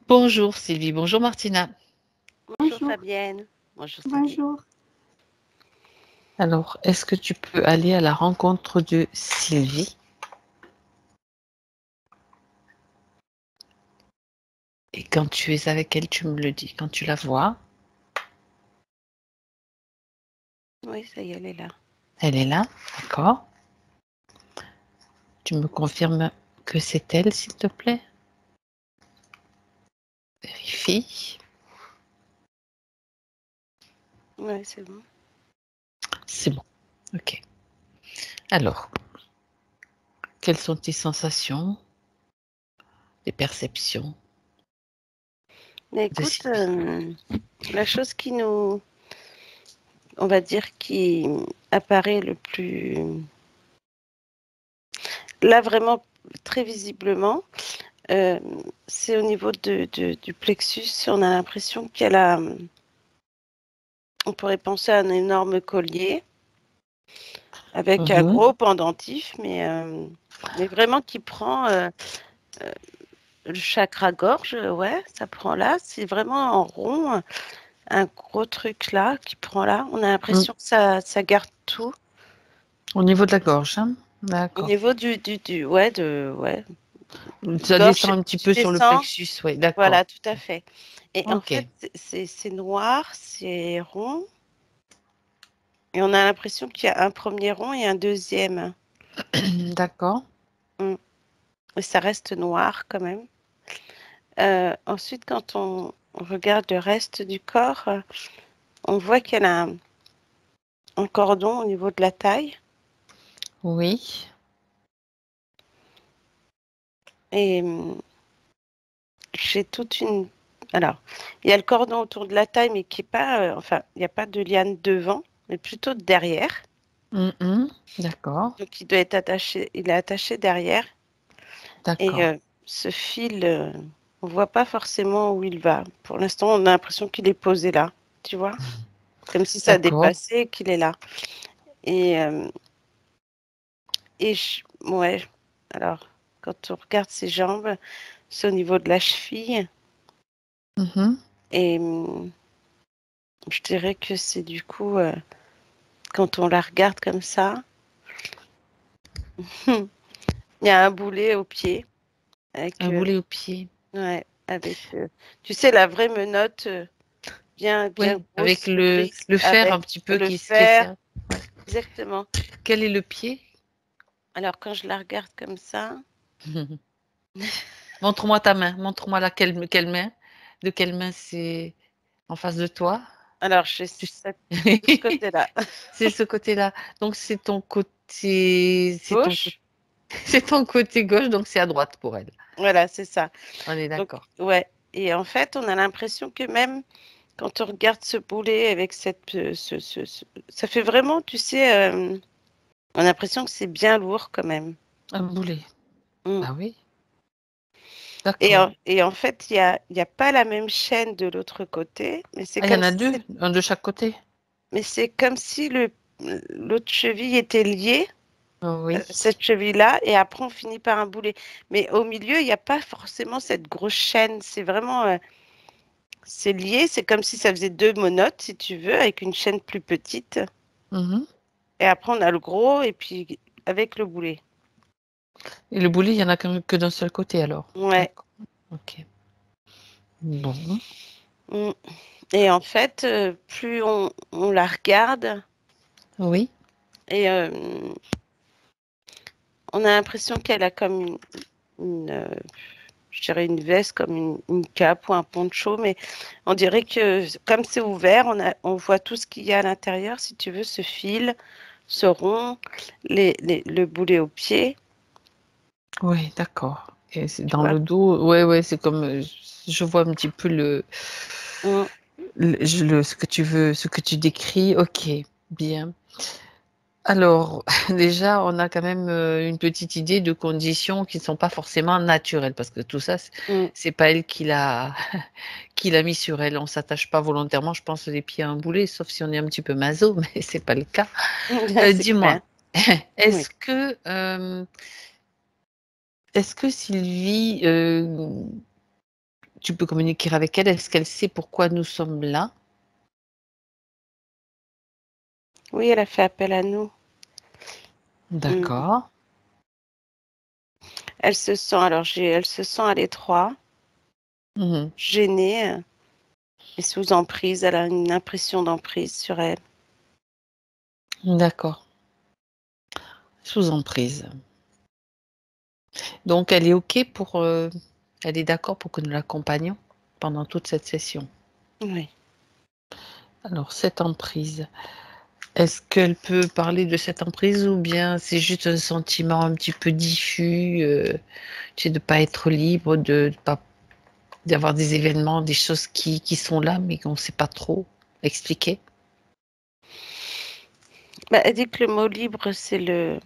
Bonjour Sylvie, bonjour Martina. Bonjour Bonjour, Fabienne. Bonjour Sylvie. bonjour. Alors, est-ce que tu peux aller à la rencontre de Sylvie? Et quand tu es avec elle, tu me le dis. Quand tu la vois, Oui, ça y est, elle est là. elle est là, d'accord? Tu me confirmes que c'est elle, s'il te plaît? Vérifie. Oui, c'est bon. C'est bon, ok. Alors, quelles sont tes sensations, tes perceptions Mais de écoute, Sylvie? la chose qui nous, on va dire, qui apparaît le plus, là vraiment très visiblement, euh, c'est au niveau du plexus. On a l'impression qu'elle a, on pourrait penser à un énorme collier avec un Mhm. gros pendentif, mais vraiment qui prend le chakra gorge, ouais, ça prend là. C'est vraiment en rond. Un gros truc là qui prend là. On a Mm. l'impression que ça garde tout. Au niveau de la gorge, hein? Au D'accord. niveau ouais, Ça gorge, descend un petit tu peu sur le descends. plexus, oui, d'accord. Voilà, tout à fait. Et en Ok, fait, c'est noir, c'est rond. Et on a l'impression qu'il y a un premier rond et un deuxième. d'accord. Mm. Et ça reste noir quand même. Ensuite, quand on regarde le reste du corps, on voit qu'elle a un cordon au niveau de la taille. Oui. Et j'ai toute une. Alors, il y a le cordon autour de la taille, mais qui est pas. Enfin, il n'y a pas de liane devant, mais plutôt derrière. Mhm. D'accord, Donc, il doit être attaché. Il est attaché derrière. Et d'accord, ce fil, on voit pas forcément où il va. Pour l'instant, on a l'impression qu'il est posé là. Tu vois? Comme si ça a d'accord. dépassé et qu'il est là. Et, euh, ouais. Alors, quand on regarde ses jambes, c'est au niveau de la cheville. Mhm. Et je dirais que c'est du coup, quand on la regarde comme ça, il y a un boulet au pied avec, Un boulet au pied. ouais, tu sais, la vraie menotte bien Oui, avec grosse, grise, le fer avec un petit peu le qui est fer. serré. Ouais. Exactement. Quel est le pied? Alors, quand je la regarde comme ça, Montre-moi ta main. Montre-moi quelle main. De quelle main c'est en face de toi? alors, Tu- de ce côté-là. C'est ce côté-là. Donc c'est ton côté, Gauche. c'est ton côté gauche, donc c'est à droite pour elle. Voilà, c'est ça. On est Donc, d'accord. ouais. Et en fait, on a l'impression que même quand on regarde ce boulet avec ça fait vraiment, tu sais, on a l'impression que c'est bien lourd quand même. Un boulet. Mm. Ah oui, d'accord. Et en fait, il y a pas la même chaîne de l'autre côté, Ah, il y en a deux, un de chaque côté. mais c'est comme si l'autre cheville était liée, Oui, cette cheville-là, et après on finit par un boulet. Mais au milieu, il n'y a pas forcément cette grosse chaîne. C'est vraiment, c'est lié. C'est comme si ça faisait deux monotes, si tu veux, avec une chaîne plus petite. mhm. Et après, on a le gros, et puis avec le boulet. Et le boulet, il y en a que d'un seul côté alors. Ouais. D'accord. Ok. Bon. Mm. Et en fait, plus on la regarde, Oui. et on a l'impression qu'elle a comme je dirais une veste, comme une cape ou un poncho, mais on dirait que comme c'est ouvert, on voit tout ce qu'il y a à l'intérieur, si tu veux, ce fil, ce rond, le boulet au pied, Oui, d'accord. Et c'est tu dans vois. le dos, ouais, ouais, c'est comme, je vois un petit peu Mm. ce que tu veux, ce que tu décris. Ok, bien. Alors, déjà, on a quand même une petite idée de conditions qui ne sont pas forcément naturelles, parce que tout ça, Mm. c'est pas elle qui l'a mis sur elle. On s'attache pas volontairement, je pense, les pieds à un boulet, sauf si on est un petit peu maso, mais c'est pas le cas. C'est Dis-moi, clair. Oui. est-ce que Sylvie, tu peux communiquer avec elle? Est-ce qu'elle sait pourquoi nous sommes là? Oui, elle a fait appel à nous. D'accord. Elle se sent, elle se sent à l'étroit, Mmh. gênée et sous emprise. Elle a une impression d'emprise sur elle. D'accord. Sous emprise. Donc elle est OK pour, elle est d'accord pour que nous l'accompagnions pendant toute cette session? Oui. Alors cette emprise, est-ce qu'elle peut parler de cette emprise ou bien c'est juste un sentiment un petit peu diffus, tu sais, de pas être libre, de pas d'avoir des événements, des choses qui sont là, mais qu'on ne sait pas trop expliquer? Bah, elle dit que le mot libre, c'est le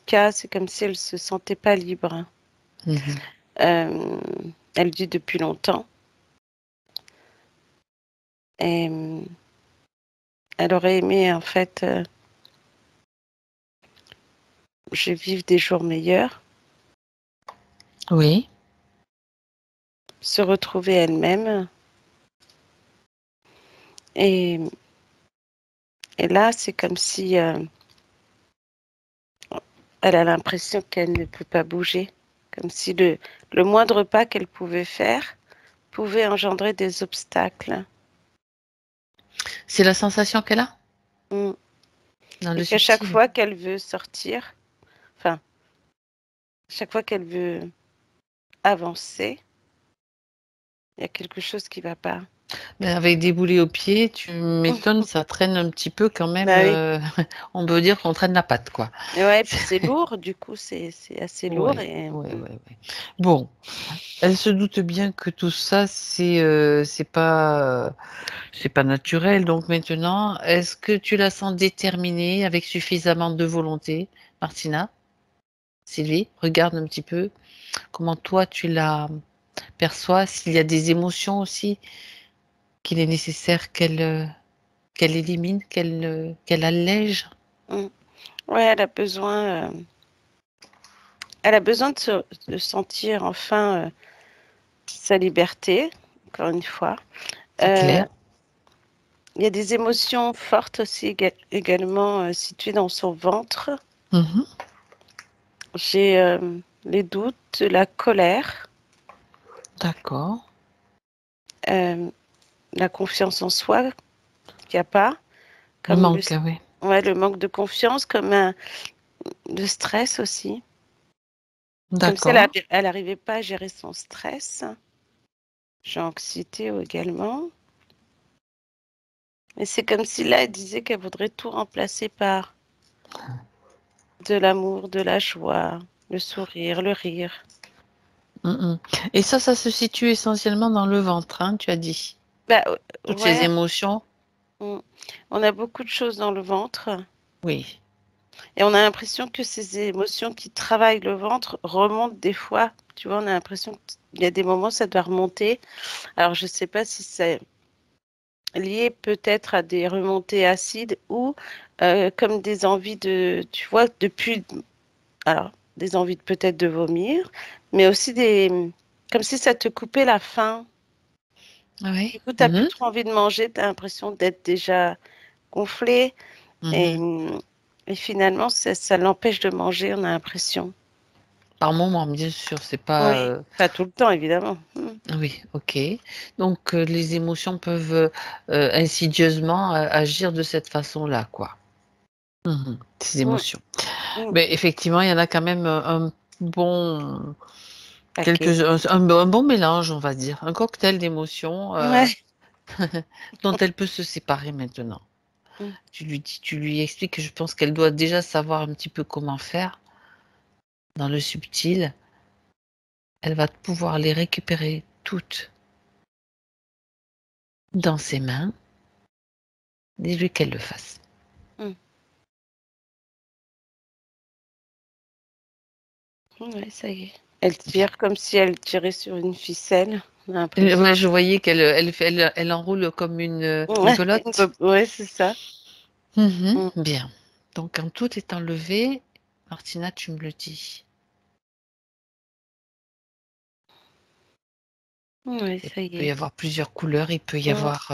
cas. C'est comme si elle se sentait pas libre. Mmh. Euh, Elle dit depuis longtemps. Et elle aurait aimé, en fait, je vive des jours meilleurs, Oui, se retrouver elle-même. Et, et là, c'est comme si elle a l'impression qu'elle ne peut pas bouger, comme si le moindre pas qu'elle pouvait faire pouvait engendrer des obstacles. c'est la sensation qu'elle a Mm. dans Et le qu'à chaque subtil? fois qu'elle veut sortir, enfin, chaque fois qu'elle veut avancer, il y a quelque chose qui ne va pas. Mais avec des boulets aux pieds, tu m'étonnes, ça traîne un petit peu quand même, Bah oui. on peut dire qu'on traîne la patte, quoi. Et ouais, puis c'est lourd, du coup, c'est assez lourd. Ouais, Et ouais, ouais, ouais. Bon, elle se doute bien que tout ça, c'est pas naturel. Donc maintenant, est-ce que tu la sens déterminée, avec suffisamment de volonté, Martina? Sylvie, regarde un petit peu comment toi tu la perçois, s'il y a des émotions aussi qu'il est nécessaire qu'elle élimine, qu'elle allège. mm. Ouais, elle a besoin de sentir enfin sa liberté, encore une fois. C'est Euh, clair. il y a des émotions fortes aussi également situées dans son ventre. Mmh. J'ai les doutes, la colère, D'accord. euh, la confiance en soi qu'il n'y a pas, Le comme manque, ah oui. ouais, le manque de confiance, le stress aussi. Comme si D'accord. elle n'arrivait pas à gérer son stress. J'ai anxiété également. Et c'est comme si là, elle disait qu'elle voudrait tout remplacer par de l'amour, de la joie, le sourire, le rire. Mmh mh. Et ça se situe essentiellement dans le ventre, hein, tu as dit? Bah, Toutes ces ouais, émotions? on on a beaucoup de choses dans le ventre Oui. et on a l'impression que ces émotions qui travaillent le ventre remontent des fois. Tu vois, on a l'impression qu'il y a des moments, ça doit remonter. Alors, je ne sais pas si c'est lié peut-être à des remontées acides ou comme des envies tu vois, alors, des envies peut-être de vomir, mais aussi comme si ça te coupait la faim. Oui. Du coup, tu n'as Mmh plus mh. trop envie de manger, tu as l'impression d'être déjà gonflé et, Mmh. et finalement, ça l'empêche de manger, on a l'impression. Par moment, bien sûr, c'est pas, Oui, pas tout le temps, évidemment. Mm. oui, OK. Donc les émotions peuvent, insidieusement agir de cette façon-là, quoi. Mmh. Ces Mm, émotions. mm. Mais effectivement, il y en a quand même, un bon Paquet. un bon mélange, on va dire, un cocktail d'émotions, Ouais. dont elle peut se séparer maintenant. Mm. Tu lui expliques que je pense qu'elle doit déjà savoir un petit peu comment faire dans le subtil. Elle va pouvoir les récupérer toutes dans ses mains. Dis-lui qu'elle le fasse. Mm. Ouais, ça y est. Elle Bien. tire comme si elle tirait sur une ficelle, on a l'impression. Ouais, je voyais elle enroule comme une Ouais, pelote. ouais, c'est ça. Mmh. Mm. Bien. Donc quand tout est enlevé, Martina, tu me le dis. Oui, Il ça y peut y est. avoir plusieurs couleurs, il peut y Mm, avoir,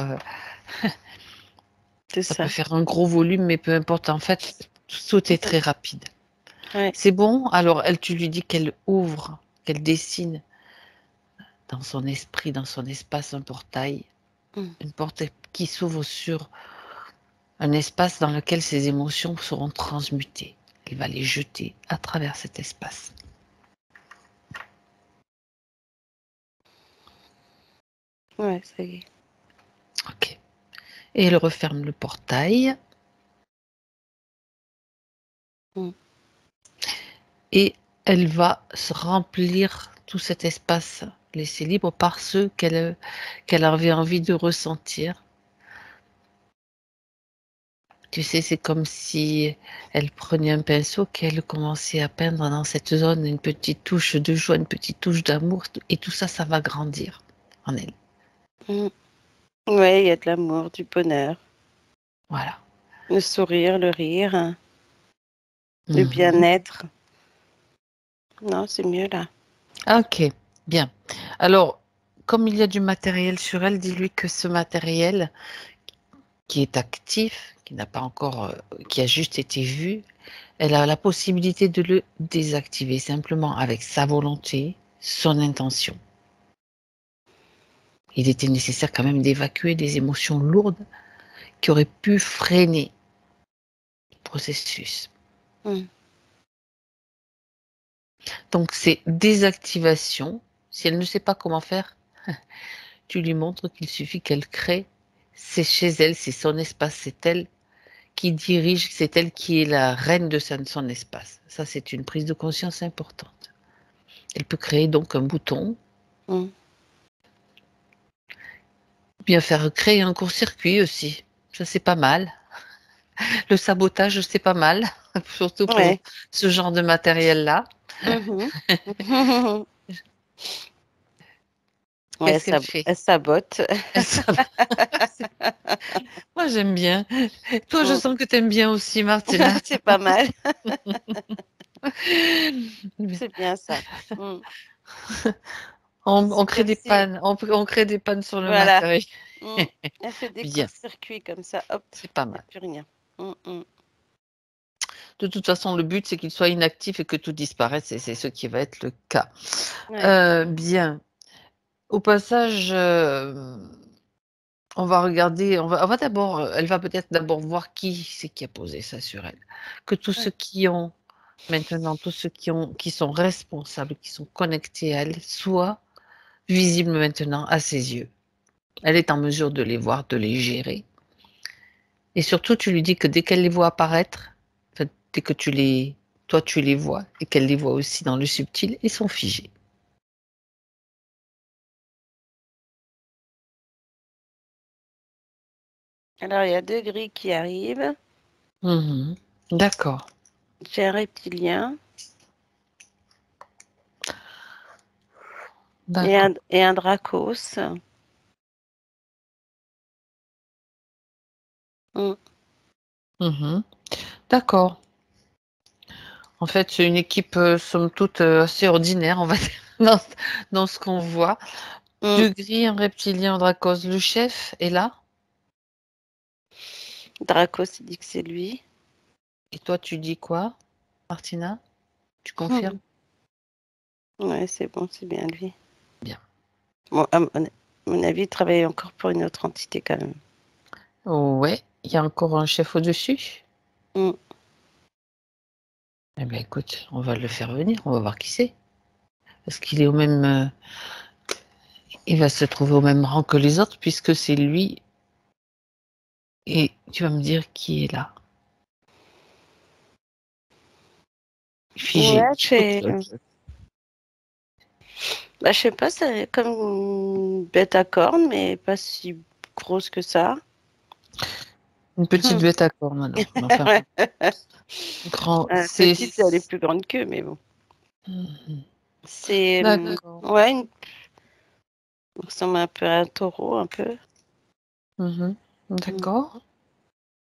c'est ça peut ça. faire un gros volume, mais peu importe. En fait, tout est très rapide. Ouais. C'est bon? Alors elle, tu lui dis qu'elle ouvre, qu'elle dessine dans son esprit, dans son espace, un portail, Mm. une porte qui s'ouvre sur un espace dans lequel ses émotions seront transmutées. Elle va les jeter à travers cet espace. Ouais, ça y est. Ok. Et elle referme le portail. Mm. Et elle va se remplir tout cet espace laissé libre par ceux qu'elle avait envie de ressentir. Tu sais, c'est comme si elle prenait un pinceau, qu'elle commençait à peindre dans cette zone une petite touche de joie, une petite touche d'amour, et tout ça, ça va grandir en elle. Mm. Ouais, il y a de l'amour, du bonheur, Voilà. le sourire, le rire, le Mhm. bien-être. Non, c'est mieux là. Ok, bien. Alors, comme il y a du matériel sur elle, dis-lui que ce matériel qui est actif, qui n'a pas encore, qui a juste été vu, elle a la possibilité de le désactiver simplement avec sa volonté, son intention. Il était nécessaire quand même d'évacuer des émotions lourdes qui auraient pu freiner le processus. Mm. Donc c'est désactivation. Si elle ne sait pas comment faire, tu lui montres qu'il suffit qu'elle crée. C'est chez elle, c'est son espace, c'est elle qui dirige, c'est elle qui est la reine de son espace. Ça, c'est une prise de conscience importante. Elle peut créer donc un bouton, Mm. bien faire créer un court-circuit aussi. Ça, c'est pas mal. Le sabotage, c'est pas mal, surtout pour Ouais. ce genre de matériel-là. Mhm. Ouais, Qu'est-ce qu'elle fait? elle sabote. Elle sab- Moi, j'aime bien. Toi, je Mm. sens que tu aimes bien aussi, Martina. C'est pas mal. C'est bien ça. Mm. On crée des Merci. pannes, on crée des pannes sur le Voilà. matériel. Mm. Elle fait des Bien, courts-circuits comme ça. Hop, c'est pas il n'y a mal. plus rien. Mm, mm. De toute façon, le but, c'est qu'il soit inactif et que tout disparaisse, et c'est ce qui va être le cas. Ouais. Bien. Au passage, on va regarder, on va d'abord, elle va peut-être d'abord voir qui c'est qui a posé ça sur elle. Que tous ceux Ouais. qui ont, maintenant, tous ceux qui sont responsables, qui sont connectés à elle, soient visibles maintenant à ses yeux. Elle est en mesure de les voir, de les gérer. Et surtout, tu lui dis que dès qu'elle les voit apparaître, enfin, dès que toi tu les vois et qu'elle les voit aussi dans le subtil, ils sont figés. Alors, il y a deux grilles qui arrivent. Mhm. D'accord, J'ai un reptilien d'accord. et un dracos. Mm. Mhm. D'accord. En fait, c'est une équipe, somme toute, assez ordinaire, on va dire, dans ce qu'on voit. Mm. Deux gris, un reptilien, un dracos. Le chef est là. Dracos, il dit que c'est lui. Et toi, tu dis quoi, Martina? Tu confirmes? Ouais, c'est bon, c'est bien lui. Bien. Bon, mon avis, il travaille encore pour une autre entité quand même. Ouais, il y a encore un chef au-dessus? Mm. Eh bien, écoute, on va le faire venir, on va voir qui c'est. Parce qu'il est au même, il va se trouver au même rang que les autres puisque c'est lui et tu vas me dire qui est là. Figé. Ouais, c'est. Bah, je sais pas, c'est comme une bête à cornes, mais pas si grosse que ça. Une petite bête à cornes alors. Mais enfin, Ouais. grand, c'est... Petite, elle est plus grande qu'eux, mais bon. Mhm. C'est. D'accord. Ouais, ça ressemble un peu à un taureau, un peu. Mhm. Mm. D'accord.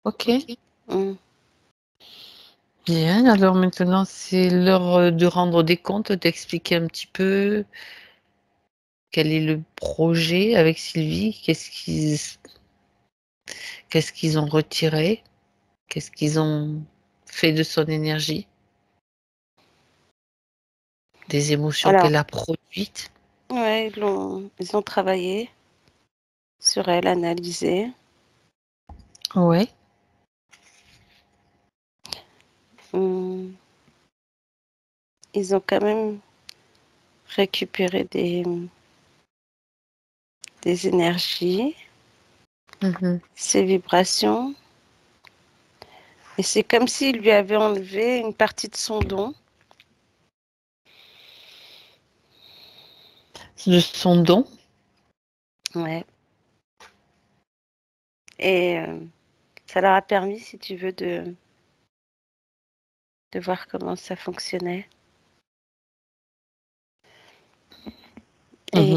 Ok. Mm. Bien. Alors maintenant, c'est l'heure de rendre des comptes, d'expliquer un petit peu Quel est le projet avec Sylvie? Qu'est-ce qu'ils ont retiré? Qu'est-ce qu'ils ont fait de son énergie? Des émotions Alors, qu'elle a produites? ouais, ils ont travaillé sur elle, analysé. Ouais. Ils ont quand même récupéré des énergies, ces vibrations. Et c'est comme s'il lui avait enlevé une partie de son don. De son don? Ouais. Et ça leur a permis, si tu veux, de voir comment ça fonctionnait. Et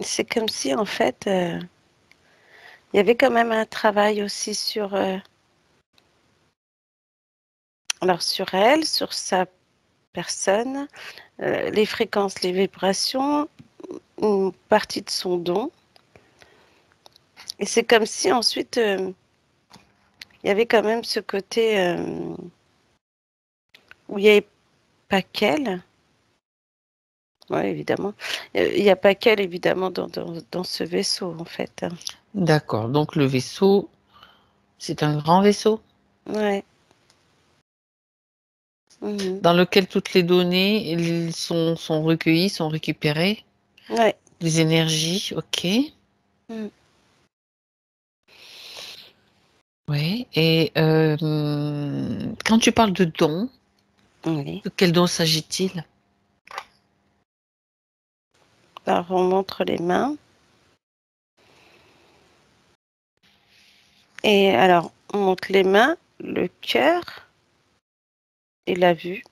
c'est comme si, en fait, il y avait quand même un travail aussi sur, alors sur elle, sur sa personne, les fréquences, les vibrations, une partie de son don. Et c'est comme si ensuite, il y avait quand même ce côté où il n'y avait pas qu'elle. Oui, évidemment. Il n'y a pas qu'elle, évidemment, dans ce vaisseau, en fait. D'accord. Donc le vaisseau, c'est un grand vaisseau? Ouais. Mhm. Dans lequel toutes les données elles sont recueillies, sont récupérées? Ouais. Les énergies, ok. Mm. Oui. Et quand tu parles de dons, Oui. de quel don s'agit-il? Alors, on montre les mains. Et alors, on montre les mains, le cœur et la vue.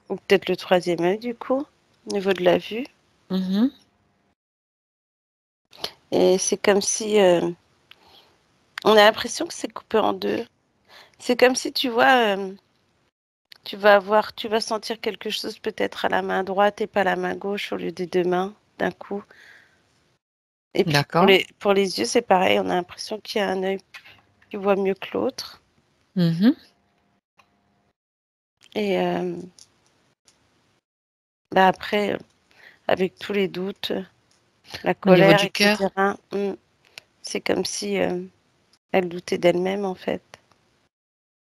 Ou peut-être le troisième œil, du coup, au niveau de la vue. Et c'est comme si on a l'impression que c'est coupé en deux. C'est comme si, tu vois, tu vas sentir quelque chose peut-être à la main droite et pas à la main gauche au lieu des deux mains d'un coup. Et puis D'accord. pour les yeux, c'est pareil, on a l'impression qu'il y a un œil qui voit mieux que l'autre. Et après, avec tous les doutes, la Au niveau colère, du cœur? etc., c'est comme si elle doutait d'elle-même, en fait.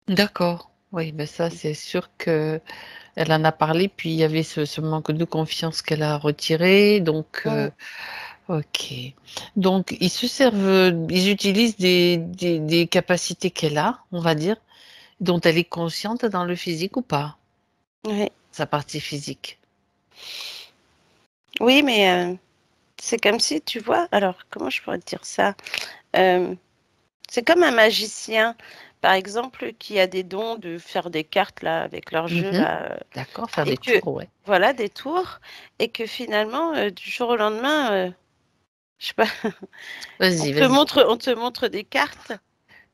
D'accord. Oui, ben ça, c'est sûr que elle en a parlé, puis il y avait ce manque de confiance qu'elle a retiré, donc ok. Donc ils utilisent des capacités qu'elle a, on va dire, dont elle est consciente dans le physique ou pas? Ouais. Sa partie physique. Oui, mais c'est comme si, tu vois, alors comment je pourrais te dire ça? C'est comme un magicien, par exemple, qui a des dons de faire des cartes là avec leur jeu là, D'accord, faire et des que tours, ouais. voilà des tours, et que finalement du jour au lendemain, je sais pas, Vas-y, vas-y. on te montre des cartes,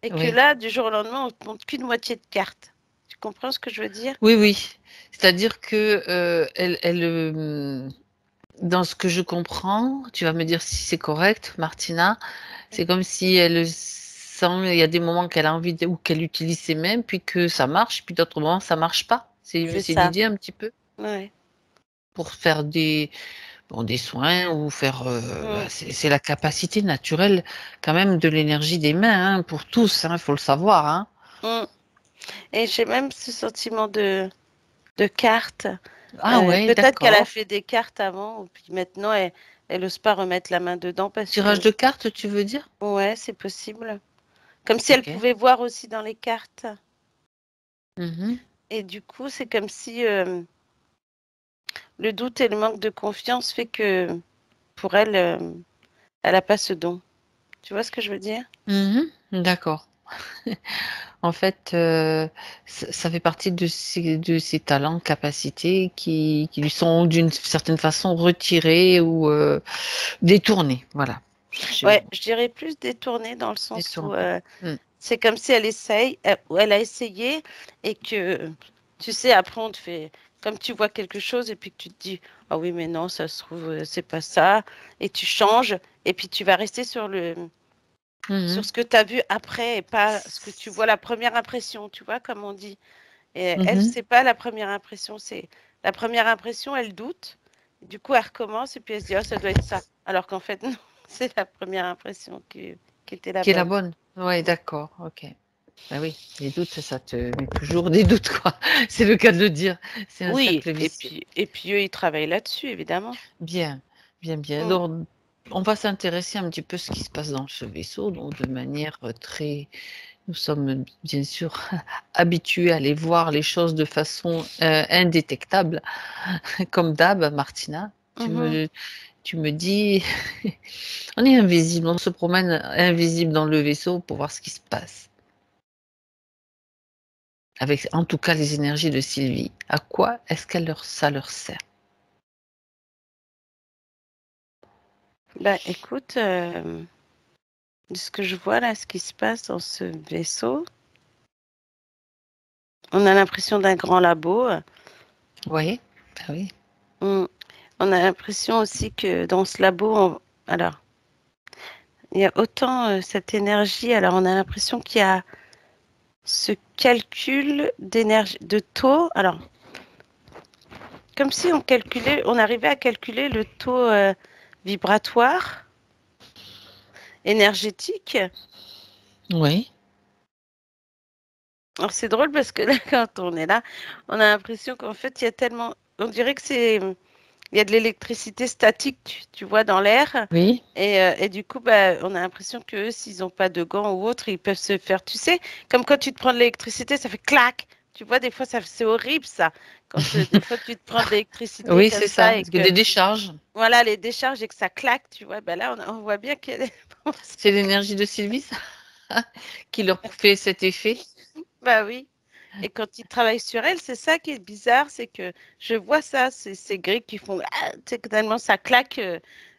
et que Oui. là du jour au lendemain on te montre qu'une moitié de cartes. Tu comprends ce que je veux dire? Oui, oui. C'est-à-dire que dans ce que je comprends, tu vas me dire si c'est correct, Martina, c'est comme si elle sent, il y a des moments qu'elle a envie ou qu'elle utilise ses mains, puis que ça marche, puis d'autres moments ça marche pas. C'est C'est ça. l'idée un petit peu Ouais. pour faire des soins ou faire. Mm. C'est la capacité naturelle quand même de l'énergie des mains hein, pour tous. Il faut le savoir. Hein. Mm. Et j'ai même ce sentiment de cartes. Ah ouais, Peut-être qu'elle a d'accord. fait des cartes avant, puis maintenant elle n'ose pas remettre la main dedans parce Tirage que de cartes, tu veux dire? ouais, c'est possible. Comme si elle Ok. pouvait voir aussi dans les cartes. Mhm. Et du coup, c'est comme si le doute et le manque de confiance fait que pour elle, elle n'a pas ce don. Tu vois ce que je veux dire? Mhm. D'accord. En fait, ça fait partie de ses talents, capacités qui lui sont d'une certaine façon retirés ou détournés. Voilà. Cherchez le Ouais, mot. je dirais plus détournée dans le sens où Détournés. Mm. c'est comme si elle essaye, ou elle a essayé et que, tu sais, après on te fait, Comme tu vois quelque chose et puis que tu te dis, ah oui, mais non, ça se trouve, c'est pas ça. Et tu changes et puis tu vas rester sur Mhm. ce que tu as vu après et pas ce que tu vois, la première impression, tu vois, comme on dit. Et elle, Mhm. c'est pas la première impression, c'est la première impression, elle doute. Du coup, elle recommence et puis elle se dit, oh, ça doit être ça. Alors qu'en fait, non, c'est la première impression qui était la Qui est la bonne. bonne? Ouais, d'accord, OK. Bah oui, les doutes, ça te met toujours des doutes, quoi. C'est le cas de le dire. C'est un Oui, cercle vicieux. et puis eux, ils travaillent là-dessus, évidemment. Bien, bien, bien. Mm. Donc, on va s'intéresser un petit peu à ce qui se passe dans ce vaisseau, donc de manière très. Nous sommes bien sûr habitués à aller voir les choses de façon indétectable, comme d'hab, Martina. Mhm. Tu me dis, on est invisible, on se promène invisible dans le vaisseau pour voir ce qui se passe. Avec en tout cas les énergies de Sylvie. À quoi est-ce ça leur sert? Bah, écoute, de ce que je vois là, ce qui se passe dans ce vaisseau, on a l'impression d'un grand labo. Oui, bah oui. On, on a l'impression aussi que dans ce labo, alors, il y a autant cette énergie. Alors, on a l'impression qu'il y a ce calcul d'énergie, de taux. Alors, comme si on calculait, on arrivait à calculer le taux vibratoire, énergétique. Oui. Alors, c'est drôle parce que là, quand on est là, on a l'impression qu'en fait, il y a tellement. On dirait que il y a de l'électricité statique, tu vois, dans l'air. Oui. Et du coup, bah, on a l'impression que eux, s'ils n'ont pas de gants ou autre, ils peuvent se faire, tu sais, comme quand tu te prends de l'électricité, ça fait clac. Tu vois, des fois, c'est horrible, ça. Quand des fois, tu te prends de l'électricité Oui, comme c'est ça. ça et Parce que que, des décharges, voilà, les décharges et que ça claque, tu vois, bah là, on voit bien que. c'est l'énergie de Sylvie, ça, qui leur fait cet effet. Bah oui. Et quand ils travaillent sur elle, c'est ça qui est bizarre, c'est que je vois ça, ces grilles qui font, ah, tu sais, que tellement ça claque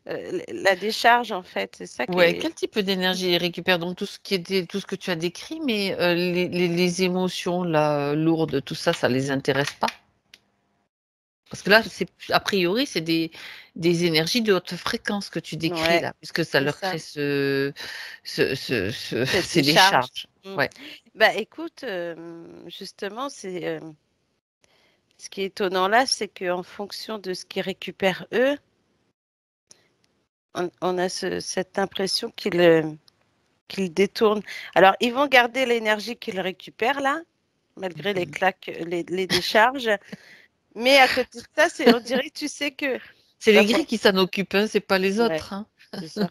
la décharge, en fait. C'est ça qui Ouais, est. quel type d'énergie ils récupèrent? Donc tout ce que tu as décrit, mais les émotions là, lourdes, tout ça, ça les intéresse pas? Parce que là, c'est a priori, c'est des énergies de haute fréquence que tu décris Ouais, là, puisque ça c'est leur ça. crée ce Cette ces décharge. décharges. Mm. Ouais. Bah écoute, justement, ce qui est étonnant là, c'est qu'en fonction de ce qu'ils récupèrent eux, on a cette impression qu'ils détournent. Alors, ils vont garder l'énergie qu'ils récupèrent là, malgré les Mmh. claques, les décharges. Mais à côté de ça, on dirait, tu sais que, C'est bah, les gris qui s'en occupent, hein, c'est pas les ouais, autres, hein. c'est ça.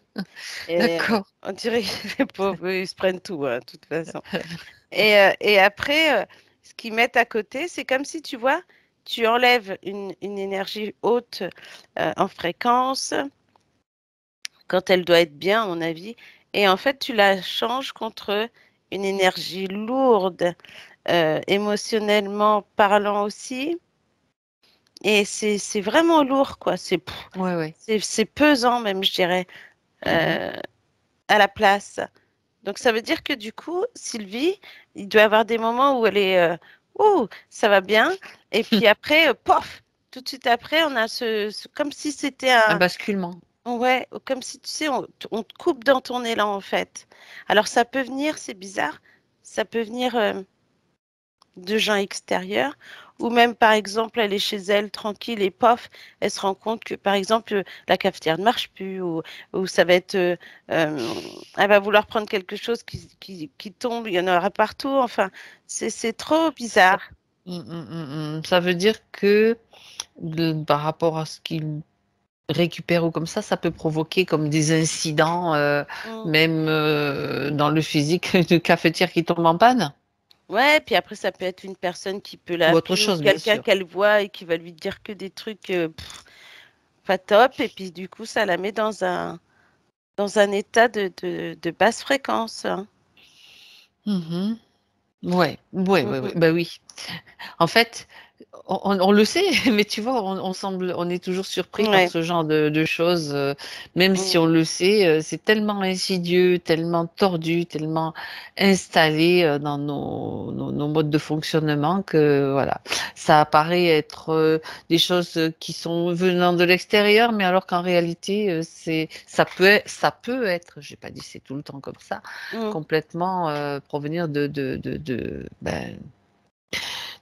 Et D'accord. on dirait que les pauvres, eux, ils se prennent tout, hein, de toute façon. Et après, ce qu'ils mettent à côté, c'est comme si, tu vois, tu enlèves une énergie haute en fréquence, quand elle doit être bien, à mon avis, et en fait, tu la changes contre une énergie lourde, émotionnellement parlant aussi. Et c'est vraiment lourd, quoi. Ouais, ouais. C'est pesant, même, je dirais, Mmh. euh, à la place. Donc, ça veut dire que du coup, Sylvie, il doit y avoir des moments où elle est, ouh, ça va bien. Et puis après, pof, tout de suite après, on a comme si c'était Un basculement. ouais, comme si, tu sais, on te coupe dans ton élan, en fait. Alors, ça peut venir, c'est bizarre, ça peut venir de gens extérieurs, ou même, par exemple, elle est chez elle tranquille et pof, elle se rend compte que, par exemple, la cafetière ne marche plus, ou ça va être, elle va vouloir prendre quelque chose qui tombe, il y en aura partout, enfin, c'est trop Ça bizarre. Ça veut dire que par rapport à ce qu'ils récupèrent ou comme ça peut provoquer comme des incidents, Mm. même, dans le physique, une cafetière qui tombe en panne? Ouais, puis après, ça peut être une personne qui peut Ou autre l'appeler, ou chose, bien quelqu'un sûr. qu'elle voit et qui va lui dire que des trucs pas top, et puis du coup, ça la met dans un état de basse fréquence, hein. Mmh. Ouais, ouais, Mm, ouais, ouais, mm. bah, oui. En fait, On le sait, mais tu vois, on est toujours surpris par Ouais. ce genre de choses, même si Mm. on le sait, c'est tellement insidieux, tellement tordu, tellement installé dans nos modes de fonctionnement que voilà, ça apparaît être des choses qui sont venant de l'extérieur, mais alors qu'en réalité, ça peut être, j'ai pas dit c'est tout le temps comme ça, Mm. complètement provenir ben,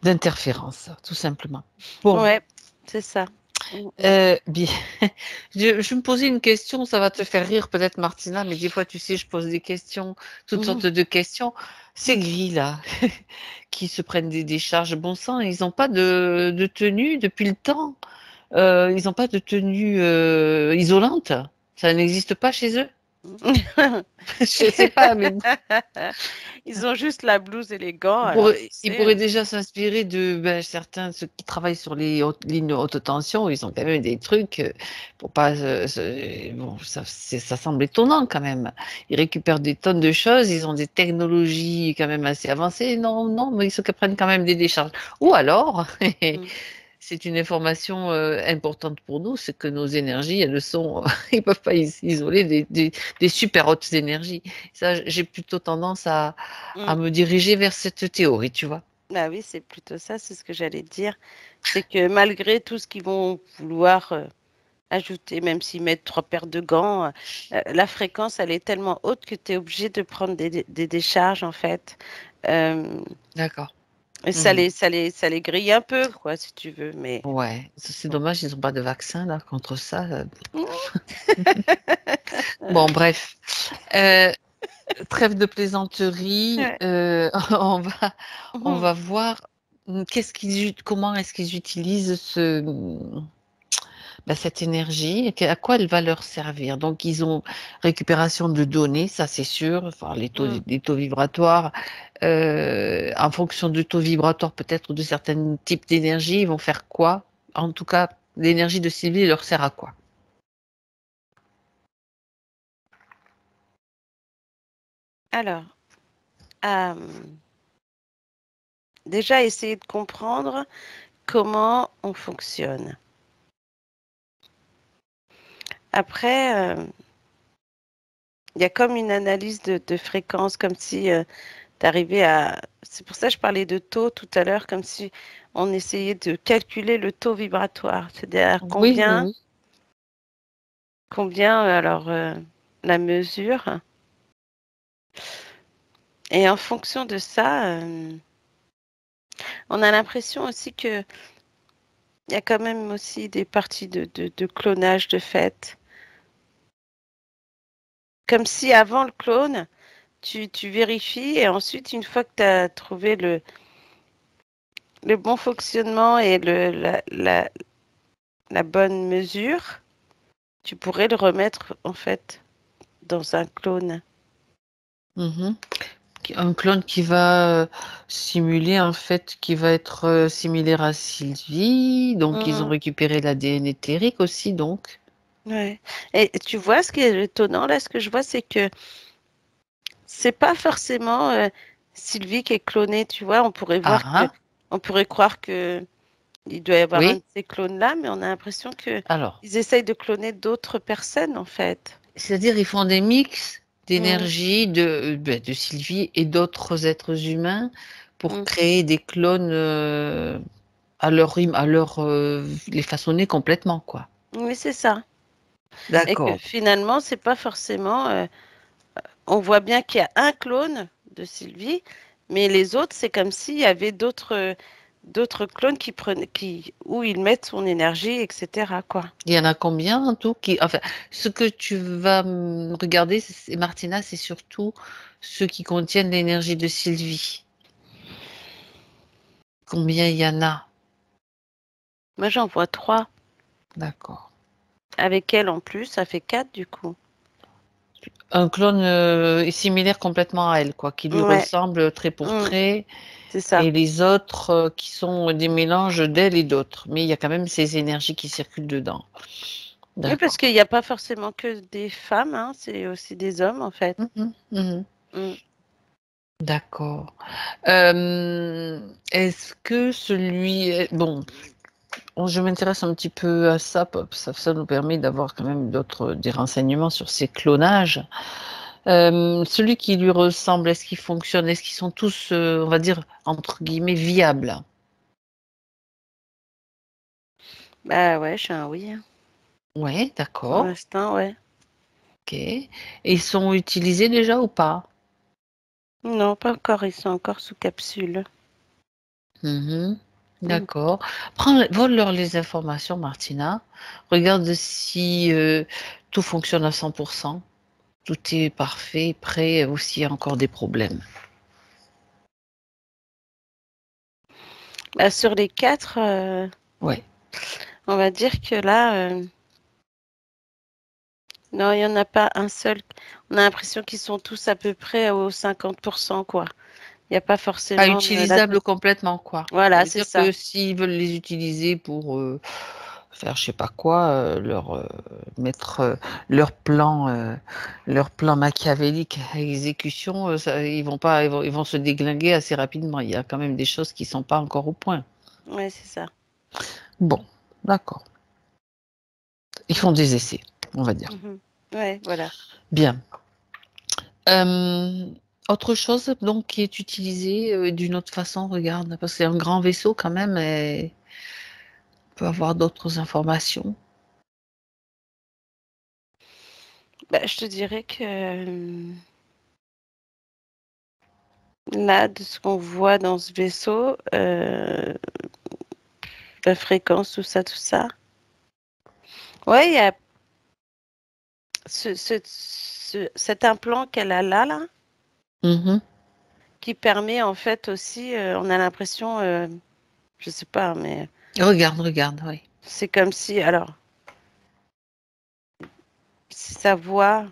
d'interférences, tout simplement. Bon, Ouais, c'est ça. Mm, mm. bien. Je me posais une question, ça va te faire rire peut-être, Martina, mais des fois, tu sais, je pose des questions, toutes sortes Mhm. de questions. Ces grilles-là, qui se prennent des décharges, bon sang, ils n'ont pas de tenue depuis le temps. Ils n'ont pas de tenue isolante. Ça n'existe pas chez eux. Je sais pas, mais Ils ont juste la blouse et les gants, il alors tu pourrait, il sais. pourrait déjà s'inspirer de ben, certains, ceux qui travaillent sur les lignes haute tension, ils ont quand même des trucs pour pas. Bon, ça semble étonnant quand même. Ils récupèrent des tonnes de choses, ils ont des technologies quand même assez avancées. Non, non, mais ils se prennent quand même des décharges. Ou alors, Mm. c'est une information importante pour nous, c'est que nos énergies, elles sont, ils peuvent pas isoler des super hautes énergies. Ça, j'ai plutôt tendance à Mm. me diriger vers cette théorie, tu vois. Bah oui, c'est plutôt ça, c'est ce que j'allais te dire. C'est que malgré tout ce qu'ils vont vouloir ajouter, même s'ils mettent 3 paires de gants, la fréquence, elle est tellement haute que tu es obligé de prendre des décharges, en fait. Euh, D'accord. et Mhm. ça les grille un peu, quoi, si tu veux. Mais Ouais, c'est bon. dommage, ils n'ont pas de vaccin là contre ça. Mm. Bon, bref. Euh, Trêve de plaisanterie. Ouais. On Mhm. va voir comment est-ce qu'ils utilisent cette énergie, et à quoi elle va leur servir. Donc, ils ont récupération de données, ça c'est sûr, enfin, Mm. les taux vibratoires, en fonction du taux vibratoire peut-être de certains types d'énergie, ils vont faire quoi? En tout cas, l'énergie de Sylvie leur sert à quoi? Alors, euh, déjà essayer de comprendre comment on fonctionne. Après, il y a comme une analyse de fréquence, comme si tu arrivais à... C'est pour ça que je parlais de taux tout à l'heure, comme si on essayait de calculer le taux vibratoire. C'est-à-dire Oui, oui, oui. combien alors, la mesure. Et en fonction de ça, on a l'impression aussi que il y a quand même aussi des parties de clonage de fait. Comme si avant le clone, tu vérifies et ensuite, une fois que tu as trouvé le bon fonctionnement et la bonne mesure, tu pourrais le remettre en fait dans un clone. Mhm. Un clone qui va simuler, en fait, qui va être similaire à Sylvie. Donc, ils ont Mhm. récupéré l'ADN éthérique aussi, donc. Ouais. Et tu vois, ce qui est étonnant là, ce que je vois, c'est que c'est pas forcément Sylvie qui est clonée, tu vois. Ah, hein. On pourrait croire que il doit y avoir un Oui. de ces clones-là, mais on a l'impression que Alors, ils essayent de cloner d'autres personnes en fait. c'est-à-dire, ils font des mix Mm, d'énergie de Sylvie et d'autres êtres humains pour mm. créer des clones les façonner complètement, quoi. Oui, c'est ça. Et que D'accord. finalement, c'est pas forcément. On voit bien qu'il y a un clone de Sylvie, mais les autres, c'est comme s'il y avait d'autres clones où ils mettent son énergie, etc. quoi. Il y en a combien en tout enfin, ce que tu vas regarder, Martina, c'est surtout ceux qui contiennent l'énergie de Sylvie. Combien il y en a? Moi, j'en vois 3. D'accord. Avec elle en plus, ça fait 4 du coup. Un clone est similaire complètement à elle, quoi, qui lui Ouais, ressemble trait pour mm, trait, c'est ça. et les autres qui sont des mélanges d'elle et d'autres. Mais il y a quand même ces énergies qui circulent dedans. Oui, parce D'accord. qu'il n'y a pas forcément que des femmes, hein, c'est aussi des hommes en fait. Mhm, mhm. Mm. D'accord. Est-ce que bon, je m'intéresse un petit peu à ça, ça nous permet d'avoir quand même des renseignements sur ces clonages. Celui qui lui ressemble, est-ce qu'il fonctionne? Est-ce qu'ils sont tous, on va dire, entre guillemets, «viables»? Bah ouais, je suis un oui, hein. Ouais, Pour d'accord, l'instant, ouais. OK. Et ils sont utilisés déjà ou pas? Non, pas encore, ils sont encore sous capsule. Mmh. Mm. D'accord. Vole-leur les informations, Martina. Regarde si, tout fonctionne à 100%. Tout est parfait, prêt, ou s'il y a encore des problèmes. Bah, sur les 4, Ouais. on va dire que là, non, il n'y en a pas un seul. On a l'impression qu'ils sont tous à peu près aux 50%, quoi. Il n'y a pas Pas forcément la... utilisable complètement, quoi. Ça Voilà, veut c'est dire ça. que s'ils veulent les utiliser pour, faire je sais pas quoi, mettre, leur plan machiavélique à exécution, ça ils vont se déglinguer assez rapidement. Il y a quand même des choses qui sont pas encore au point. Ouais, c'est ça. Bon, d'accord. Ils font des essais, on va dire. Mhm. Ouais, voilà. Bien. Hem, Autre chose donc qui est utilisé, d'une autre façon, regarde, parce que c'est un grand vaisseau quand même et on peut avoir d'autres informations. Bah, je te dirais que là, de ce qu'on voit dans ce vaisseau, la fréquence, tout ça. Ouais, il y a cet implant qu'elle a là, Mmh. qui permet en fait aussi, on a l'impression, je sais pas, mais Regarde, regarde, oui. c'est comme si, alors, si sa voix,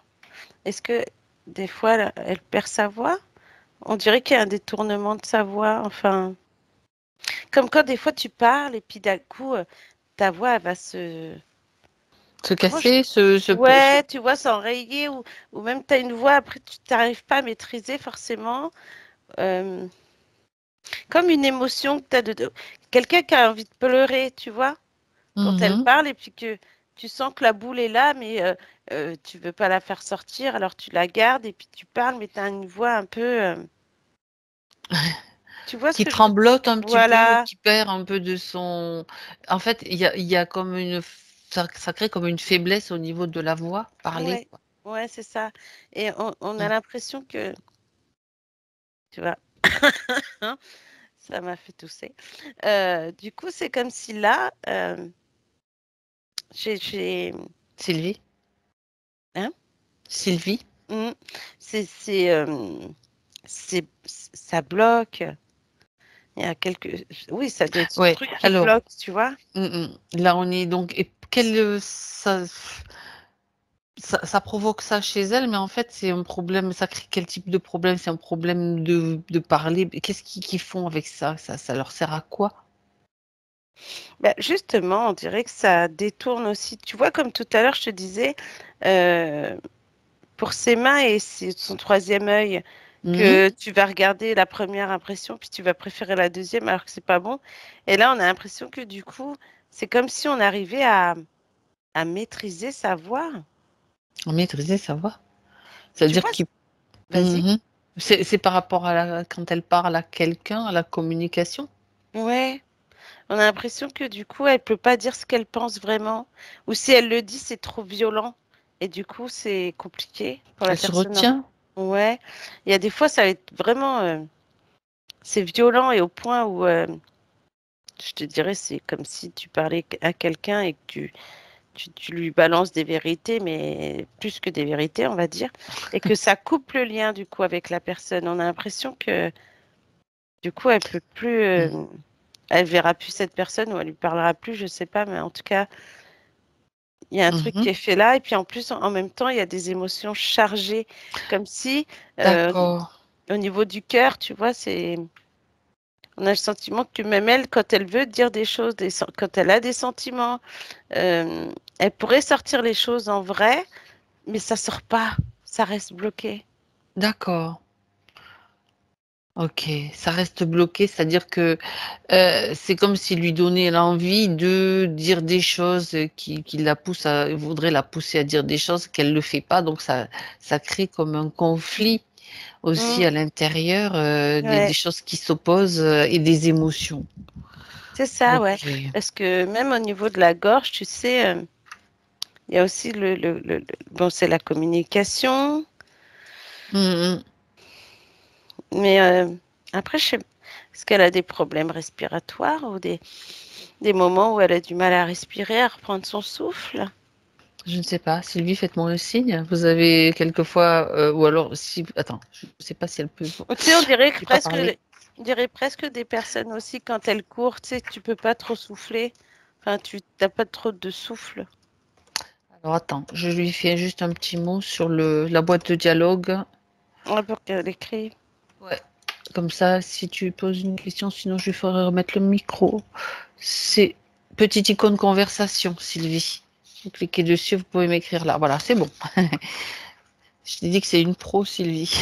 est-ce que des fois elle perd sa voix? On dirait qu'il y a un détournement de sa voix, enfin, comme quand des fois tu parles et puis d'un coup, ta voix elle va se... Se Comment je... casser, se Ouais, tu vois, s'enrayer ou même tu as une voix, après tu t'arrives pas à maîtriser forcément. euh, Comme une émotion que tu as quelqu'un qui a envie de pleurer, tu vois, quand elle mmh. parle et puis que tu sens que la boule est là, mais tu veux pas la faire sortir, alors tu la gardes et puis tu parles, mais tu as une voix un peu... Tu vois ce Qui que je veux dire? tremblote un petit peu, Voilà, qui perd un peu de son en fait, il y a comme ça crée comme une faiblesse au niveau de la voix, parler, ouais, quoi. ouais, c'est ça. Et on a Mmh. l'impression que, tu vois, hein, ça m'a fait tousser. Du coup, c'est comme si là, j'ai... Sylvie? Hein? Sylvie? Mm. Ça bloque. Il y a quelques... Oui, ça doit être ce Ouais, truc qui alors, bloque, tu vois? mmh là, on est donc et ça provoque ça chez elle, mais en fait, c'est un problème ça crée quel type de problème? C'est un problème de parler? Qu'est-ce qu'ils font avec ça? Ça leur sert à quoi? Bah, justement, on dirait que ça détourne aussi. Tu vois, comme tout à l'heure, je te disais, euh, pour ses mains et son troisième œil, Mmh. que tu vas regarder la première impression, puis tu vas préférer la deuxième alors que c'est pas bon. Et là, on a l'impression que du coup, c'est comme si on arrivait à maîtriser sa voix. Maîtriser sa voix? Ça veut Tu dire vois? qu'il Vas-y. mmh c'est par rapport à quand elle parle à quelqu'un, à la communication? Ouais. On a l'impression que du coup, elle peut pas dire ce qu'elle pense vraiment. Ou si elle le dit, c'est trop violent. Et du coup, c'est compliqué pour la Elle se personne. retient? Ouais. Il y a des fois, ça va être vraiment... c'est violent et au point où, je te dirais, c'est comme si tu parlais à quelqu'un et que tu lui balances des vérités, mais plus que des vérités, on va dire. Et que ça coupe le lien du coup avec la personne. On a l'impression que du coup, elle peut plus... Mmh. elle verra plus cette personne ou elle lui parlera plus, je sais pas, mais en tout cas, il y a un truc qui Mmh. est fait là, et puis en plus, en même temps, il y a des émotions chargées, comme si euh, D'accord. au niveau du cœur, tu vois, on a le sentiment que même elle, quand elle veut dire des choses, quand elle a des sentiments, euh, elle pourrait sortir les choses en vrai, mais ça sort pas, ça reste bloqué. D'accord. OK, ça reste bloqué, c'est-à-dire que, c'est comme s'il lui donnait l'envie de dire des choses, qui la poussent à voudrait la pousser à dire des choses qu'elle le fait pas, donc ça crée comme un conflit aussi Mmh, à l'intérieur, des ouais, choses qui s'opposent, et des émotions. c'est ça, ouais. OK. Parce que même au niveau de la gorge, tu sais, il y a aussi bon, c'est la communication, Mmh mh. mais après, je sais, est-ce qu'elle a des problèmes respiratoires ou des moments où elle a du mal à respirer, à reprendre son souffle? Je ne sais pas. Sylvie, faites-moi un signe. Vous avez quelquefois, ou alors si attends, je ne sais pas si elle peut Ou tu sais, elle peut pas parler. on dirait presque des personnes aussi quand elles courent, tu sais, tu peux pas trop souffler. Enfin, tu n'as pas trop de souffle. Alors attends, je lui fais juste un petit mot sur la boîte de dialogue. Ouais, pour qu'elle écrive. Ouais. Comme ça, si tu poses une question, sinon je lui ferai remettre le micro. C'est petite icône conversation, Sylvie. Vous cliquez dessus, vous pouvez m'écrire là. Voilà, c'est bon. Je t'ai dit que c'est une pro, Sylvie,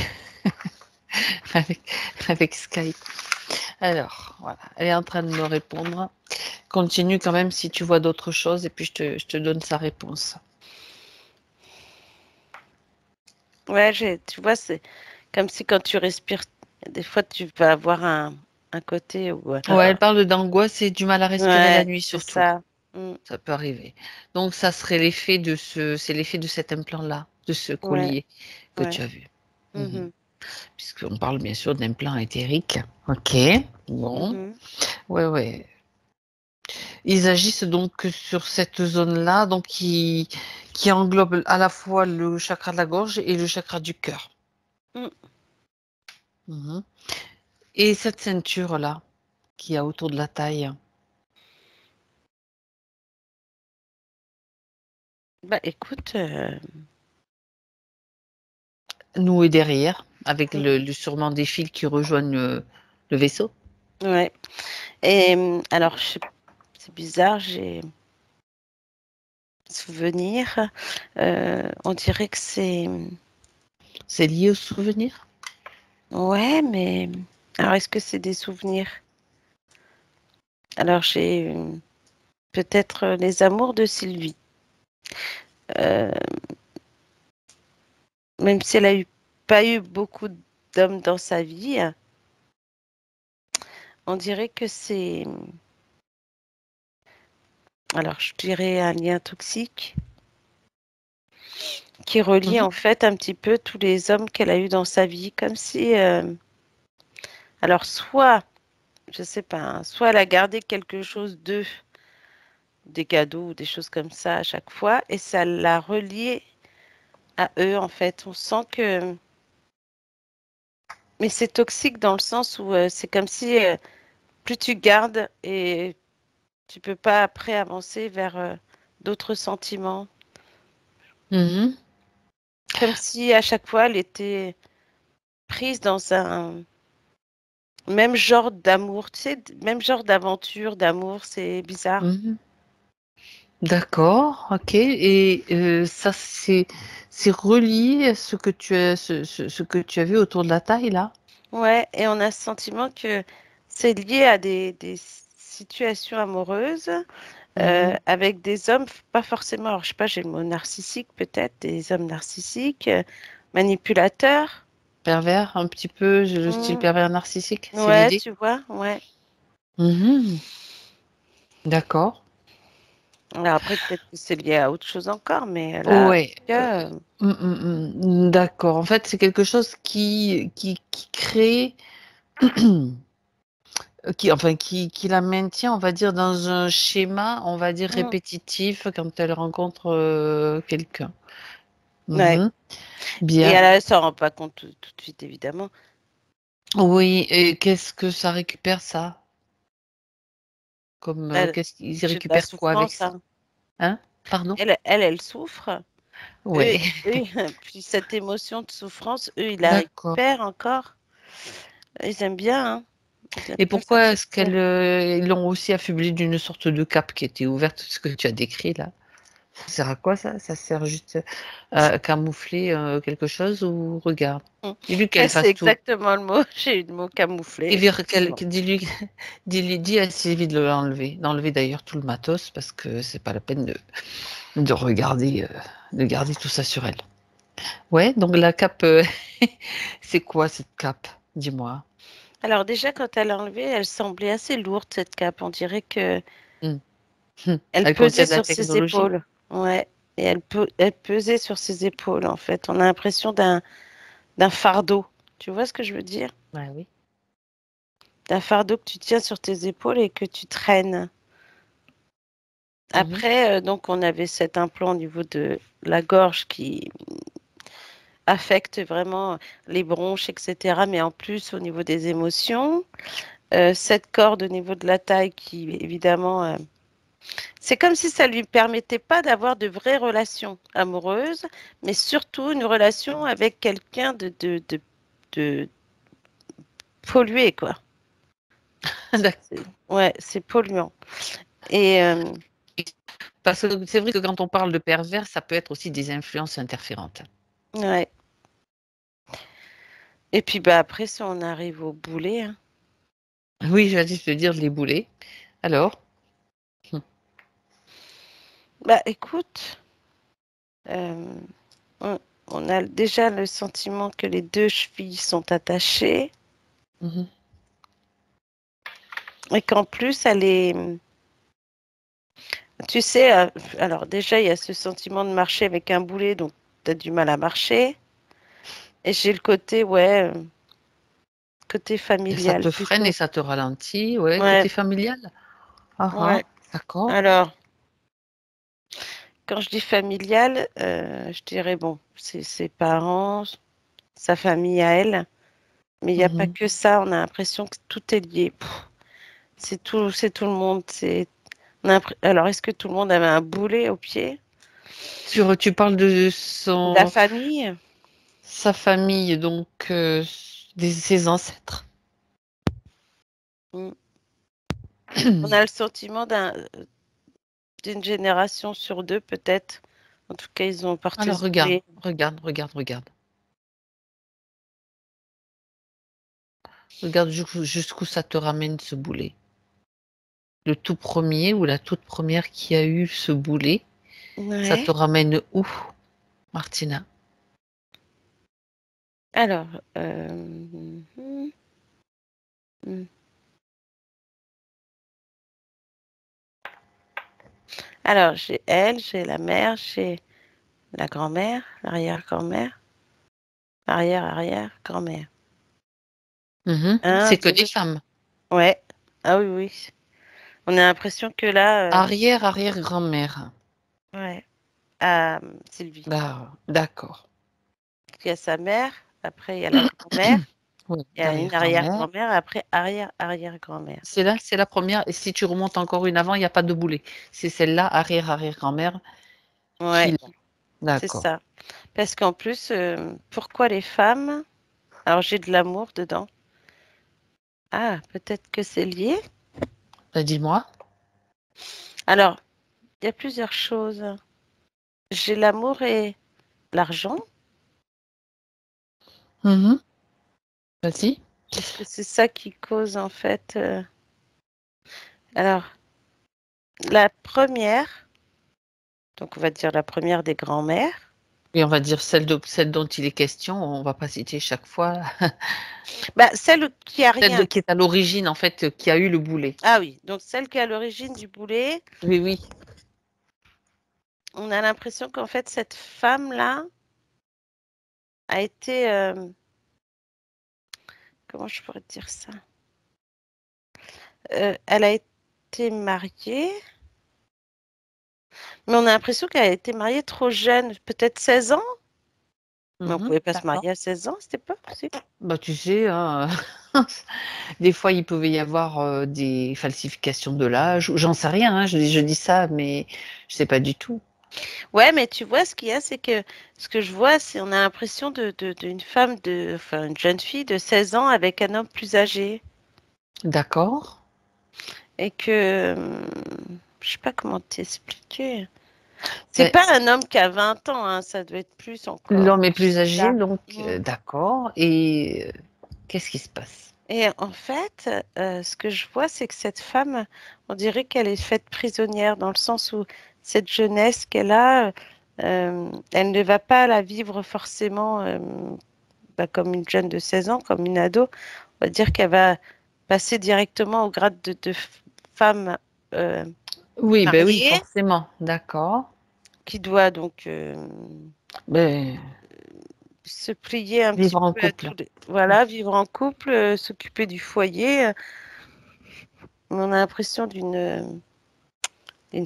avec, avec Skype. Alors, voilà, elle est en train de me répondre. Continue quand même si tu vois d'autres choses et puis je te donne sa réponse. Ouais, tu vois, c'est comme si quand tu respires, des fois tu vas avoir un côté où. Ouais, elle parle d'angoisse et du mal à respirer la Ouais, nuit c'est surtout. ça. Mm, Ça peut arriver. Donc ça serait c'est l'effet de cet implant-là, de ce ouais, collier que tu ouais. as vu. Mhm. Mhm, Puisqu'on parle bien sûr d'implant éthérique. Ok, bon. mhm. Ouais, ouais. Ils agissent donc sur cette zone-là, donc qui englobe à la fois le chakra de la gorge et le chakra du cœur. Mm. Mhm. Et cette ceinture-là, qui a autour de la taille, Bah écoute, nouée derrière, avec mm, sûrement des fils qui rejoignent le vaisseau. ouais. Et alors, c'est bizarre, j'ai souvenir. On dirait que c'est. C'est lié au souvenir? Ouais, mais. Alors, est-ce que c'est des souvenirs? Alors, j'ai peut-être les amours de Sylvie. Euh, Même si elle a pas eu beaucoup d'hommes dans sa vie, on dirait que c'est. Alors, je dirais un lien toxique qui relie Mhm. en fait un petit peu tous les hommes qu'elle a eu dans sa vie, comme si. Alors, soit, je sais pas, hein, soit elle a gardé quelque chose d'eux, des cadeaux ou des choses comme ça à chaque fois, et ça l'a relié à eux en fait. On sent que. Mais c'est toxique dans le sens où c'est comme si plus tu gardes et tu peux pas après avancer vers d'autres sentiments. Mhm. Comme si à chaque fois elle était prise dans un même genre d'amour, tu sais, même genre d'aventure, d'amour, c'est bizarre. Mhm. D'accord, OK et ça c'est relié à ce que tu as vu autour de la taille là? Ouais, et on a ce sentiment que c'est lié à des situations amoureuses Mmh. avec des hommes, pas forcément, alors je sais pas, j'ai le mot narcissique peut-être, des hommes narcissiques, manipulateurs. Pervers un petit peu, le style Mm. pervers narcissique, c'est Ouais, l'idée? tu vois, ouais. Mmh. D'accord. Alors après, peut-être que c'est lié à autre chose encore, mais là, en Ouais, tout cas, mmh, mmh, d'accord. En fait, c'est quelque chose qui crée qui la maintient, on va dire, dans un schéma, on va dire, mm, répétitif quand elle rencontre, quelqu'un. ouais. Mmh. Et Bien. elle s'en rend pas compte tout de suite, évidemment. Oui et qu'est-ce que ça récupère ça? Comme, Elle, qu'est-ce qu'ils c'est de la récupèrent quoi avec souffrance, ça? hein. Hein? Pardon? Elle souffre. Eux, Ouais, eux, puis cette émotion de souffrance, eux, ils la d'accord récupèrent encore. Ils aiment bien, hein. Ils aiment et bien ça pourquoi est-ce souffrir. ils l'ont aussi affublée d'une sorte de cape qui était ouverte, ce que tu as décrit là? Ça sert à quoi ça? Ça sert juste à camoufler, quelque chose ou regarde? Mmh. Dis-lui Ouais, qu'elle c'est fasse tout. exactement le mot. J'ai eu le mot Et camoufler, dire qu'elle effectivement. dis-lui dis à Sylvie de l'enlever, d'enlever d'ailleurs tout le matos parce que c'est pas la peine de regarder, de garder tout ça sur elle. Ouais, donc la cape, c'est quoi cette cape? Dis-moi? Alors déjà, quand elle l'a enlevée, elle semblait assez lourde, cette cape. On dirait que Mmh. Mmh. elle Elle pesait contient de la sur ses technologie? épaules. Ouais, et elle pesait sur ses épaules, en fait. On a l'impression d'un fardeau. Tu vois ce que je veux dire? Bah oui. D'un fardeau que tu tiens sur tes épaules et que tu traînes. Mmh. Après, donc on avait cet implant au niveau de la gorge qui affecte vraiment les bronches et cetera, mais en plus au niveau des émotions. Cette corde au niveau de la taille qui évidemment, c'est comme si ça lui permettait pas d'avoir de vraies relations amoureuses, mais surtout une relation avec quelqu'un de pollué, quoi. D'accord. Ouais, c'est polluant et Parce que c'est vrai que quand on parle de pervers, ça peut être aussi des influences interférentes. ouais et puis, bah, après si on arrive au boulet, hein. Oui, j'allais te dire les boulets. Alors? Mmh. Bah, écoute, hem, on a déjà le sentiment que les 2 chevilles sont attachées Mmh mh. et qu'en plus elle est, tu sais, alors déjà il y a ce sentiment de marcher avec un boulet, donc tu as du mal à marcher et j'ai le côté, ouais, côté Et ça familial te freine et plutôt. ça te ralentit, ouais, Ouais, côté familial? Ah ouais. ah, d'accord. Alors, quand je dis familial, je dirais bon, c'est ses parents, sa famille à elle, mais il y a Mmh pas mh. que ça, on a l'impression que tout est lié. C'est tout le monde, on a alors est-ce que tout le monde avait un boulet au pied? Tu parles de La son famille? sa famille donc des ses ancêtres? Mmh. On a le sentiment d'une génération sur 2 peut-être. En tout cas, ils ont porté Alors ce regarde, boulet. regarde, regarde, regarde. Regarde jusqu'où ça te ramène ce boulet. Le tout premier ou la toute première qui a eu ce boulet, ça te Ouais. ramène où, Martina? Alors, mmh, mmh. Alors j'ai elle, j'ai la mère, j'ai la grand-mère, l'arrière-grand-mère, arrière-arrière-grand-mère. Mmh mh. 1, C'est que 2, des femmes. ouais. Ah oui, oui. On a l'impression que là, Arrière-arrière-grand-mère. ouais, Sylvie. D'accord. Il y a sa mère, après il y a la grand-mère, Oui, il y a une l'arrière-grand-mère. arrière-grand-mère, après arrière-arrière-grand-mère. C'est la première et si tu remontes encore une avant, il y a pas de boulet. C'est celle-là, arrière-arrière-grand-mère, qui Ouais, l'a. c'est D'accord. ça. Parce qu'en plus, pourquoi les femmes alors j'ai de l'amour dedans. Ah, peut-être que c'est lié? Bah, dis-moi? Alors, il y a plusieurs choses. J'ai l'amour et l'argent. Mmh mh. Vas-y. Est-ce que c'est ça qui cause en fait, alors la première, donc on va dire la première des grands-mères. Et on va dire celle dont il est question, on va pas citer chaque fois. Bah, celle qui a Celle de rien. qui est à l'origine en fait, qui a eu le boulet. Ah oui, donc celle qui est à l'origine du boulet, Oui, oui. on a l'impression qu'en fait cette femme-là a été, comment je pourrais te dire ça? Elle a été mariée, mais on a l'impression qu'elle a été mariée trop jeune, peut-être 16 ans? Mais on Mmh mh. pouvait pas se D'accord. marier à 16 ans à cette époque, si? Bah, tu sais, hein, des fois, il pouvait y avoir, des falsifications de l'âge ou j'en sais rien, hein, je dis ça, mais je sais pas du tout. Ouais, mais tu vois, ce qu'il y a, c'est que ce que je vois, c'est on a l'impression de d'une femme enfin, une jeune fille de 16 ans avec un homme plus âgé D'accord. et que, je sais pas comment t'expliquer. C'est Ben, pas un homme qui a 20 ans, hein, ça doit être plus encore. l'homme est plus âgé, Là. donc Mm. d'accord. Et qu'est-ce qui se passe? Et en fait, ce que je vois, c'est que cette femme, on dirait qu'elle est faite prisonnière dans le sens où cette jeunesse qu'elle a, elle ne va pas la vivre forcément bah, comme une jeune de 16 ans, comme une ado. On va dire qu'elle va passer directement au grade de femme euh, Oui, ben oui, mariée forcément, d'accord. qui doit donc Ben, se plier un petit vivre en peu à couple. tous les... Voilà, vivre en couple, s'occuper du foyer. On a l'impression d'une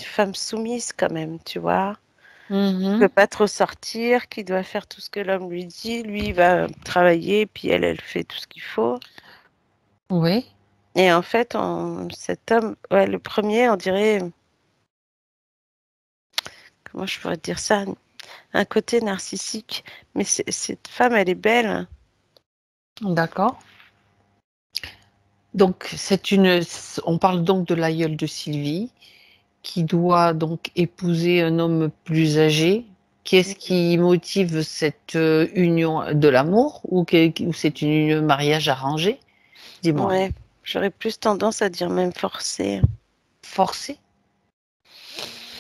femme soumise quand même, tu vois. Qui peut Mhm. pas trop sortir, qui doit faire tout ce que l'homme lui dit. Lui, il va travailler, puis elle fait tout ce qu'il faut. Oui, Et en fait, cet homme, ouais, le premier, on dirait, comment je pourrais dire ça, un côté narcissique. Mais cette femme, elle est belle. d'accord. Donc, on parle donc de l'aïeul de Sylvie, qui doit donc épouser un homme plus âgé. Qu'est-ce qui motive cette union de l'amour ou c'est une union mariage arrangé? Dis-moi. Ouais, j'aurais plus tendance à dire même forcée. Forcé?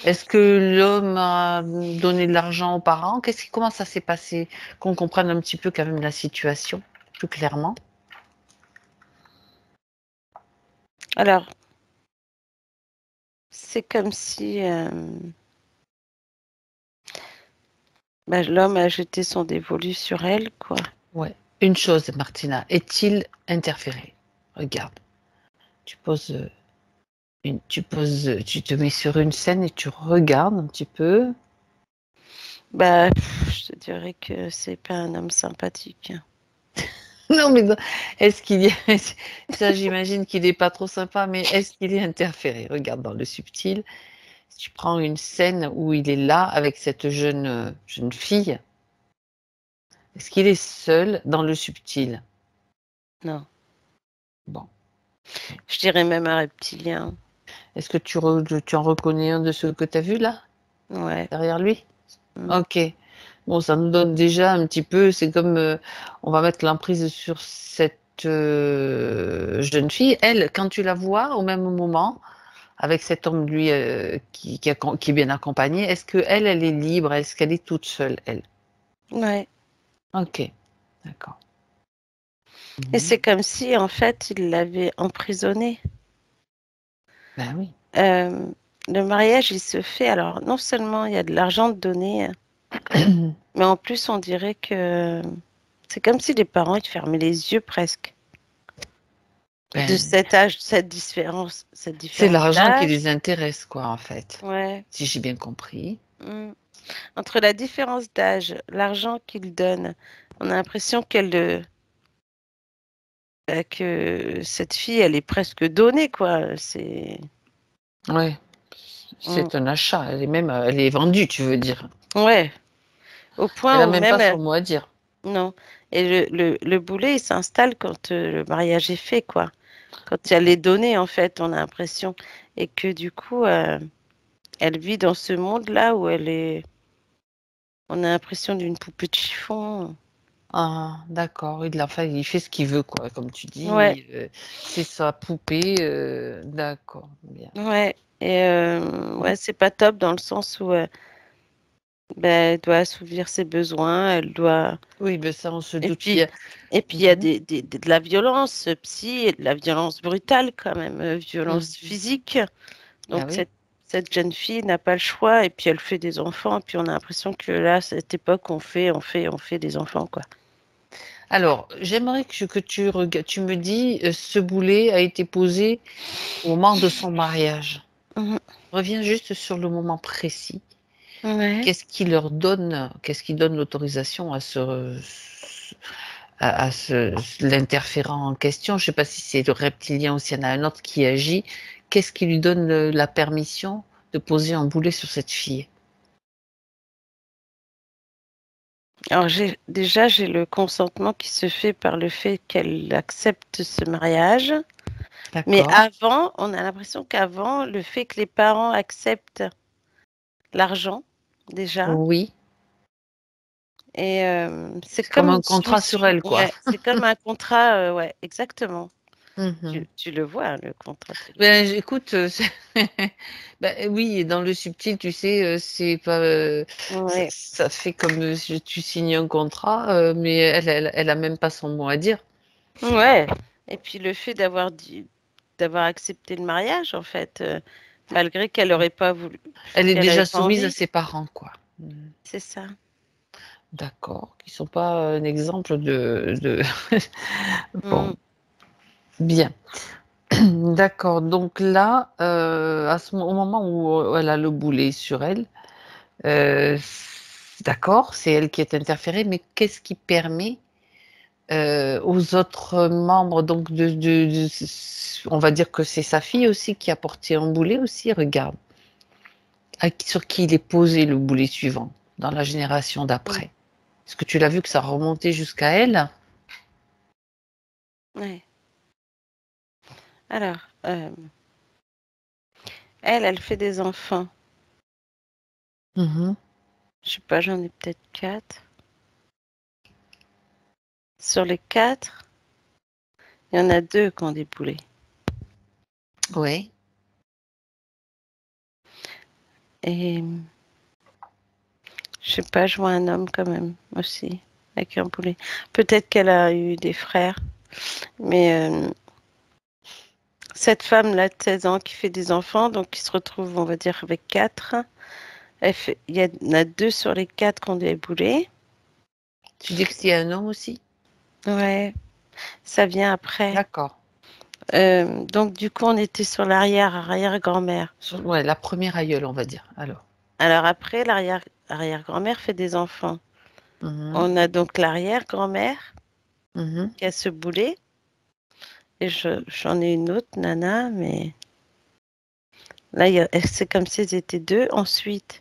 Est-ce que l'homme a donné de l'argent aux parents? Comment ça s'est passé? Qu'on comprenne un petit peu quand même la situation plus clairement. Alors, c'est comme si bah, l'homme a jeté son dévolu sur elle, quoi. Ouais. Une chose, Martina, est-il interféré? Regarde, tu poses tu te mets sur une scène et tu regardes un petit peu. Bah, je te dirais que c'est pas un homme sympathique. Non, mais est-ce qu'il y a, ça j'imagine qu'il n'est pas trop sympa, mais est-ce qu'il est interféré? Regarde dans le subtil. Si tu prends une scène où il est là avec cette jeune fille, est-ce qu'il est seul dans le subtil? Non, Bon. je dirais même un reptilien. Est-ce que tu en reconnais un de ceux que tu as vus là, Ouais. derrière lui? Mm. Ok. Bon, ça nous donne déjà un petit peu, c'est comme on va mettre l'emprise sur cette jeune fille. Elle, quand tu la vois au même moment, avec cet homme, lui, qui est bien accompagné, est-ce que elle est libre? Est-ce qu'elle est toute seule, elle? Ouais. Ok, d'accord. Et Mhm. c'est comme si, en fait, il l'avait emprisonnée. Ben oui. Euh, le mariage, il se fait. Alors, non seulement il y a de l'argent donné, mais en plus, on dirait que c'est comme si les parents, ils fermaient les yeux presque. De Ben, cet âge, cette c'est différence l'argent qui d'âge. les intéresse, quoi, en fait, Ouais. si j'ai bien compris. Mm. Entre la différence d'âge, l'argent qu'il donne, on a l'impression que cette fille, elle est presque donnée, quoi. C'est. Ouais, Mm. c'est un achat. Elle est vendue, tu veux dire. Ouais. Au Elle point a où même pas même. son mot à dire. Non. Et le boulet, il s'installe quand le mariage est fait, quoi. Quand elle est donnée, en fait, on a l'impression. Et que du coup, elle vit dans ce monde-là où elle est. On a l'impression d'une poupée de chiffon. Ah, d'accord. Enfin, il fait ce qu'il veut, quoi, comme tu Ouais, dis. C'est sa poupée. D'accord, bien. ouais. Et Mhm. ouais, c'est pas top dans le sens où ben, elle doit assouvir ses besoins, elle doit. Oui, ben ça, on se Et doute puis, bien. et puis il y a Mhm. de la violence psy et de la violence brutale quand même, violence Mhm. physique. Ah Donc oui. cette jeune fille n'a pas le choix et puis elle fait des enfants. Et puis on a l'impression que là, à cette époque, on fait des enfants, quoi. Alors, j'aimerais tu me dis, ce boulet a été posé au moment de son mariage. Mhm. Reviens juste sur le moment précis. Ouais. Qu'est-ce qui donne l'autorisation l'interférent en question? Je ne sais pas si c'est le reptilien ou s'il y en a un autre qui agit. Qu'est-ce qui lui donne la permission de poser un boulet sur cette fille? Alors j'ai le consentement qui se fait par le fait qu'elle accepte ce mariage. Mais D'accord. avant, on a l'impression qu'avant, le fait que les parents acceptent l'argent, déjà. Oui. Et c'est C'est comme comme un une contrat sur soumission. elle, quoi. Ouais, c'est comme un contrat, ouais, exactement. Mmh. Tu le vois, le contrat, tu le vois. Ben, écoute, oui, et dans le subtil, tu sais, c'est pas, Ouais, ça fait comme, tu signes un contrat, mais elle a même pas son mot à dire. ouais. Et puis le fait d'avoir accepté le mariage, en fait, malgré qu'elle aurait pas voulu, Elle est qu'elle avait déjà pas soumise à envie. ses parents, quoi. Mmh. C'est ça. D'accord, qui sont pas un exemple de bon, Mm. bien. D'accord, donc là, au moment où elle a le boulet sur elle, d'accord, c'est elle qui est interférée, mais qu'est-ce qui permet, aux autres membres donc de on va dire que c'est sa fille aussi qui a porté un boulet aussi? Regarde, sur qui il est posé le boulet suivant, dans la génération Mm. d'après? Est-ce que tu l'as vu que ça remontait jusqu'à elle? Ouais. Alors, elle fait des enfants. Mmh. Je sais pas, j'en ai peut-être 4. Sur les 4, il y en a 2 qui ont des poulets. Oui. Et je sais pas, je vois un homme quand même aussi, avec un poulet. Peut-être qu'elle a eu des frères, mais cette femme-là de 16 ans qui fait des enfants, donc qui se retrouve, on va dire, avec 4. Il y en a 2 sur les 4 qui ont des poulets. Tu dis que c'est un homme aussi? Ouais, ça vient après. D'accord. Donc du coup, on était sur l'arrière-grand-mère. Ouais, la première aïeule, on va dire, alors. Alors après, l'arrière-grand-mère fait des enfants. Mmh mh. On a donc l'arrière-grand-mère Mmh. qui a ce boulet. Et j'en ai une autre, nana, mais là, c'est comme si elles étaient 2. Ensuite,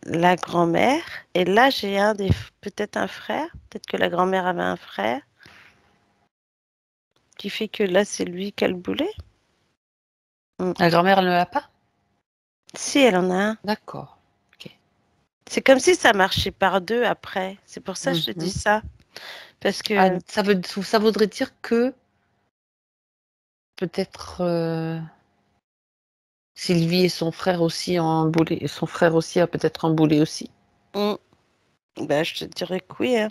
la grand-mère. Et là, j'ai peut-être un frère. Peut-être que la grand-mère avait un frère. Qui fait que là, c'est lui qui a le boulet. Mm. La grand-mère, elle ne l'a pas? Si, elle en a un. D'accord, OK. C'est comme si ça marchait par 2 après. C'est pour ça que je te dis Mmh. ça. Parce Ah, que, ça voudrait dire que peut-être, Sylvie et son frère aussi ont un boulet et son frère aussi a peut-être un boulet aussi? mm, bah, je te dirais que oui, hein.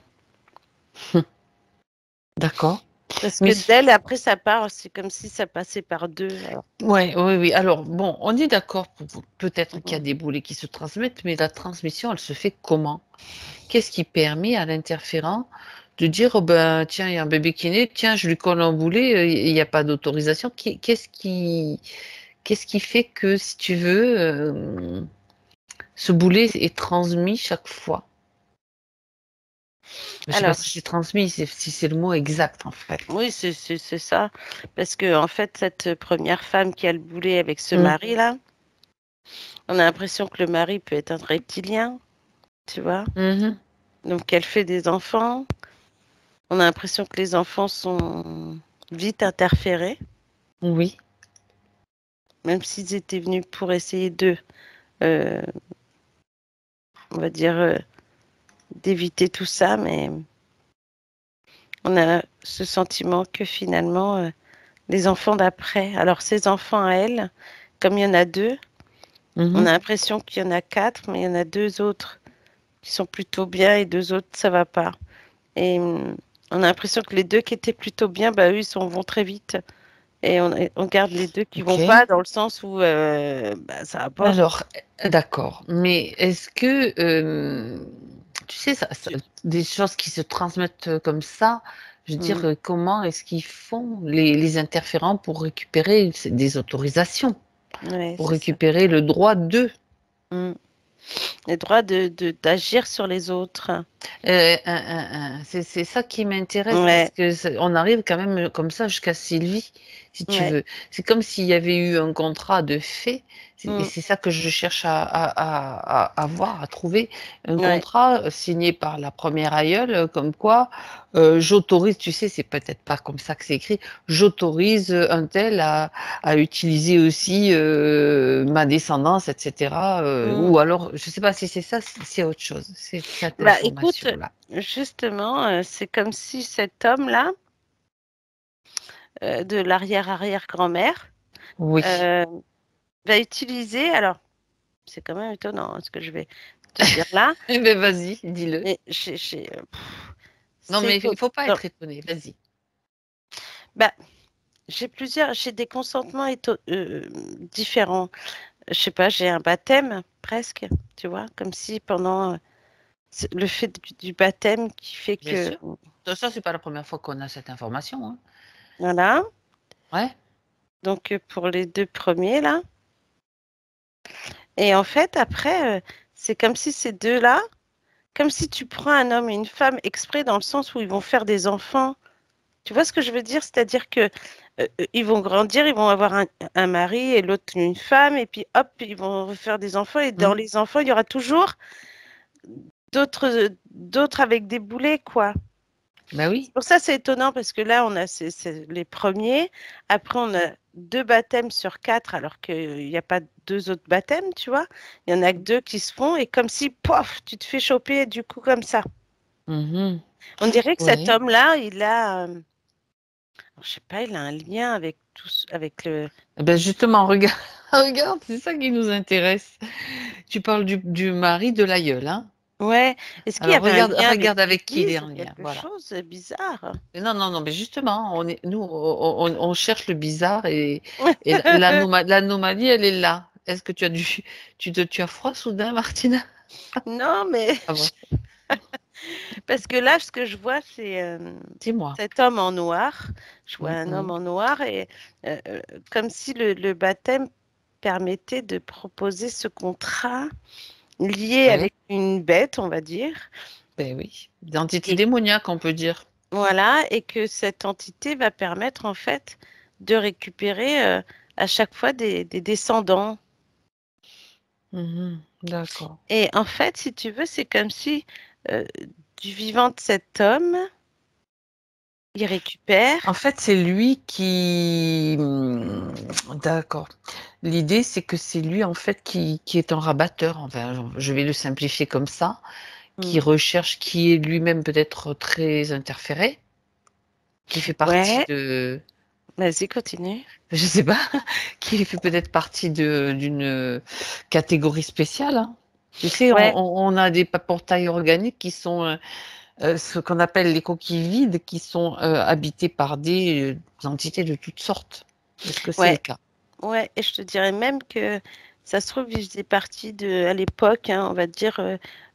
D'accord, Parce mais que d'elle, après, ça part. C'est comme si ça passait par 2. Alors. ouais, oui, oui. Alors bon, on est d'accord pour peut-être qu'il y a Mm. des boulets qui se transmettent, mais la transmission, elle se fait comment? Qu'est-ce qui permet à l'interférent de dire: «Oh ben, tiens, il y a un bébé qui est né, tiens, je lui colle un boulet», il y a pas d'autorisation? Qu'est-ce qui fait que, si tu veux, ce boulet est transmis chaque fois? Je sais pas Alors, si c'est transmis, si c'est le mot exact, en fait. oui, c'est ça. Parce que, en fait, cette première femme qui a le boulet avec ce Mmh. mari-là, on a l'impression que le mari peut être un reptilien, tu vois. Mmh mh. Donc, elle fait des enfants. On a l'impression que les enfants sont vite interférés, Oui. même s'ils étaient venus pour essayer euh, on va dire, d'éviter tout ça, mais on a ce sentiment que finalement, les enfants d'après, alors ces enfants à elle, comme il y en a 2, Mmh on mh. a l'impression qu'il y en a 4, mais il y en a 2 autres qui sont plutôt bien et 2 autres, ça va pas. Et on a l'impression que les 2 qui étaient plutôt bien, bah, eux, vont très vite. Et on garde les 2 qui vont OK. pas dans le sens où, bah, ça va pas. Alors, d'accord, mais est-ce que, tu sais, ça Tu des choses qui se transmettent, comme ça, je veux dire, mmh, comment est-ce qu'ils font les interférents pour récupérer des autorisations? ouais, Pour c'est ça. récupérer le droit de? Mmh. Les droits d'agir sur les autres. C'est ça qui m'intéresse parce Ouais, que on arrive quand même comme ça jusqu'à Sylvie, si tu ouais. veux. C'est comme s'il y avait eu un contrat de fait, et Mm, c'est ça que je cherche à voir, à trouver. Un ouais. contrat signé par la première aïeule, comme quoi j'autorise, tu sais, c'est peut-être pas comme ça que c'est écrit, j'autorise un tel à utiliser aussi ma descendance, etc. Mm. Ou alors, je sais pas si c'est ça, si c'est autre chose, c'est cette Bah, écoute, information-là. justement, c'est comme si cet homme-là, de l'arrière-arrière-grand-mère, Oui. euh, va utiliser. Alors, c'est quand même étonnant, hein, ce que je vais te dire là. Eh ben vas-y, dis-le. Mais Non, c'est mais il faut pas étonnant. être étonné, vas-y. Bah, j'ai des consentements différents. Je sais pas, j'ai un baptême presque, tu vois, comme si pendant c'est le fait du baptême qui fait Bien que sûr. Ça, c'est pas la première fois qu'on a cette information, hein. voilà. Ouais, Donc pour les deux premiers là. Et en fait, après, c'est comme si ces deux-là, comme si tu prends un homme et une femme exprès dans le sens où ils vont faire des enfants. Tu vois ce que je veux dire? C'est-à-dire que ils vont grandir, ils vont avoir un mari et l'autre une femme, et puis hop, ils vont faire des enfants, et dans mmh, les enfants, il y aura toujours d'autres avec des boulets, quoi. bah C'est oui. pour ça c'est étonnant parce que là, on a c'est les premiers. Après, on a deux baptêmes sur quatre, alors qu'il n'y a pas deux autres baptêmes, tu vois. Il y en a que deux qui se font, et comme si, pof, tu te fais choper du coup comme ça. Mmh. On dirait que cet Ouais. homme-là, il a, je sais pas, il a un lien avec avec le. Eh ben justement, regarde, regarde, c'est ça qui nous intéresse. Tu parles du mari de l'aïeul, hein? Ouais. Est-ce qu'il y Alors avait un regarde, lien avec regarde avec qui il est l'Église en ou lien, quelque voilà. chose de bizarre? Non, non, non, mais justement, nous, on cherche le bizarre et l'anomalie, elle est là. Est-ce que tu as froid soudain, Martina? Non, mais Ah bon, parce que là, ce que je vois, c'est dis-moi. cet homme en noir. Je vois Mmh un homme mh. en noir, et euh, euh, comme si le baptême permettait de proposer ce contrat lié Ouais, avec une bête, on va dire. beh, oui. D'entité Et démoniaque, on peut dire. voilà, et que cette entité va permettre en fait de récupérer à chaque fois des descendants. Mmh. D'accord. Et en fait, si tu veux, c'est comme si euh, du vivant de cet homme, il récupère. En fait, c'est lui qui d'accord. L'idée, c'est que c'est lui, en fait, qui est un rabatteur, enfin, je vais le simplifier comme ça, qui Hmm. recherche, qui est lui-même peut-être très interféré, qui fait partie Ouais, de vas-y, continue. je sais pas, qui fait peut-être partie d'une catégorie spéciale, hein. Tu sais, Ouais, on a des portails organiques qui sont, ce qu'on appelle les coquilles vides qui sont, habitées par des, entités de toutes sortes. Est-ce que c'est le ouais, cas? ouais. Et je te dirais même que ça se trouve, il faisait partie à l'époque, hein, on va dire,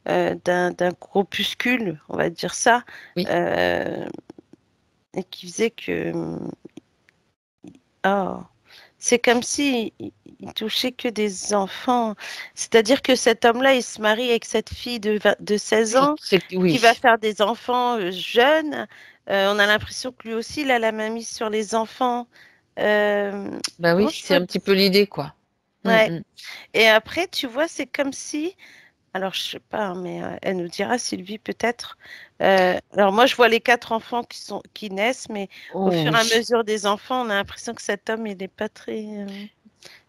d'un groupuscule, on va dire ça, Oui. euh, et qui faisait que, oh, c'est comme si il touchait que des enfants. C'est-à-dire que cet homme-là, il se marie avec cette fille de 16 Oui, ans, c'est qui va oui. faire des enfants jeunes. On a l'impression que lui aussi, il a la main mise sur les enfants. Bah, oui, Comment je c'est peux... un petit peu l'idée, quoi. Mmh Ouais. mh. Et après, tu vois, c'est comme si, alors je sais pas, hein, mais elle nous dira, Sylvie, peut-être. Alors moi, je vois les quatre enfants qui naissent, mais au Oh fur et à oui. mesure des enfants, on a l'impression que cet homme, il n'est pas très.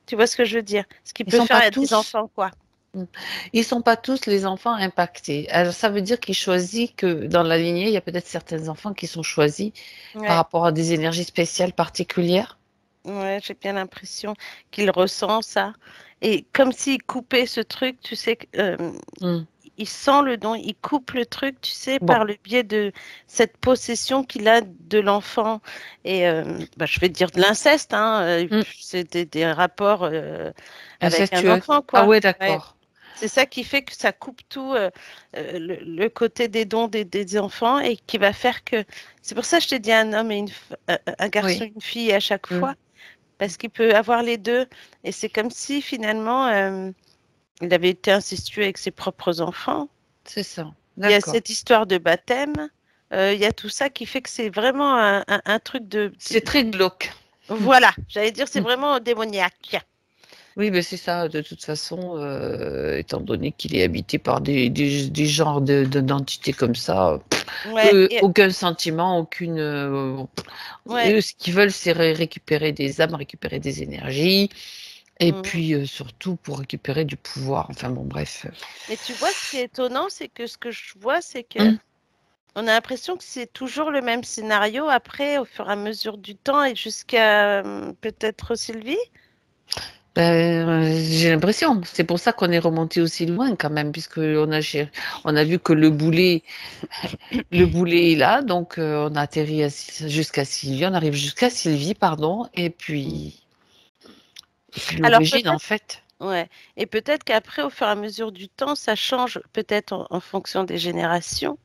Tu vois ce que je veux dire? Ce qu'il Ils peut sont faire pas à des tous enfants, quoi. mmh, ils sont pas tous les enfants impactés. Alors ça veut dire qu'il choisit que dans la lignée, il y a peut-être certains enfants qui sont choisis par Ouais, rapport à des énergies spéciales particulières? ouais, j'ai bien l'impression qu'il ressent ça. Et comme s'il coupait ce truc, tu sais, Mmh. il sent le don, il coupe le truc, tu sais, Bon. par le biais de cette possession qu'il a de l'enfant. Et bah, je vais dire de l'inceste, hein, Mmh. c'est des rapports avec un Incestueux. enfant, Ah quoi. ouais, Ouais. d'accord. C'est ça qui fait que ça coupe tout le côté des dons des enfants, et qui va faire que. C'est pour ça que je t'ai dit un homme et un garçon Oui. et une fille à chaque Mmh. fois, parce qu'il peut avoir les deux. Et c'est comme si finalement il avait été incestueux avec ses propres enfants. C'est ça. Il y a D'accord. cette histoire de baptême. Il y a tout ça qui fait que c'est vraiment un truc C'est très glauque. Voilà, j'allais dire, c'est vraiment démoniaque. Oui, mais c'est ça, de toute façon, étant donné qu'il est habité par des genres d'entités comme ça, Ouais, aucun sentiment, aucune. ouais. Eux, ce qu'ils veulent, c'est récupérer des âmes, récupérer des énergies, et puis surtout pour récupérer du pouvoir. Enfin bon, bref. Mais tu vois, ce qui est étonnant, c'est que ce que je vois, c'est que Hum. on a l'impression que c'est toujours le même scénario après, au fur et à mesure du temps et jusqu'à peut-être Sylvie. J'ai l'impression. C'est pour ça qu'on est remonté aussi loin quand même, puisque on a vu que le boulet est là, donc on a atterri jusqu'à Sylvie, on arrive jusqu'à Sylvie, pardon, et puis Alors l'origine en peut-être, fait. ouais. Et peut-être qu'après, au fur et à mesure du temps, ça change peut-être en fonction des générations.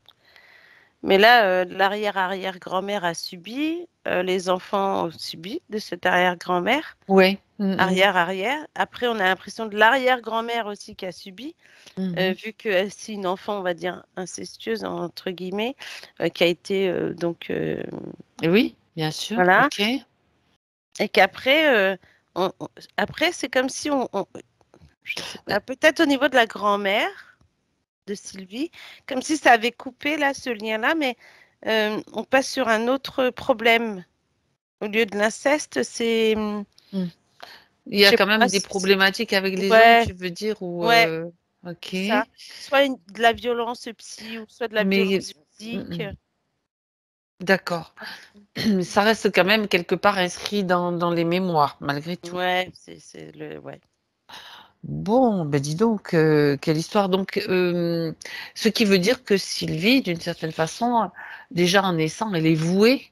Mais là, l'arrière-arrière-grand-mère a subi, les enfants ont subi de cette arrière-grand-mère, Ouais. arrière-arrière. Après, on a l'impression de l'arrière-grand-mère aussi qui a subi, Mhm. vu que c'est une enfant, on va dire, incestueuse, entre guillemets, qui a été donc, Oui, bien sûr. voilà. Ok. Et qu'après, après, c'est comme si je sais Ben, pas, peut-être au niveau de la grand-mère de Sylvie, comme si ça avait coupé là, ce lien-là, mais on passe sur un autre problème. Au lieu de l'inceste, c'est, hmm. Il y je a sais quand même pas, des problématiques avec les gens, ouais, tu veux dire, ou ouais, ok. c'est ça. Soit de la violence psy ou soit de la Mais violence physique. mm, d'accord. Ça reste quand même quelque part inscrit dans les mémoires, malgré tout. Ouais, c'est le, ouais. Bon, ben dis donc, quelle histoire. Donc, ce qui veut dire que Sylvie, d'une certaine façon, déjà en naissant, elle est vouée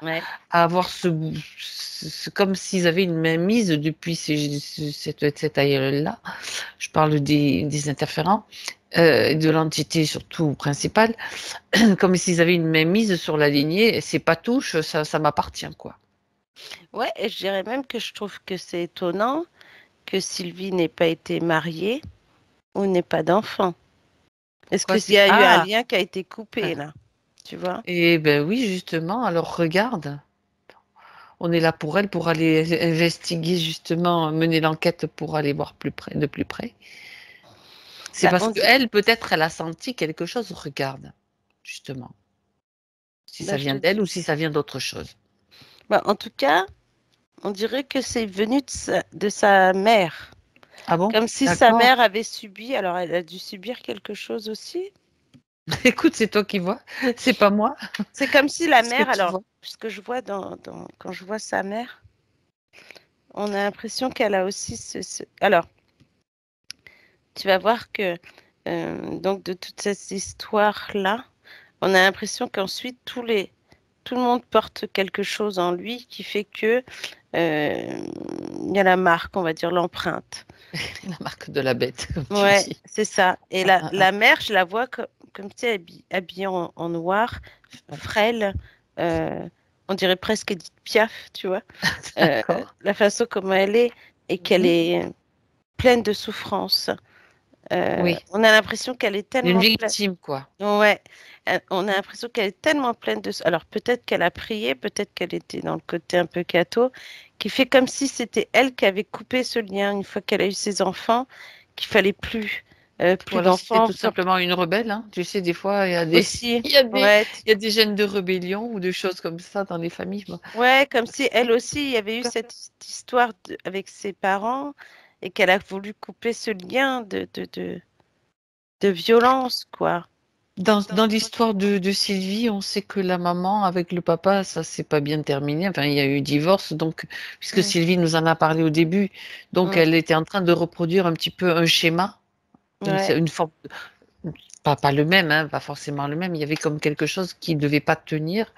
Ouais. à avoir comme s'ils avaient une mainmise depuis cet aïeul-là. Je parle des interférents, de l'entité surtout principale, comme s'ils avaient une mainmise sur la lignée. C'est pas touche, ça m'appartient, quoi. Ouais, et je dirais même que je trouve que c'est étonnant que Sylvie n'ait pas été mariée ou n'ait pas d'enfant. Est-ce Quoi, qu'il c'est... y a eu un Ah! lien qui a été coupé là? Tu vois? Eh ben oui, justement. Alors regarde, on est là pour elle, pour aller investiguer justement, mener l'enquête pour aller voir de plus près. C'est Bah, parce que elle, peut-être, elle a senti quelque chose. Regarde, justement, si bah, ça je te vient d'elle dis. ou si ça vient d'autre chose. Bah, en tout cas, on dirait que c'est venu de sa mère. Ah bon? Comme si sa D'accord. mère avait subi. Alors, elle a dû subir quelque chose aussi. Écoute, c'est toi qui vois, c'est pas moi. C'est comme si la Ce que mère, tu alors, vois. ce que je vois quand je vois sa mère, on a l'impression qu'elle a aussi Alors, tu vas voir que, donc, de toute cette histoire-là, on a l'impression qu'ensuite, tout le monde porte quelque chose en lui qui fait que il y a la marque, on va dire l'empreinte. La marque de la bête, comme tu Ouais, dis. c'est ça. Et Ah, ah, ah. la mère, je la vois comme tu sais, habillée en noir, frêle, euh, on dirait presque Edith Piaf, tu vois. D'accord. La façon comme elle est et qu'elle Mhm. est pleine de souffrance. Oui, On a l'impression qu'elle est une tellement pleine. victime, quoi. Ouais, on a l'impression qu'elle est tellement pleine de. Alors peut-être qu'elle a prié, peut-être qu'elle était dans le côté un peu catho, qui fait comme si c'était elle qui avait coupé ce lien une fois qu'elle a eu ses enfants, qu'il fallait Ou plus alors c'était d'enfants tout simplement une rebelle, hein. Tu sais, des fois, il y a des, aussi. il Ouais, y a des gènes de rébellion ou de choses comme ça dans les familles. Bon. ouais, comme si elle Ok. aussi, il y avait eu cette histoire avec ses parents et qu'elle a voulu couper ce lien de violence, quoi. Dans l'histoire de Sylvie, on sait que la maman avec le papa, ça s'est pas bien terminé. Enfin, il y a eu divorce, donc puisque Mm, Sylvie nous en a parlé au début, donc mm, elle était en train de reproduire un petit peu un schéma, ouais. une forme, pas le même, hein, pas forcément le même. Il y avait comme quelque chose qui ne devait pas tenir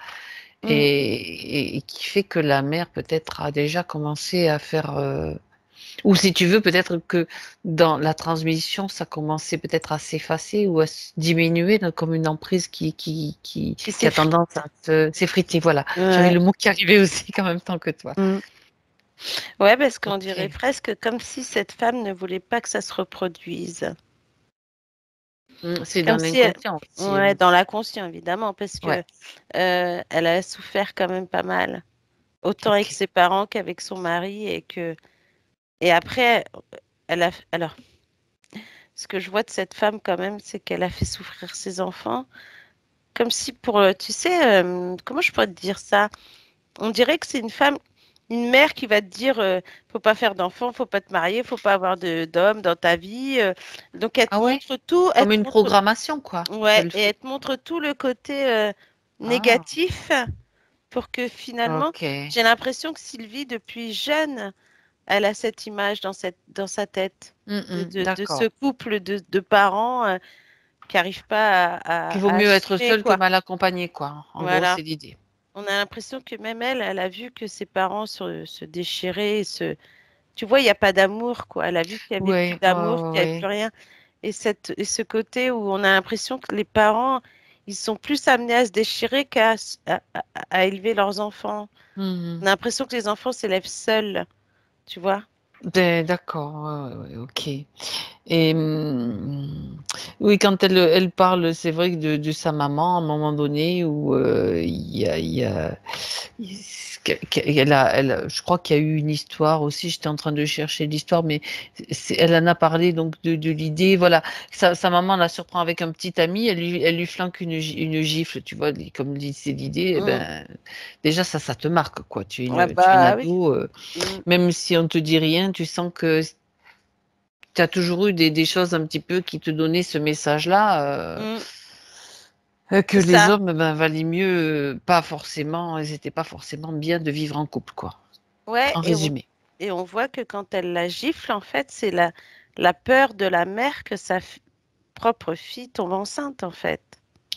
Mm. et qui fait que la mère peut-être a déjà commencé à faire. Ou si tu veux, peut-être que dans la transmission, ça commençait peut-être à s'effacer ou à se diminuer, donc comme une emprise Qui qui a s'effrite. tendance à s'effriter. Voilà, j'avais Ouais. le mot qui arrivait aussi en même temps que toi. Mm. Ouais, parce qu'on dirait Ok. presque comme si cette femme ne voulait pas que ça se reproduise. C'est C'est dans comme si, l'inconscient aussi, ouais, dans l'inconscient évidemment, parce Ouais, que elle a souffert quand même pas mal, autant avec OK. ses parents qu'avec son mari, et après, alors, ce que je vois de cette femme quand même, c'est qu'elle a fait souffrir ses enfants, comme si pour, tu sais, comment je pourrais te dire ça? On dirait que c'est une femme, une mère qui va te dire, faut pas faire d'enfants, faut pas te marier, faut pas avoir d'homme dans ta vie. Donc elle Ah te ouais? montre tout, elle Comme te une montre, programmation, quoi, ouais, qu'elle et fait. elle te montre tout le côté Ah, négatif pour que finalement, OK. j'ai l'impression que Sylvie, depuis jeune, elle a cette image dans sa tête de ce D'accord. couple de parents qui n'arrivent pas Qu'il vaut à mieux être assumer, seul que quoi. mal accompagné, quoi. En gros, Voilà. c'est l'idée. On a l'impression que même elle, elle a vu que ses parents se déchiraient, tu vois, il n'y a pas d'amour, quoi. Elle a vu qu'il n'y avait plus Ouais, ouais, d'amour, ouais, qu'il n'y avait plus ouais. rien. Et ce côté où on a l'impression que les parents, ils sont plus amenés à se déchirer à élever leurs enfants. Mmh. On a l'impression que les enfants s'élèvent seuls, tu vois. D'accord, ouais, ouais, ouais, OK. Et oui, quand elle parle, c'est vrai que de sa maman, à un moment donné où, je crois qu'il y a eu une histoire aussi, j'étais en train de chercher l'histoire, mais elle en a parlé donc de l'idée, voilà, sa maman la surprend avec un petit ami, elle lui flanque une gifle, tu vois? Comme dit c'est l'idée, et Mm. ben, déjà ça te marque quoi. Ah Tu es une bah oui. ado, Mm, même si on te dit rien, tu sens que tu as toujours eu des choses un petit peu qui te donnaient ce message-là, mm. que C'est les ça. hommes, ben, valait mieux, pas forcément ils étaient pas forcément bien de vivre en couple, quoi, Ouais, en résumé. et on voit que quand elle la gifle, en fait, c'est la peur de la mère que propre fille tombe enceinte, en fait.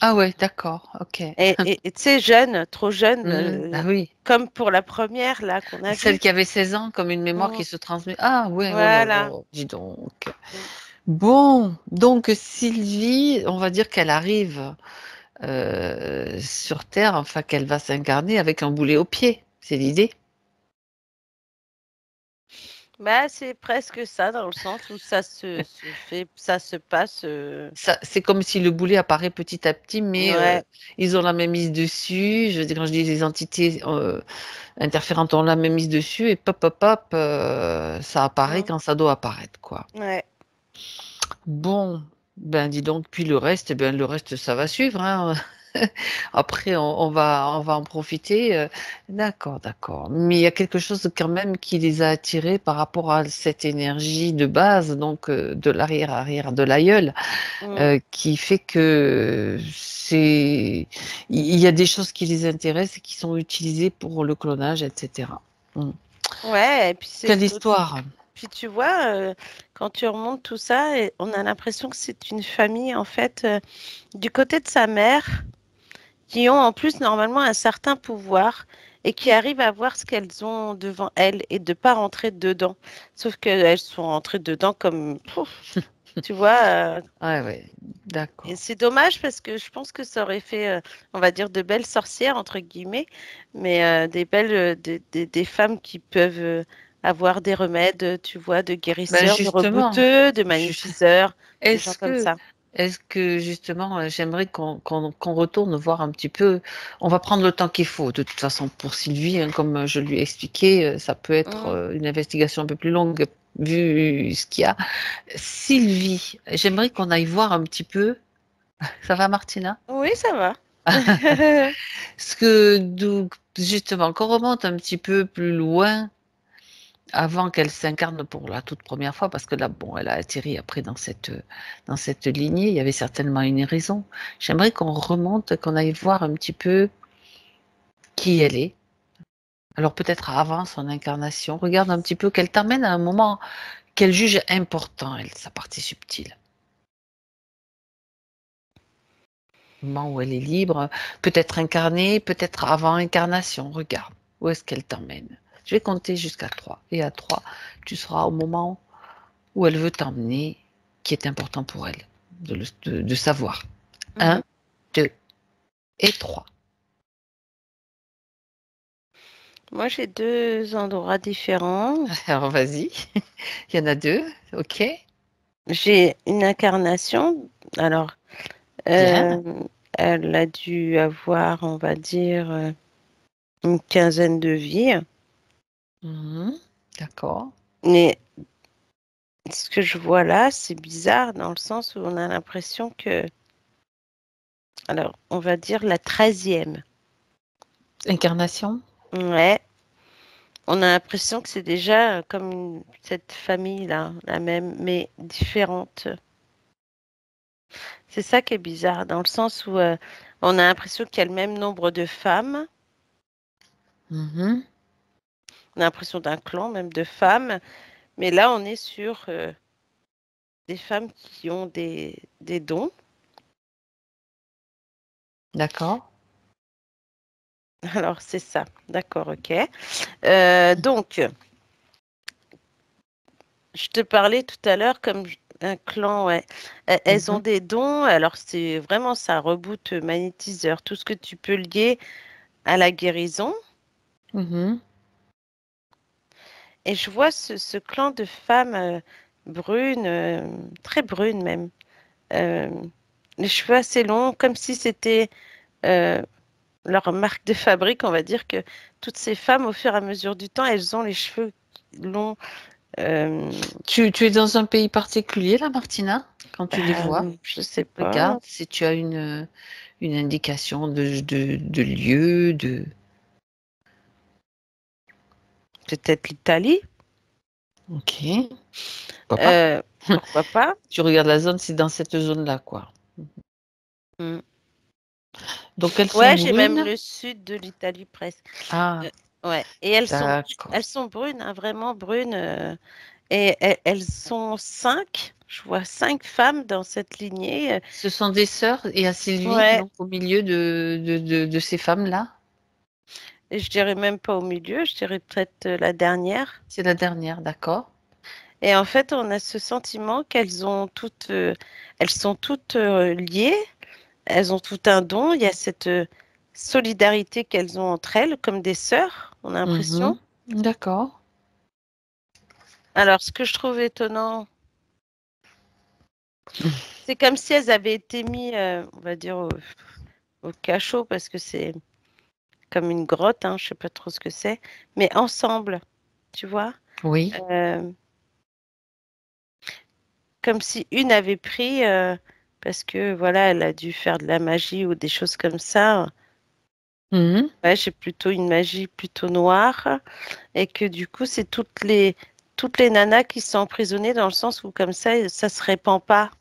Ah ouais, d'accord, OK. Et tu sais, jeune, trop jeune, Bah oui. comme pour la première, là, qu'on a Celle vue. qui avait 16 ans, comme une mémoire Mm, qui se transmet. Ah ouais, oh là voilà. là, dis donc. Mm. Bon, donc Sylvie, on va dire qu'elle arrive, sur terre, enfin qu'elle va s'incarner avec un boulet au pied, c'est l'idée? Bah, c'est presque ça, dans le sens où ça se passe. Ça c'est comme si le boulet apparaît petit à petit, mais Ouais. ils ont la même mise dessus. Je veux dire, quand je dis les entités, interférentes ont la même mise dessus et pop, pop, pop, ça apparaît Mm, quand ça doit apparaître, quoi. ouais. Bon, ben, dis donc, puis le reste, eh ben, le reste, ça va suivre, hein. Après, on va en profiter. D'accord, d'accord. Mais il y a quelque chose quand même qui les a attirés par rapport à cette énergie de base, donc de l'arrière-arrière de l'aïeul, Mm. qui fait que il y a des choses qui les intéressent et qui sont utilisées pour le clonage, etc. Mm. Ouais, et puis Quelle histoire! puis tu vois, quand tu remontes tout ça, et on a l'impression que c'est une famille, en fait, du côté de sa mère, qui ont en plus normalement un certain pouvoir et qui arrivent à voir ce qu'elles ont devant elles et de pas rentrer dedans. Sauf qu'elles sont rentrées dedans comme, pouf, tu vois. Ouais, ouais, Et d'accord. c'est dommage parce que je pense que ça aurait fait, on va dire, de belles sorcières, entre guillemets, mais des belles, des femmes qui peuvent avoir des remèdes, tu vois, de Ben guérisseurs, de justement, rebouteux, de jus magnétiseurs, des gens est-ce comme que ça. est-ce que justement, j'aimerais qu'on retourne voir un petit peu, on va prendre le temps qu'il faut de toute façon pour Sylvie, hein, comme je lui ai expliqué, ça peut être, Mm. une investigation un peu plus longue vu ce qu'il y a. Sylvie, j'aimerais qu'on aille voir un petit peu, ça va Martina? Oui, ça va. Ce que donc justement, qu'on remonte un petit peu plus loin avant qu'elle s'incarne pour la toute première fois, parce que là, bon, elle a atterri après dans cette lignée, il y avait certainement une raison. J'aimerais qu'on remonte, qu'on aille voir un petit peu qui elle est. Alors peut-être avant son incarnation, regarde un petit peu qu'elle t'amène à un moment qu'elle juge important, elle, sa partie subtile. Un moment où elle est libre, peut-être incarnée, peut-être avant incarnation. Regarde, où est-ce qu'elle t'emmène? Je vais compter jusqu'à 3. Et à 3, tu seras au moment où elle veut t'emmener, qui est important pour elle de savoir. Mhm. Un, 2 et 3. Moi, j'ai deux endroits différents. Alors vas-y, il y en a deux, ok. J'ai une incarnation. Alors, Bien. elle a dû avoir, on va dire, une quinzaine de vies. Mhm. D'accord. Mais ce que je vois là, c'est bizarre dans le sens où on a l'impression que, alors, on va dire la 13e. Incarnation? Ouais, on a l'impression que c'est déjà comme cette famille-là, la même, mais différente. C'est ça qui est bizarre, dans le sens où on a l'impression qu'il y a le même nombre de femmes. Mhm. On a l'impression d'un clan, même de femmes. Mais là, on est sur des femmes qui ont des dons. D'accord. Alors, c'est ça. D'accord, ok. Donc, je te parlais tout à l'heure comme un clan, ouais. Elles ont Mhm. des dons. Alors, c'est vraiment ça, reboot magnétiseur. Tout ce que tu peux lier à la guérison. Mhm. Et je vois ce clan de femmes brunes, très brunes même. Euh, les cheveux assez longs, comme si c'était euh, leur marque de fabrique. On va dire que toutes ces femmes, au fur et à mesure du temps, elles ont les cheveux longs. Euh, Tu es dans un pays particulier, là, Martina, quand tu les vois? je sais pas. Regarde si tu as une indication de lieu, de... Peut-être l'Italie. Ok. Pourquoi pas? Euh, pourquoi pas? Tu regardes la zone, c'est dans cette zone-là, quoi. Hmm. Donc, elles sont Ouais, j'ai même brunes. le sud de l'Italie presque. Ah, Euh, ouais. Et elles d'accord. sont brunes, hein, vraiment brunes. Et elles sont 5. Je vois 5 femmes dans cette lignée. Ce sont des sœurs et à Sylvie, Ouais. donc au milieu de ces femmes-là. Et je dirais même pas au milieu, je dirais peut-être la dernière. C'est la dernière, d'accord? Et en fait, on a ce sentiment qu'elles ont toutes, elles sont toutes liées. Elles ont tout un don. Il y a cette solidarité qu'elles ont entre elles, comme des sœurs, on a l'impression. Mhm. D'accord. Alors, ce que je trouve étonnant, c'est comme si elles avaient été mises, on va dire, au cachot, parce que c'est comme une grotte, hein, je sais pas trop ce que c'est, mais ensemble, tu vois. Oui. Euh, Comme si une avait pris, parce que voilà, elle a dû faire de la magie ou des choses comme ça. Mhm. Ouais, j'ai plutôt une magie plutôt noire. Et que du coup, c'est toutes les nanas qui sont emprisonnées dans le sens où comme ça se répand pas,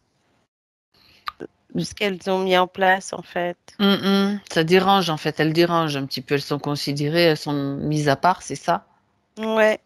tout ce qu'elles ont mis en place en fait. Mhm. Ça dérange, en fait. Elles dérangent un petit peu. Elles sont considérées, elles sont mises à part, c'est ça? Ouais.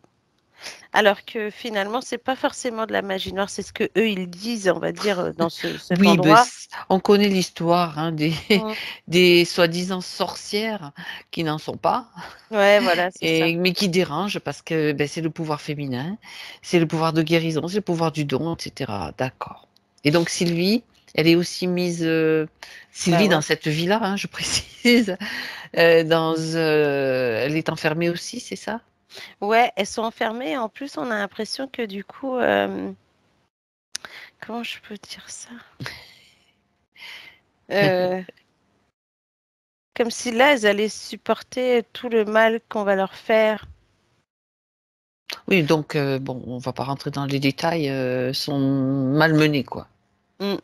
Alors que finalement, c'est pas forcément de la magie noire, c'est ce que eux ils disent, on va dire, dans cet Oui, ben, endroit. on connaît l'histoire hein, Mm. des soi-disant sorcières qui n'en sont pas, Ouais, voilà, c'est ça. mais qui dérangent parce que ben, c'est le pouvoir féminin, c'est le pouvoir de guérison, c'est le pouvoir du don, etc. D'accord. Et donc Sylvie, elle est aussi mise, Bah Sylvie dans ouais. cette vie-là, hein, je précise, elle est enfermée aussi, c'est ça? Ouais, elles sont enfermées. En plus, on a l'impression que du coup, comment je peux dire ça? Euh, Comme si là, elles allaient supporter tout le mal qu'on va leur faire. Oui, donc bon, on va pas rentrer dans les détails, sont malmenées, quoi. Mm.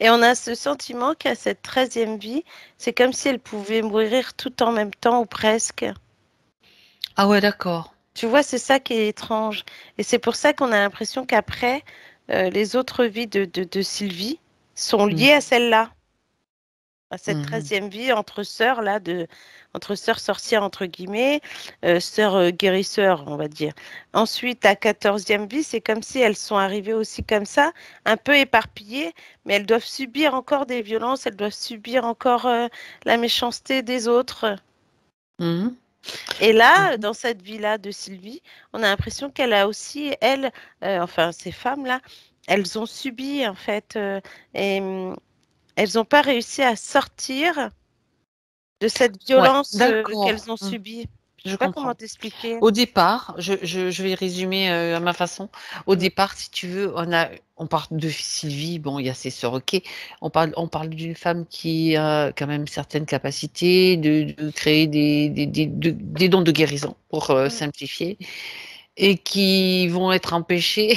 Et on a ce sentiment qu'à cette 13e vie, c'est comme si elles pouvaient mourir tout en même temps ou presque. Ah ouais, d'accord. Tu vois, c'est ça qui est étrange. Et c'est pour ça qu'on a l'impression qu'après, les autres vies de Sylvie sont liées à celle-là, à cette Mhm. 13e vie entre sœurs, là, entre sœurs sorcières, entre guillemets, sœurs guérisseurs, on va dire. Ensuite, la 14e vie, c'est comme si elles sont arrivées aussi comme ça, un peu éparpillées, mais elles doivent subir encore des violences, elles doivent subir encore la méchanceté des autres. Mhm. Et là, Mhm. dans cette vie-là de Sylvie, on a l'impression qu'elle a aussi, elle, enfin, ces femmes-là, elles ont subi, en fait, et elles n'ont pas réussi à sortir de cette Ouais, violence qu'elles d'accord. ont Mhm. subie. Je sais pas comment comprends. t'expliquer. Au départ, je vais résumer, à ma façon. Au Mmh. départ, si tu veux, on parle de Sylvie, bon, il y a ses sœurs, OK. On parle d'une femme qui a quand même certaines capacités de créer des dons de guérison pour, Mmh. simplifier. Et qui vont être empêchés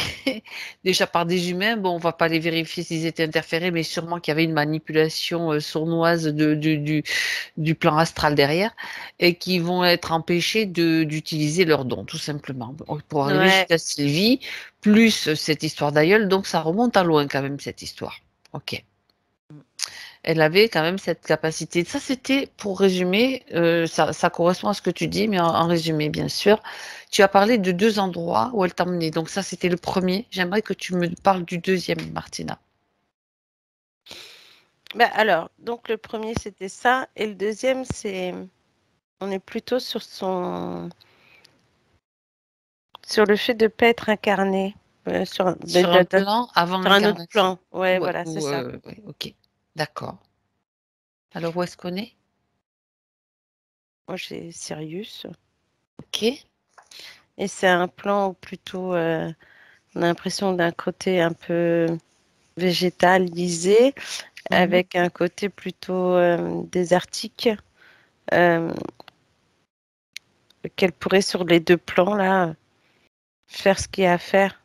déjà par des humains. Bon, on va pas les vérifier s'ils étaient interférés, mais sûrement qu'il y avait une manipulation, sournoise du plan astral derrière et qui vont être empêchés d'utiliser leurs dons, tout simplement. Bon, pour arriver Ouais. jusqu'à Sylvie, plus cette histoire d'aïeul, donc ça remonte à loin quand même cette histoire. OK. Elle avait quand même cette capacité. Ça, c'était pour résumer, ça correspond à ce que tu dis, mais en résumé, bien sûr. Tu as parlé de 2 endroits où elle t'emmenait. Donc ça, c'était le premier. J'aimerais que tu me parles du deuxième, Martina. Bah, alors, donc le premier c'était ça et le deuxième on est plutôt sur le fait de pas être incarné, Sur un plan avant sur un autre l'incarnation. plan. Ouais, Ouais, voilà, c'est ou ça. ouais, OK. D'accord. Alors où est-ce qu'on est? Moi, j'ai Sirius OK. et c'est un plan où plutôt, on a l'impression d'un côté un peu végétalisé Mmh. avec un côté plutôt, désertique, hem, qu'elle pourrait sur les 2 plans là, faire ce qu'il y a à faire.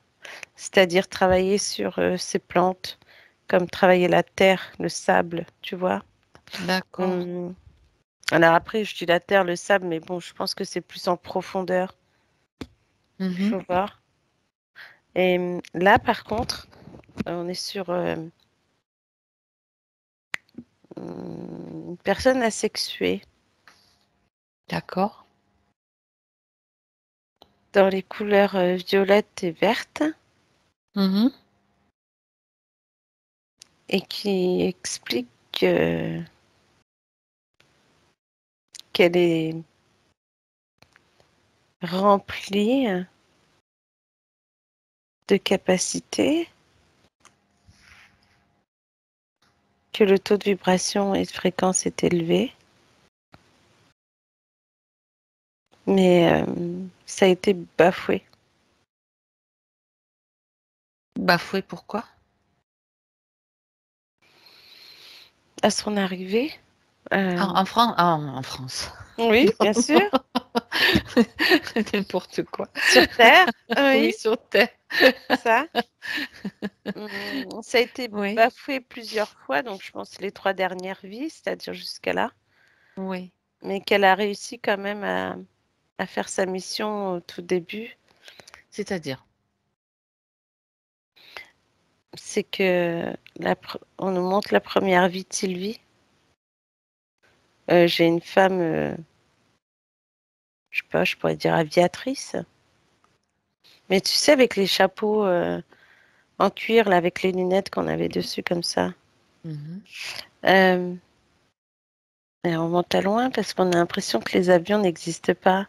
C'est-à-dire travailler sur, ces plantes, comme travailler la terre, le sable, tu vois? D'accord. Mmh, alors après je dis la terre, le sable, mais bon, je pense que c'est plus en profondeur, Mmh. faut voir et là par contre, on est sur, une personne asexuée D'accord. dans les couleurs, violettes et vertes Mmh. et qui explique, qu'elle est remplie de capacités, que le taux de vibration et de fréquence est élevé. Mais ça a été bafoué. Bafoué, pourquoi? À son arrivée, Ah, heu en France. oui, bien sûr, N'importe quoi. sur terre, Oui, oui, sur terre. c'est ça. Ça a été Oui, bafoué plusieurs fois, donc je pense les 3 dernières vies, c'est-à-dire jusqu'à là, oui. mais qu'elle a réussi quand même à faire sa mission au tout début. C'est-à-dire? C'est que on nous montre la première vie de Sylvie. J'ai une femme, je sais pas, je pourrais dire aviatrice, mais tu sais avec les chapeaux, en cuir là, avec les lunettes qu'on avait dessus comme ça. Mmh. Hem Et on remonte à loin parce qu'on a l'impression que les avions n'existent pas.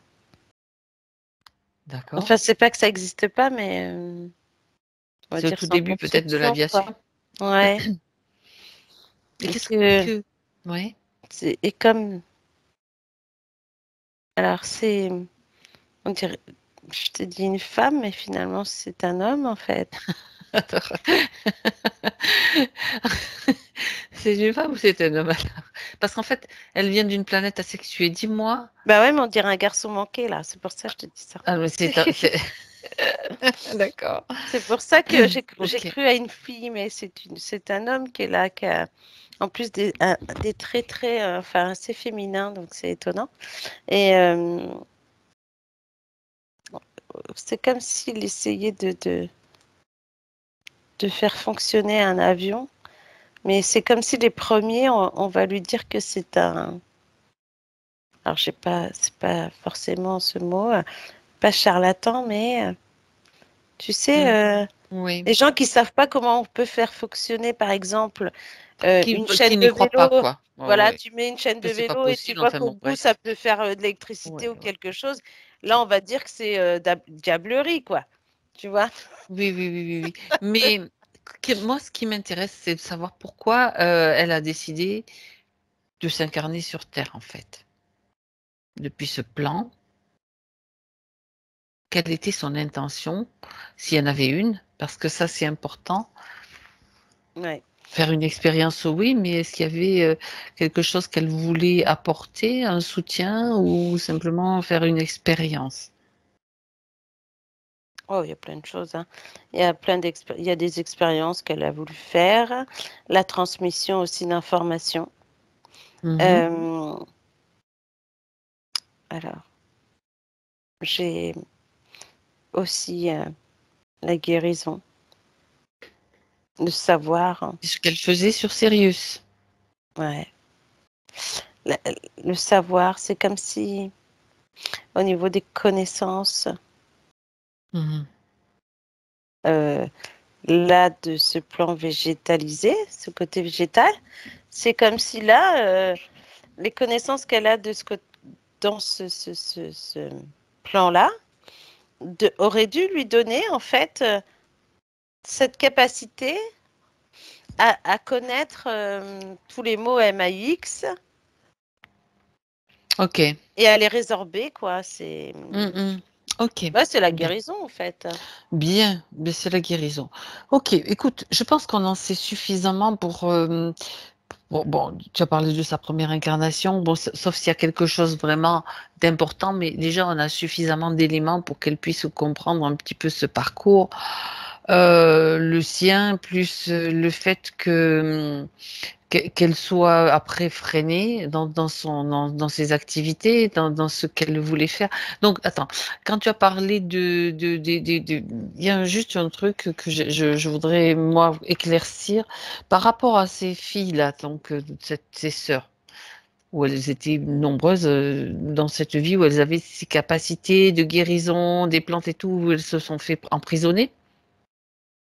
D'accord. Enfin, c'est pas que ça existe pas, mais on va C'est au dire tout sans début peut-être de construction, quoi. l'aviation? Ouais Et et qu'est-ce que que ouais. c'est et comme alors c'est on dirait je t'ai dit une femme, mais finalement c'est un homme, en fait. Attends. C'est une femme ou c'est un homme alors? Parce qu'en fait, elle vient d'une planète asexuée. Dis-moi. Bah, ouais, mais on dirait un garçon manqué, là, c'est pour ça que je te dis ça. Ah mais c'est d'accord. C'est pour ça que j'ai OK. cru à une fille, mais c'est un homme qui est là, qui a en plus des traits très, enfin assez féminins, donc c'est étonnant et c'est comme s'il essayait de faire fonctionner un avion, mais c'est comme si les premiers, on va lui dire que c'est un alors j'ai pas c'est pas forcément ce mot, pas charlatan, mais tu Mmh. sais, Oui. les gens qui savent pas comment on peut faire fonctionner, par exemple, une chaîne Qui de n'y croit pas vélo. quoi. Ouais, Voilà, ouais. tu mets une chaîne Que de c'est pas vélo et tu possible, vois enfin qu'au bon, bout, ça bref. peut faire, de Ouais, l'électricité ou ouais. quelque chose. Là, on va dire que c'est, diablerie, quoi. Tu vois? Oui, oui, oui, oui, oui. Mais moi, ce qui m'intéresse, c'est de savoir pourquoi, elle a décidé de s'incarner sur terre, en fait, depuis ce plan. quelle était son intention, s'il y en avait une, parce que ça c'est important. Ouais. Faire une expérience, oui, mais est-ce qu'il y avait quelque chose qu'elle voulait apporter, un soutien ou simplement faire une expérience? Oh, il y a plein de choses, hein. Il y a des expériences qu'elle a voulu faire, la transmission aussi d'informations. Mhm. Hem, alors, j'ai aussi, la guérison, le savoir, C'est ce qu'elle faisait sur Sirius. ouais. La le savoir, c'est comme si, au niveau des connaissances, Mhm. heu, là, de ce plan végétalisé, ce côté végétal, c'est comme si là, les connaissances qu'elle a de ce cô dans ce plan-là, aurait dû lui donner en fait, cette capacité à connaître, tous les mots MAX Ok. et à les résorber quoi. C'est, Mhm. Ok. ouais, c'est la Bien. guérison en fait. Bien, mais c'est la guérison. Ok, écoute, je pense qu'on en sait suffisamment pour. Bon, tu as parlé de sa première incarnation, bon, sauf s'il y a quelque chose vraiment d'important, mais déjà on a suffisamment d'éléments pour qu'elle puisse comprendre un petit peu ce parcours, le sien, plus le fait qu'elle soit après freinée dans ses activités, dans ce qu'elle voulait faire. Donc, attends, quand tu as parlé il y a juste un truc que je voudrais, moi, éclaircir par rapport à ces filles-là, donc, ces sœurs, où elles étaient nombreuses dans cette vie, où elles avaient ces capacités de guérison des plantes et tout, où elles se sont fait emprisonner.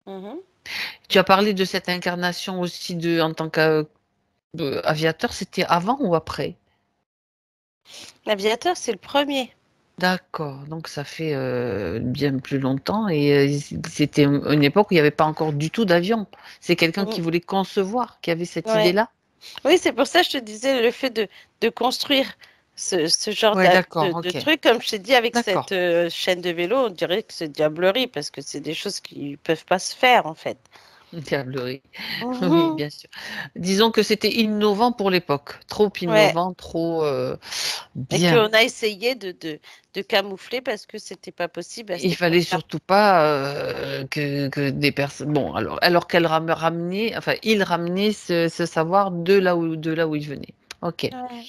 Mmh. Tu as parlé de cette incarnation aussi en tant qu'aviateur, c'était avant ou après? L'aviateur, c'est le premier. D'accord, donc ça fait bien plus longtemps et c'était une époque où il n'y avait pas encore du tout d'avion. C'est quelqu'un qui Mmh. voulait concevoir, qui avait cette Ouais. idée-là? Oui, c'est pour ça que je te disais le fait de construire ce genre Ouais, d'accord, de ok. truc, comme je t'ai dit avec cette, D'accord. chaîne de vélo, on dirait que c'est diablerie parce que c'est des choses qui peuvent pas se faire, en fait. Diablerie. Oui, Mmh. bien sûr. Disons que c'était innovant pour l'époque. Trop Ouais, innovant, trop et bien. qu'on a essayé de camoufler parce que c'était pas possible à Il cette fallait époque-là. surtout pas que des personnes. Bon, alors qu'elle ramenait, enfin, il ramenait ce savoir de là où il venait. Ok. Ouais.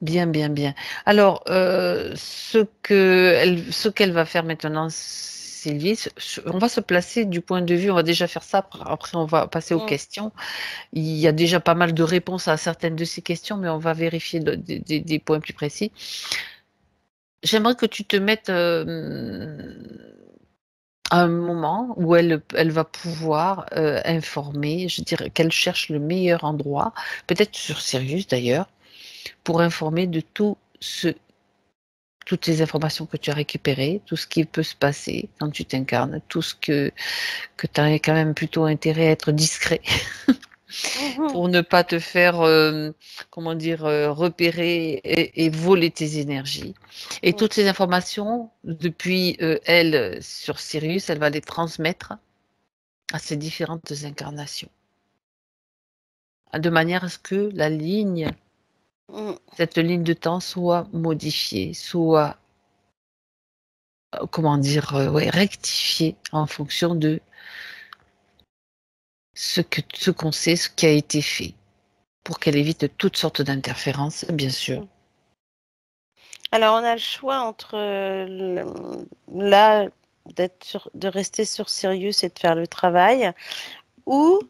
Bien, bien, bien. Alors, ce qu'elle va faire maintenant, Sylvie, on va se placer du point de vue, on va déjà faire ça, après on va passer aux Mmh. questions. Il y a déjà pas mal de réponses à certaines de ces questions, mais on va vérifier des points plus précis. J'aimerais que tu te mettes à un moment où elle va pouvoir informer, je dirais qu'elle cherche le meilleur endroit, peut-être sur Sirius d'ailleurs, pour informer de toutes les informations que tu as récupérées, tout ce qui peut se passer quand tu t'incarnes, tout ce que tu as quand même plutôt intérêt à être discret Mmh. pour ne pas te faire, comment dire, repérer et voler tes énergies. Et Mmh. toutes ces informations, depuis elle sur Sirius, elle va les transmettre à ces différentes incarnations, de manière à ce que Mmh. cette ligne de temps soit modifiée, soit, comment dire, ouais, rectifiée en fonction de ce qu'on sait, ce qui a été fait, pour qu'elle évite toutes sortes d'interférences, bien sûr. Mmh. Alors on a le choix entre, là, de rester sur Sirius et de faire le travail ou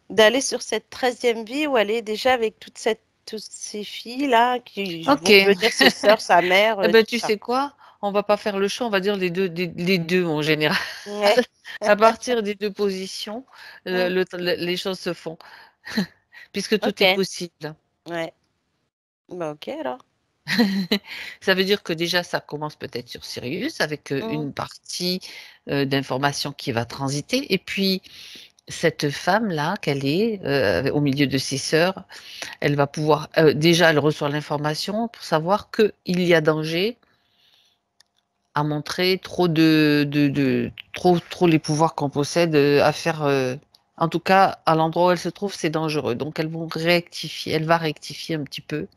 d'aller sur cette 13e vie où elle est déjà avec toutes ces filles-là qui Ok. vont devenir ses sœurs, sa mère, Eh ben, tout tu ça. sais quoi? On va pas faire le choix, on va dire les deux en général. Ouais. À partir des deux positions, Mmh. les choses se font, puisque tout est OK. possible. Ouais. Bah, OK alors. Ça veut dire que déjà, ça commence peut-être sur Sirius avec Mmh. une partie d'information qui va transiter. Et puis, cette femme-là, qu'elle est au milieu de ses sœurs, elle va pouvoir, déjà, elle reçoit l'information pour savoir qu'il y a danger à montrer trop trop les pouvoirs qu'on possède à faire. En tout cas, à l'endroit où elle se trouve, c'est dangereux. Donc, elles vont réactifier. Elle va rectifier un petit peu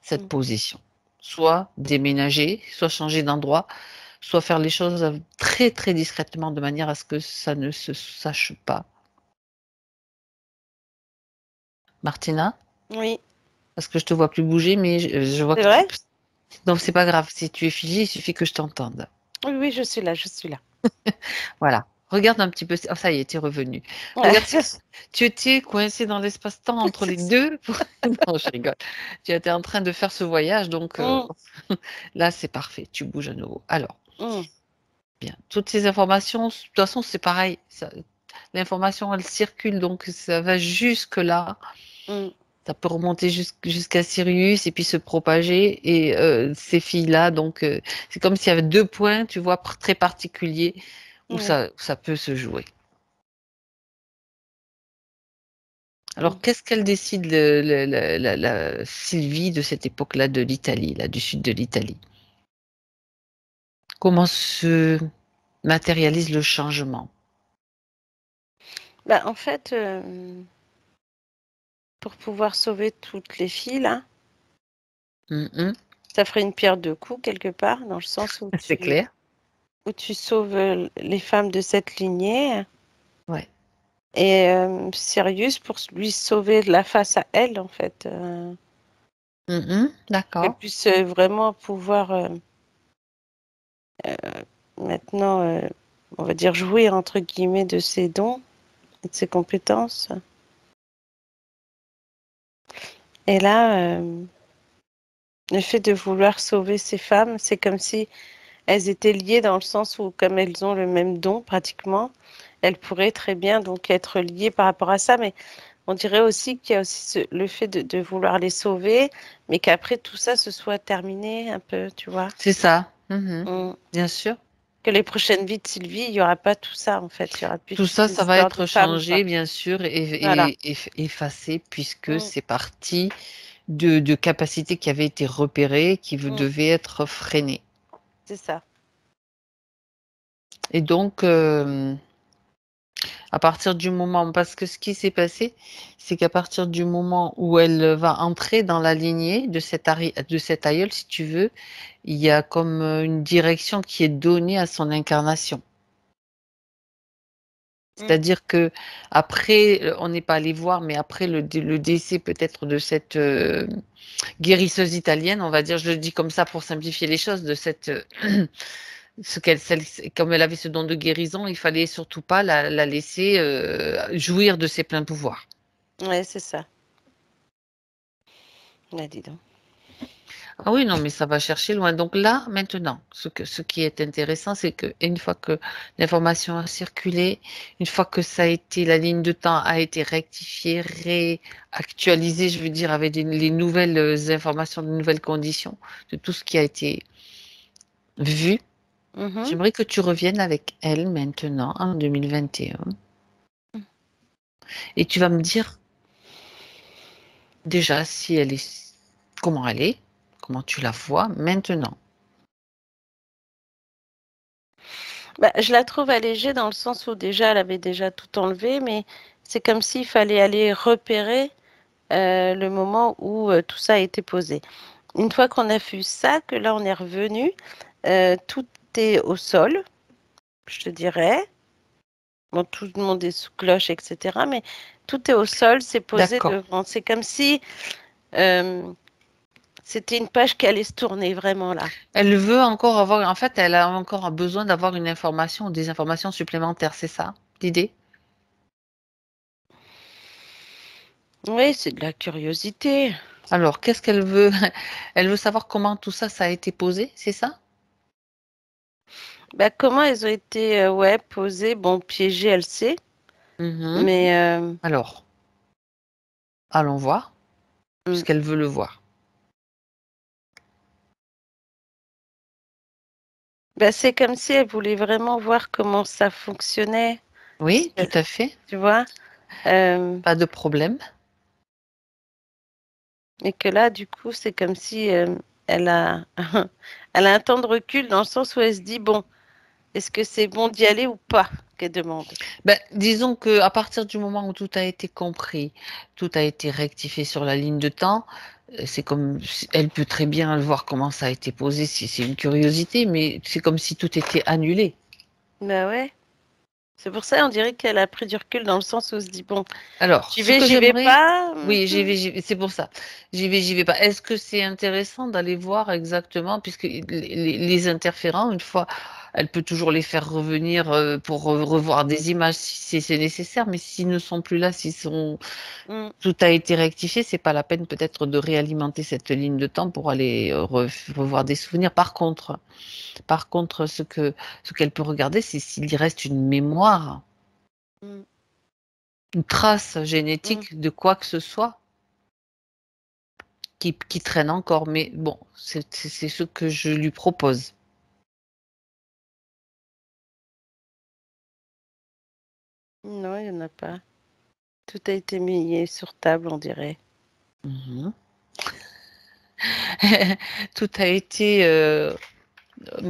cette Mm. position. Soit déménager, soit changer d'endroit, soit faire les choses très très discrètement de manière à ce que ça ne se sache pas. Martina, Oui, parce que je te vois plus bouger, mais je vois c'est que tu. vrai? Donc c'est pas grave, si tu es figé, il suffit que je t'entende. Oui, oui, je suis là, je suis là. Voilà. Regarde un petit peu. Oh, ça y est, tu es revenu. Regarde si tu étais coincé dans l'espace-temps entre les deux. Non, je rigole. Tu étais en train de faire ce voyage, donc Mm, là, c'est parfait. Tu bouges à nouveau. Alors, mm, bien. Toutes ces informations, de toute façon, c'est pareil. L'information, elle circule, donc ça va jusque-là. mm. Ça peut remonter jusqu'à Sirius et puis se propager. Et ces filles-là, donc, c'est comme s'il y avait deux points, tu vois, très particuliers où Oui. ça peut se jouer. Mm. Alors, qu'est-ce qu'elle décide, la Sylvie de cette époque-là de l'Italie, là, du sud de l'Italie? Comment se matérialise le changement? Bah, en fait, pour pouvoir sauver toutes les filles, là, Mhm, ça ferait une pierre deux coups quelque part, dans le sens c'est clair. où tu sauves les femmes de cette lignée Ouais. et Sirius pour lui sauver de la face à elle, en fait. Mhm, Qu'elle d'accord. puisse vraiment pouvoir euh, maintenant, on va dire, jouir, entre guillemets, de ses dons et de ses compétences. Et là, le fait de vouloir sauver ces femmes, c'est comme si elles étaient liées dans le sens où, comme elles ont le même don pratiquement, elles pourraient très bien donc être liées par rapport à ça. Mais on dirait aussi qu'il y a aussi le fait de vouloir les sauver, mais qu'après tout ça se soit terminé un peu, tu vois. C'est ça. Mhm, Mm. bien sûr. Que les prochaines vies de Sylvie, il n'y aura pas tout ça en fait. Il y aura plus Tout toutes ça, ces ça va histoires de être femmes, quoi. changé, bien sûr, Voilà. et effacé, puisque Mm. c'est parti de capacités qui avaient été repérées, qui Mm. devaient être freinées. C'est ça. Et donc, à partir du moment, parce que ce qui s'est passé, c'est qu'à partir du moment où elle va entrer dans la lignée de cet aïeul, si tu veux, il y a comme une direction qui est donnée à son incarnation. Mm. C'est-à-dire que après, on n'est pas allé voir, mais après le décès peut-être de cette guérisseuse italienne, on va dire, je le dis comme ça pour simplifier les choses, de cette comme elle avait ce don de guérison, il fallait surtout pas la laisser jouir de ses pleins pouvoirs. Ouais, c'est ça. Là, dis donc. Ah oui, non, mais ça va chercher loin. Donc là, maintenant, ce qui est intéressant, c'est que une fois que l'information a circulé, une fois que ça a été, la ligne de temps a été rectifiée, réactualisée, je veux dire, avec les nouvelles informations, de nouvelles conditions, de tout ce qui a été vu, Mhm. j'aimerais que tu reviennes avec elle maintenant, en 2021, et tu vas me dire déjà si elle est, comment tu la vois maintenant. Bah, je la trouve allégée dans le sens où déjà elle avait déjà tout enlevé, mais c'est comme s'il fallait aller repérer le moment où tout ça a été posé. Une fois qu'on a vu ça, que là on est revenu, tout est au sol, je te dirais. Bon, tout le monde est sous cloche, etc. Mais tout est au sol, c'est posé D'accord. devant. C'est comme si euh, c'était une page qui allait se tourner vraiment là. Elle veut encore avoir, en fait, elle a encore besoin d'avoir une information ou des informations supplémentaires, c'est ça l'idée? Oui, c'est de la curiosité. Alors, qu'est-ce qu'elle veut? Elle veut savoir comment tout ça, ça a été posé, c'est ça? Bah, comment elles ont été ouais, posées? Bon, piégées, elle sait. Mhm. Mais Alors, allons voir, mm, puisqu'elle veut le voir. bah, c'est comme si elle voulait vraiment voir comment ça fonctionnait. Oui, tout à fait, Tu vois? Euh, pas de problème. et que là, du coup, c'est comme si elle a, elle a un temps de recul dans le sens où elle se dit, bon, est-ce que c'est bon d'y aller ou pas, qu'elle demande. Ben, disons que à partir du moment où tout a été compris, tout a été rectifié sur la ligne de temps, c'est comme, elle peut très bien voir comment ça a été posé si c'est une curiosité, mais c'est comme si tout était annulé. Bah ouais. C'est pour ça, on dirait qu'elle a pris du recul dans le sens où on se dit, bon, Alors, ce que j'y vais j'aimerais, pas. oui, j'y vais, c'est pour ça. J'y vais pas. Est-ce que c'est intéressant d'aller voir exactement, puisque les interférents, une fois, elle peut toujours les faire revenir pour revoir des images si c'est nécessaire, mais s'ils ne sont plus là, s'ils sont, Mm, tout a été rectifié, c'est pas la peine peut-être de réalimenter cette ligne de temps pour aller revoir des souvenirs. Par contre, ce qu'elle peut regarder, c'est s'il y reste une mémoire, mm, une trace mm. génétique de quoi que ce soit qui traîne encore. Mais bon, c'est ce que je lui propose. Non, il n'y en a pas. Tout a été mis sur table, on dirait. Mhm. Tout a été,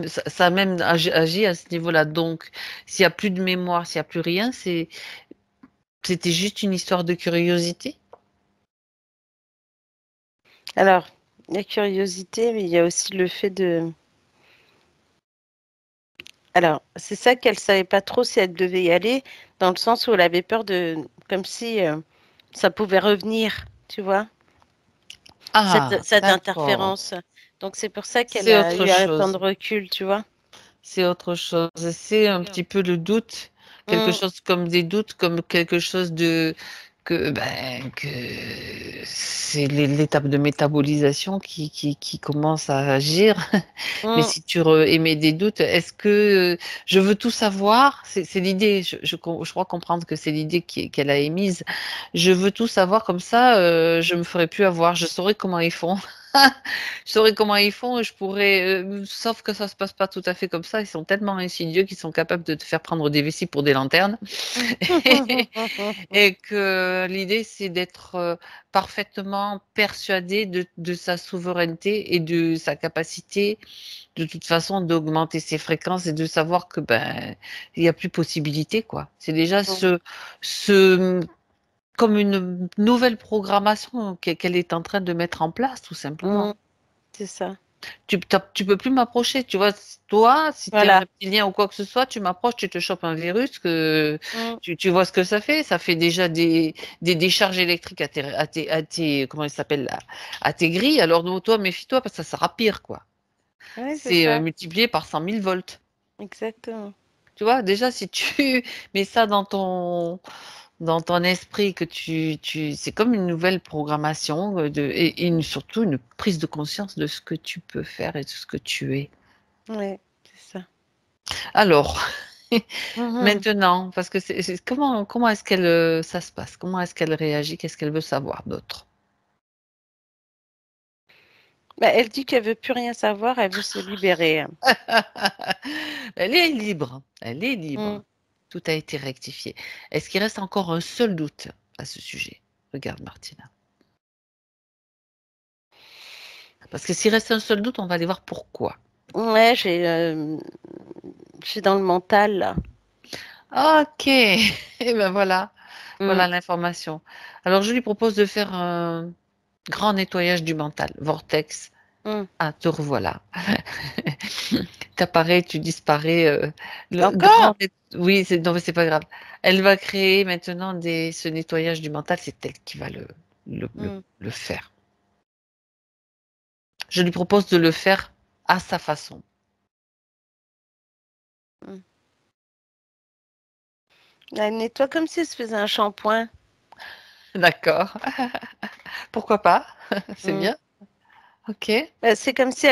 ça a même agi à ce niveau-là. Donc, s'il n'y a plus de mémoire, s'il n'y a plus rien, c'était juste une histoire de curiosité. Alors, il y a curiosité, mais il y a aussi le fait de... Alors, c'est ça qu'elle savait pas trop si elle devait y aller, dans le sens où elle avait peur de... Comme si ça pouvait revenir, tu vois, Ah, cette d'accord. interférence. Donc, c'est pour ça qu'elle C'est a autre eu un temps de chose. recul, tu vois. C'est autre chose. C'est un petit peu le doute, quelque Mm, chose comme des doutes, comme quelque chose de que c'est l'étape de métabolisation qui commence à agir. Mais mm, si tu émets des doutes, est-ce que je veux tout savoir? C'est l'idée. Je crois comprendre que c'est l'idée qu'elle a émise. Je veux tout savoir comme ça, je me ferai plus avoir. Je saurai comment ils font. Je saurais comment ils font et je pourrais, sauf que ça se passe pas tout à fait comme ça. Ils sont tellement insidieux qu'ils sont capables de te faire prendre des vessies pour des lanternes. Et que l'idée, c'est d'être parfaitement persuadé de sa souveraineté et de sa capacité, de toute façon, d'augmenter ses fréquences et de savoir que ben, il n'y a plus possibilité, quoi. C'est déjà comme une nouvelle programmation qu'elle est en train de mettre en place, tout simplement. mm, c'est ça. Tu peux plus m'approcher, tu vois. Toi, si tu es un Voilà. reptilien ou quoi que ce soit, tu m'approches, tu te chopes un virus, Mm, tu vois ce que ça fait. Ça fait déjà des décharges électriques comment il s'appelle là, à tes grilles. Alors non, toi, méfie-toi parce que ça sera pire, quoi. ouais, c'est C'est ça. multiplié par 100 000 volts. Exactement. Tu vois, déjà, si tu mets ça dans ton esprit, que c'est comme une nouvelle programmation et surtout une prise de conscience de ce que tu peux faire et de ce que tu es. Ouais, c'est ça. Alors, Mhm. maintenant, parce que comment est-ce qu'elle ça se passe? Comment est-ce qu'elle réagit? Qu'est-ce qu'elle veut savoir d'autre? Bah, elle dit qu'elle veut plus rien savoir, elle veut se libérer. Elle est libre. Elle est Mm. libre. Tout a été rectifié. Est-ce qu'il reste encore un seul doute à ce sujet? Regarde, Martina. Parce que s'il reste un seul doute, on va aller voir pourquoi. Ouais, j'ai dans le mental là. Ok, et ben voilà, Mm, voilà l'information. Alors je lui propose de faire un grand nettoyage du mental, vortex. mm. Ah, te revoilà. T'apparais, tu disparais. Le Encore? oui, non mais c'est pas grave. Elle va créer maintenant ce nettoyage du mental, c'est elle qui va Mm, le faire. Je lui propose de le faire à sa façon. mm. Elle nettoie comme si elle se faisait un shampoing. D'accord. Pourquoi pas? C'est Mm. bien. Ok. C'est comme si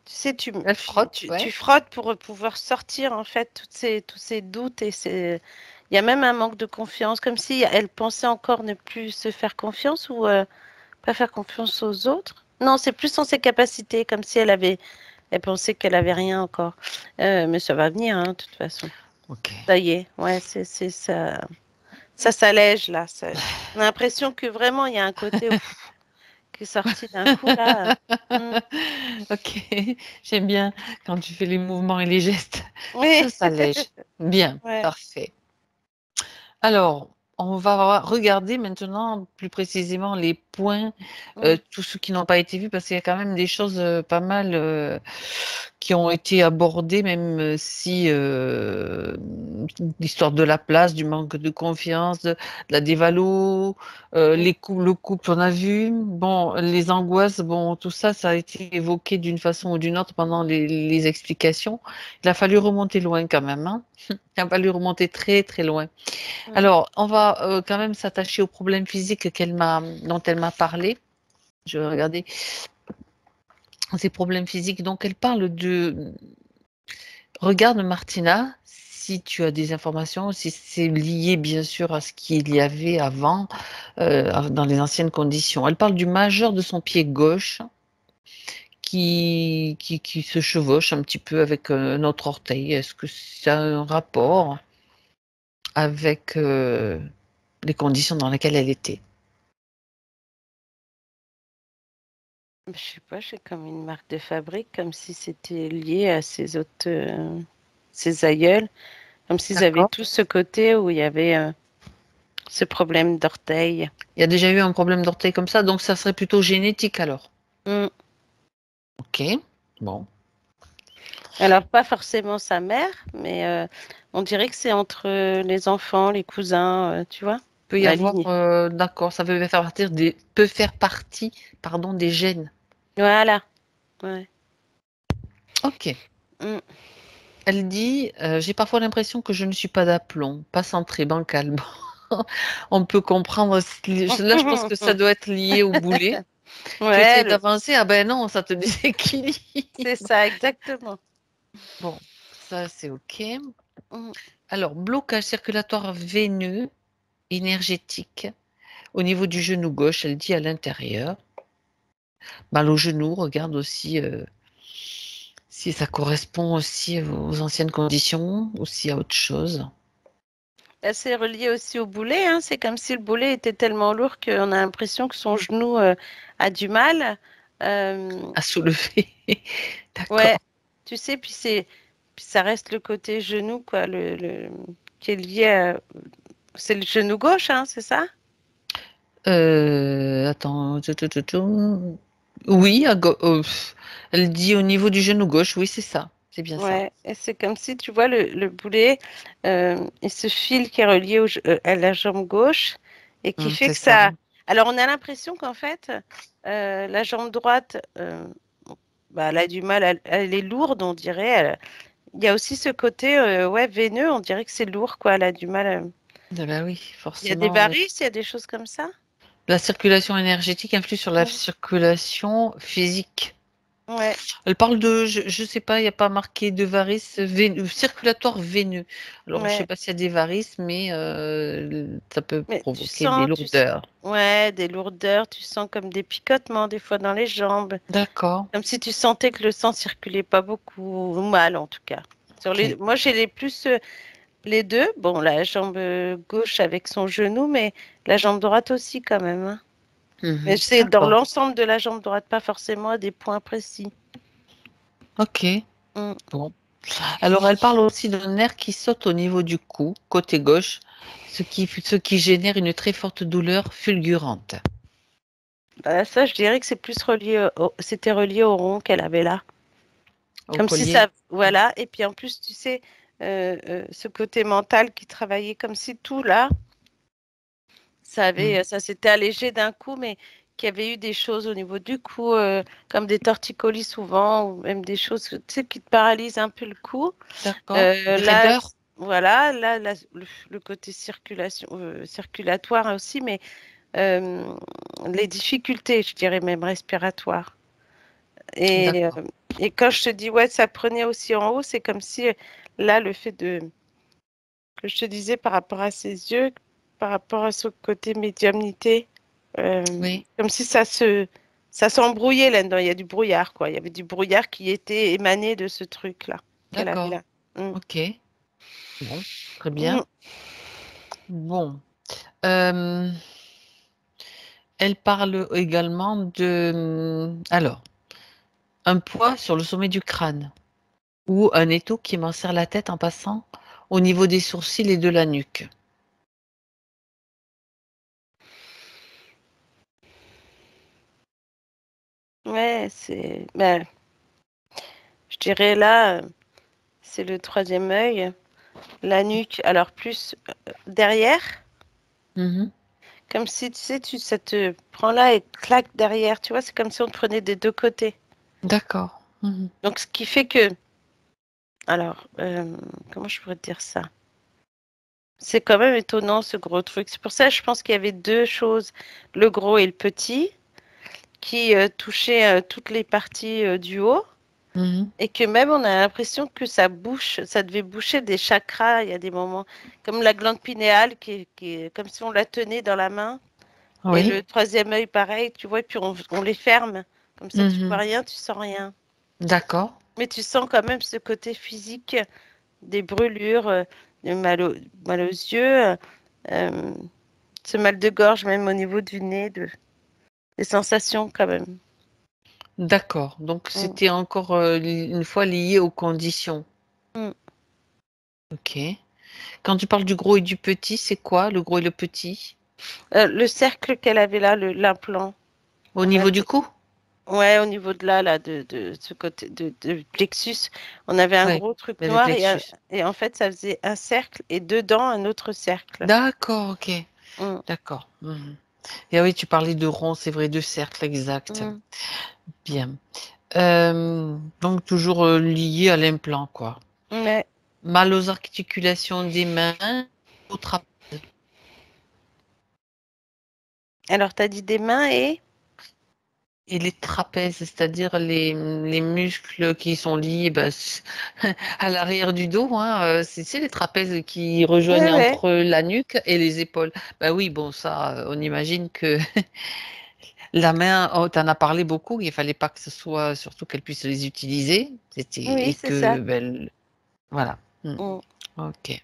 tu sais, Elle frotte, tu ouais. frottes pour pouvoir sortir en fait tous ces doutes et il y a même un manque de confiance, comme si elle pensait encore ne plus se faire confiance ou pas faire confiance aux autres. Non, c'est plus en ses capacités, comme si elle pensait qu'elle avait rien encore. Mais ça va venir, hein, de toute façon. Ok. Ça y est, ouais, c'est ça s'allège là. On a l'impression que vraiment il y a un côté qui est sorti d'un coup là. OK, j'aime bien quand tu fais les mouvements et les gestes. Oui. Ça s'allège. Bien, Ouais. parfait. Alors, on va regarder maintenant plus précisément les points, Mmh. tous ceux qui n'ont pas été vus parce qu'il y a quand même des choses, pas mal, qui ont été abordées même, si, l'histoire de la place, du manque de confiance, de la dévalo, Mmh. le couple on a vu. Bon, les angoisses, bon tout ça, ça a été évoqué d'une façon ou d'une autre pendant les explications. Il a fallu remonter loin quand même, hein. Il a fallu remonter très, très loin. Mmh. Alors, on va, quand même s'attacher aux problèmes physiques dont elle m'a parlé. Je vais regarder ces problèmes physiques. Donc elle parle de regarde Martina, si tu as des informations, si c'est lié bien sûr à ce qu'il y avait avant, dans les anciennes conditions. Elle parle du majeur de son pied gauche qui se chevauche un petit peu avec, notre orteil. Est-ce que ça a un rapport avec, les conditions dans lesquelles elle était? Je sais pas, j'ai comme une marque de fabrique, comme si c'était lié à ses autres, ses aïeuls, comme s'ils avaient D'accord. tous ce côté où il y avait ce problème d'orteil. Il y a déjà eu un problème d'orteil comme ça, donc ça serait plutôt génétique alors? Mm. OK, bon. Alors, pas forcément sa mère, mais on dirait que c'est entre les enfants, les cousins, tu vois, Peut y la avoir, ligne. d'accord, ça peut faire partie, pardon, des gènes. Voilà. Ouais. OK. Mm. Elle dit, «J'ai parfois l'impression que je ne suis pas d'aplomb, pas centrée, bancale». Bon, on peut comprendre là, je pense que ça doit être lié au boulet. Tu Ouais, essayes d'avancer, ah ben non, ça te déséquilibre. c'est ça, exactement. Bon, ça c'est OK. Mm. Alors, blocage circulatoire veineux, énergétique, au niveau du genou gauche, elle dit à l'intérieur. Mal au genou, regarde aussi, si ça correspond aussi aux anciennes conditions ou s'il y a autre chose Là, c'est relié aussi au boulet, hein. C'est comme si le boulet était tellement lourd qu'on a l'impression que son genou a du mal. Euh, à soulever. ouais, D'accord. tu sais, puis ça reste le côté genou, quoi, qui est lié à... C'est le genou gauche, hein, c'est ça? Attends, oui, elle dit au niveau du genou gauche, oui, c'est ça, c'est bien ça. Ouais, et c'est comme si, tu vois, le boulet, et ce fil qui est relié à la jambe gauche, et qui fait C'est que ça. ça... Alors, on a l'impression qu'en fait, la jambe droite, bah, elle a du mal, elle est lourde, on dirait. Il y a aussi ce côté, ouais, veineux, on dirait que c'est lourd, quoi. Elle a du mal. Ah bah oui, Il y a des forcément, oui. varices, il y a des choses comme ça. La circulation énergétique influe sur la Mm. circulation physique. Ouais, Elle parle de je sais pas, il y a pas marqué de varices circulatoire veineux. Alors je sais ouais. pas s'il y a des varices, mais ça peut Mais provoquer des lourdeurs. ouais, des lourdeurs, tu sens comme des picotements des fois dans les jambes, D'accord, comme si tu sentais que le sang circulait pas beaucoup, ou mal en tout cas. OK. Moi, j'ai les deux. Bon, la jambe gauche avec son genou, mais la jambe droite aussi quand même, hein. Mais Mmh. c'est dans D'accord, l'ensemble de la jambe droite, pas forcément à des points précis. OK, Mm. bon. Alors elle parle aussi d'un nerf qui saute au niveau du cou, côté gauche, ce qui génère une très forte douleur fulgurante. Bah, ça, je dirais que c'est plus relié c'était relié au rond qu'elle avait là. Au Comme si collier? ça, voilà. Et puis en plus, tu sais, ce côté mental qui travaillait comme si tout là, Mmh. ça s'était allégé d'un coup, mais qu'il y avait eu des choses au niveau du cou, comme des torticolis souvent, ou même des choses, tu sais, qui te paralysent un peu le cou. D'accord. Des Là, raideurs? voilà, là, le côté circulatoire aussi, mais euh, les difficultés, je dirais même respiratoires. Et, D'accord. et quand je te dis, ouais, ça prenait aussi en haut, c'est comme si, là, le fait que je te disais par rapport à ses yeux, par rapport à son côté médiumnité, Oui, comme si ça s'embrouillait là-dedans. Il y a du brouillard, quoi. Il y avait du brouillard qui était émané de ce truc-là qu'elle avait d'accord. là. Mm. OK. Bon, très Mm. bien. Bon, hem, Elle parle également de, alors, un poids sur le sommet du crâne ou un étau qui m'enserre la tête en passant au niveau des sourcils et de la nuque. Ouais, ben, je dirais là, c'est le troisième œil, la nuque, alors plus derrière, Mhm. comme si, tu sais, ça te prend là et claque derrière, tu vois, c'est comme si on te prenait des deux côtés. D'accord. Mhm. Donc, ce qui fait que, alors, comment je pourrais te dire ça? C'est quand même étonnant ce gros truc. C'est pour ça que je pense qu'il y avait deux choses, le gros et le petit, qui touchaient toutes les parties du haut. Mhm. Et que même on a l'impression que ça bouche, ça devait boucher des chakras. Il y a des moments, comme la glande pinéale, qui est comme si on la tenait dans la main. Et Oui. le troisième œil, pareil, tu vois, et puis on les ferme. Comme ça, tu vois Mhm. rien, tu sens rien. D'accord. Mais tu sens quand même ce côté physique, des brûlures, du mal aux yeux, euh, ce mal de gorge, même au niveau du nez, des sensations quand même. D'accord. Donc Mm, c'était encore une fois lié aux conditions. mm. Ok. Quand tu parles du gros et du petit, c'est quoi le gros et le petit? Le cercle qu'elle avait là, l'implant. Au On niveau avait, du cou? ouais, au niveau de là, de ce côté de plexus, on avait un Oui. gros truc Le noir plexus. et en fait, ça faisait un cercle et dedans un autre cercle. D'accord, ok. Mm, D'accord. Mhm. Et oui, tu parlais de rond, c'est vrai, de cercle, exact. mm. Bien. Donc toujours lié à l'implant, quoi. Ouais. Mal aux articulations des mains, au trapèze. Alors, tu as dit des mains et Et les trapèzes, c'est-à-dire les muscles qui sont liés ben, à l'arrière du dos, hein, c'est les trapèzes qui ouais, rejoignent ouais. entre la nuque et les épaules. Ben oui, bon, ça, on imagine que la main, oh, tu en as parlé beaucoup, il fallait pas que ce soit, surtout qu'elle puisse les utiliser, Oui, et c'est ça. que, ben, voilà. Hmm. Mm. Ok.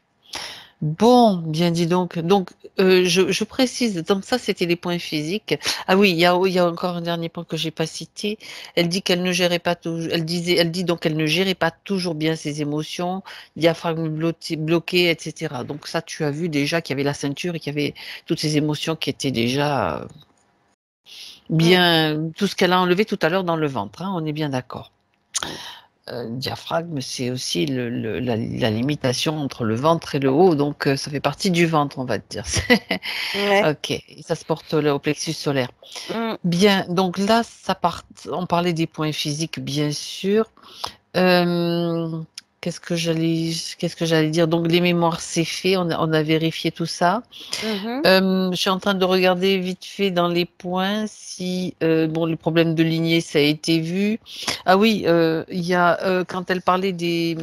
Bon, bien dit donc. Donc, je précise, donc ça, c'était les points physiques. Ah oui, il y a encore un dernier point que j'ai pas cité. Elle dit qu'elle ne gérait pas toujours, elle dit donc qu'elle ne gérait pas toujours bien ses émotions, diaphragme bloqué, etc. Donc ça, tu as vu déjà qu'il y avait la ceinture et qu'il y avait toutes ces émotions qui étaient déjà Mm. bien, tout ce qu'elle a enlevé tout à l'heure dans le ventre, hein, on est bien d'accord. Mm. Diaphragme, c'est aussi la limitation entre le ventre et le haut, donc ça fait partie du ventre, on va dire. Ouais. Ok, et ça se porte là, au plexus solaire. Mm. Bien, donc là, on parlait des points physiques, bien sûr. Euh, qu'est-ce que j'allais dire? Donc les mémoires, c'est fait, on a vérifié tout ça. Mhm. Je suis en train de regarder vite fait dans les points si bon le problème de lignée ça a été vu. Ah oui, il y a quand elle parlait des.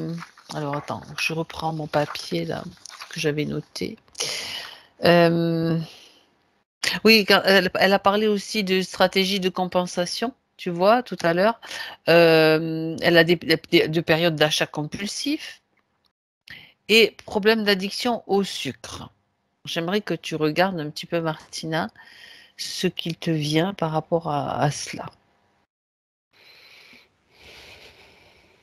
Alors attends, je reprends mon papier là que j'avais noté. Euh, oui, elle a parlé aussi de stratégie de compensation. Tu vois, tout à l'heure, elle a de périodes d'achat compulsif et problème d'addiction au sucre. J'aimerais que tu regardes un petit peu, Martina, ce qu'il te vient par rapport à cela.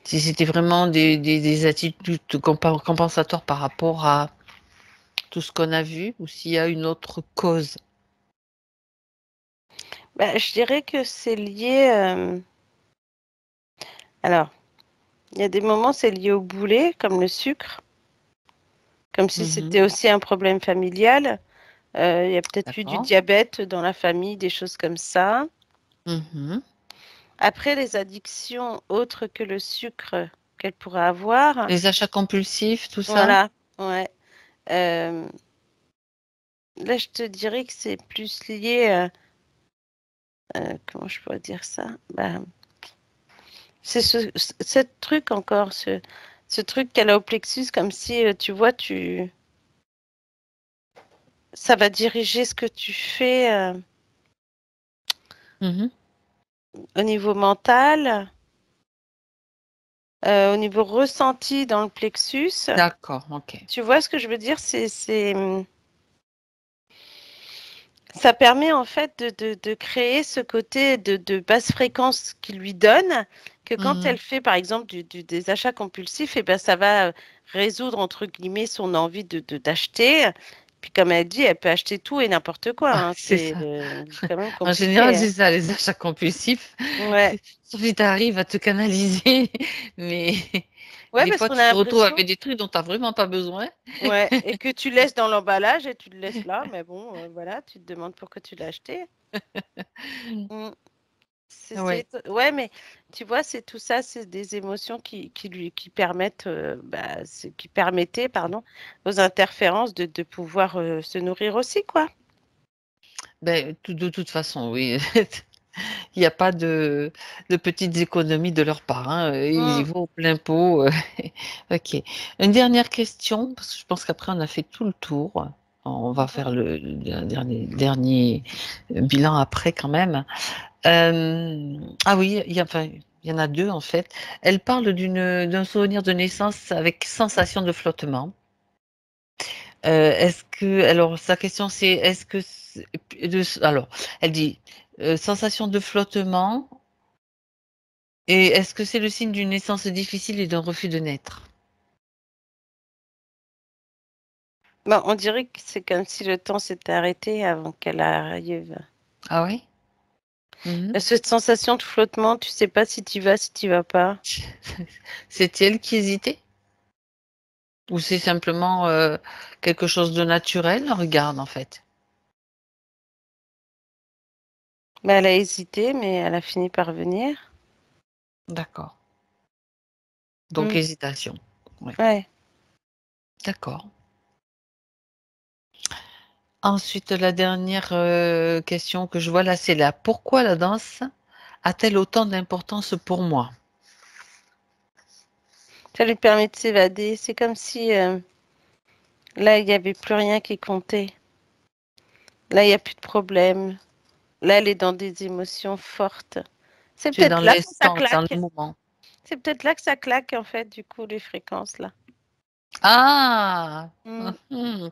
Si c'était vraiment des attitudes compensatoires par rapport à tout ce qu'on a vu, ou s'il y a une autre cause. Bah, je dirais que c'est lié. Alors, il y a des moments, c'est lié au boulet, comme le sucre, comme si Mhm. c'était aussi un problème familial. Il y a peut-être eu du D'accord. diabète dans la famille, des choses comme ça. Mhm. Après, les addictions autres que le sucre qu'elle pourrait avoir, Les achats compulsifs, tout ça. voilà, ouais. Euh, Là, je te dirais que c'est plus lié, comment je pourrais dire ça? Bah, c'est ce truc encore, ce truc qu'elle a au plexus, comme si, tu vois, ça va diriger ce que tu fais Mhm. au niveau mental, au niveau ressenti dans le plexus. D'accord, ok. Tu vois ce que je veux dire? Ça permet en fait de créer ce côté de basse fréquence qui lui donne que quand elle Mhm. fait par exemple des achats compulsifs, et ben, ça va résoudre entre guillemets son envie d'acheter. Puis comme elle dit, elle peut acheter tout et n'importe quoi, Ah, hein. c'est C'est ça. quand même En général, compliqué, hein. c'est ça, les achats compulsifs. Ouais, Sophie, tu arrives à te canaliser, mais ouais, des parce fois, qu'on tu a te retrouves l'impression, avec des trucs dont tu n'as vraiment pas besoin. ouais, et que tu laisses dans l'emballage et tu le laisses là, mais bon, voilà, tu te demandes pourquoi tu l'as acheté. Mm. Ouais. Ouais, mais tu vois, c'est tout ça, c'est des émotions qui permettent, qui permettaient, pardon, aux interférences de pouvoir se nourrir aussi, quoi. Ben, de toute façon, oui. Il n'y a pas de petites économies de leur part, hein. Ils y Mm. vont au plein pot. Ok. Une dernière question, parce que je pense qu'après, on a fait tout le tour. On va Mhm. faire le dernier bilan après quand même. Ah oui, enfin, il y en a deux en fait. Elle parle d'un souvenir de naissance avec sensation de flottement. Alors sa question c'est, alors, elle dit sensation de flottement et est-ce que c'est le signe d'une naissance difficile et d'un refus de naître? Bon, on dirait que c'est comme si le temps s'était arrêté avant qu'elle arrive. Ah oui? Mhm. Cette sensation de flottement, tu sais pas si tu vas, si tu vas pas. C'est elle qui hésitait? Ou c'est simplement quelque chose de naturel? Regarde en fait. Mais elle a hésité, mais elle a fini par venir. D'accord. Donc Mm. hésitation. Oui. Ouais. D'accord. Ensuite, la dernière question que je vois là, c'est là. Pourquoi la danse a-t-elle autant d'importance pour moi? Ça lui permet de s'évader. C'est comme si là, il n'y avait plus rien qui comptait. Là, il n'y a plus de problème. Là, elle est dans des émotions fortes. C'est Tu es dans peut-être là que ça l'instant, dans le claque. moment. C'est peut-être là que ça claque, en fait, du coup, les fréquences, là. Ah! Mm. Mhm.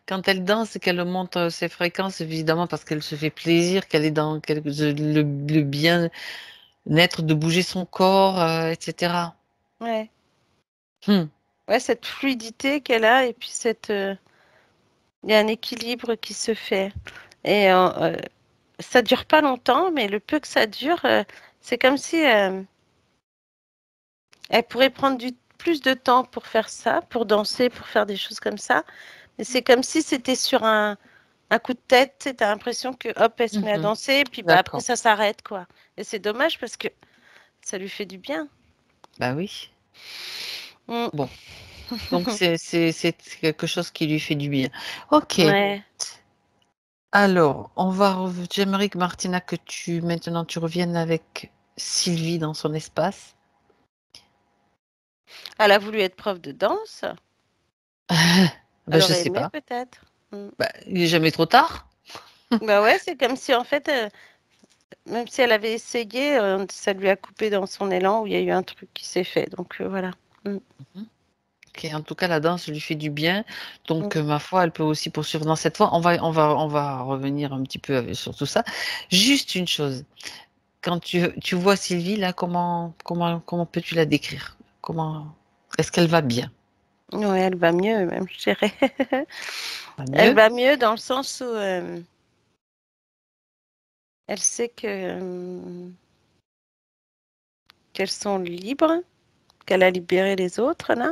Quand elle danse et qu'elle monte ses fréquences, évidemment, parce qu'elle se fait plaisir, qu'elle est dans le bien-être de bouger son corps, etc. Ouais. Hmm. Ouais, cette fluidité qu'elle a, et puis il y a un équilibre qui se fait. Et ça dure pas longtemps, mais le peu que ça dure, c'est comme si elle pourrait prendre plus de temps pour faire ça, pour danser, pour faire des choses comme ça. Mais c'est comme si c'était sur un coup de tête, tu as l'impression que hop, elle se met à Mhm. danser, et puis bah, après D'accord. ça s'arrête, quoi. Et c'est dommage parce que ça lui fait du bien. Bah oui. Mm. Bon. Donc c'est quelque chose qui lui fait du bien. Ok. Ouais. Alors, j'aimerais que Martina, que maintenant tu reviennes avec Sylvie dans son espace. Elle a voulu être prof de danse. Ben, Elle je aurait sais aimé pas. peut-être. Mm. Ben, il est jamais trop tard. Bah ouais, c'est comme si en fait, même si elle avait essayé, ça lui a coupé dans son élan où il y a eu un truc qui s'est fait. Donc voilà. Mm. Mhm. Ok, en tout cas, la danse lui fait du bien. Donc, Mm. ma foi, elle peut aussi poursuivre dans cette voie. On va revenir un petit peu sur tout ça. Juste une chose. Quand tu vois Sylvie, là, comment peux-tu la décrire? Est-ce qu'elle va bien? Ouais, elle va mieux, même, je dirais. Va Elle mieux? va mieux dans le sens où elle sait qu'elles sont libres, qu'elle a libéré les autres, là.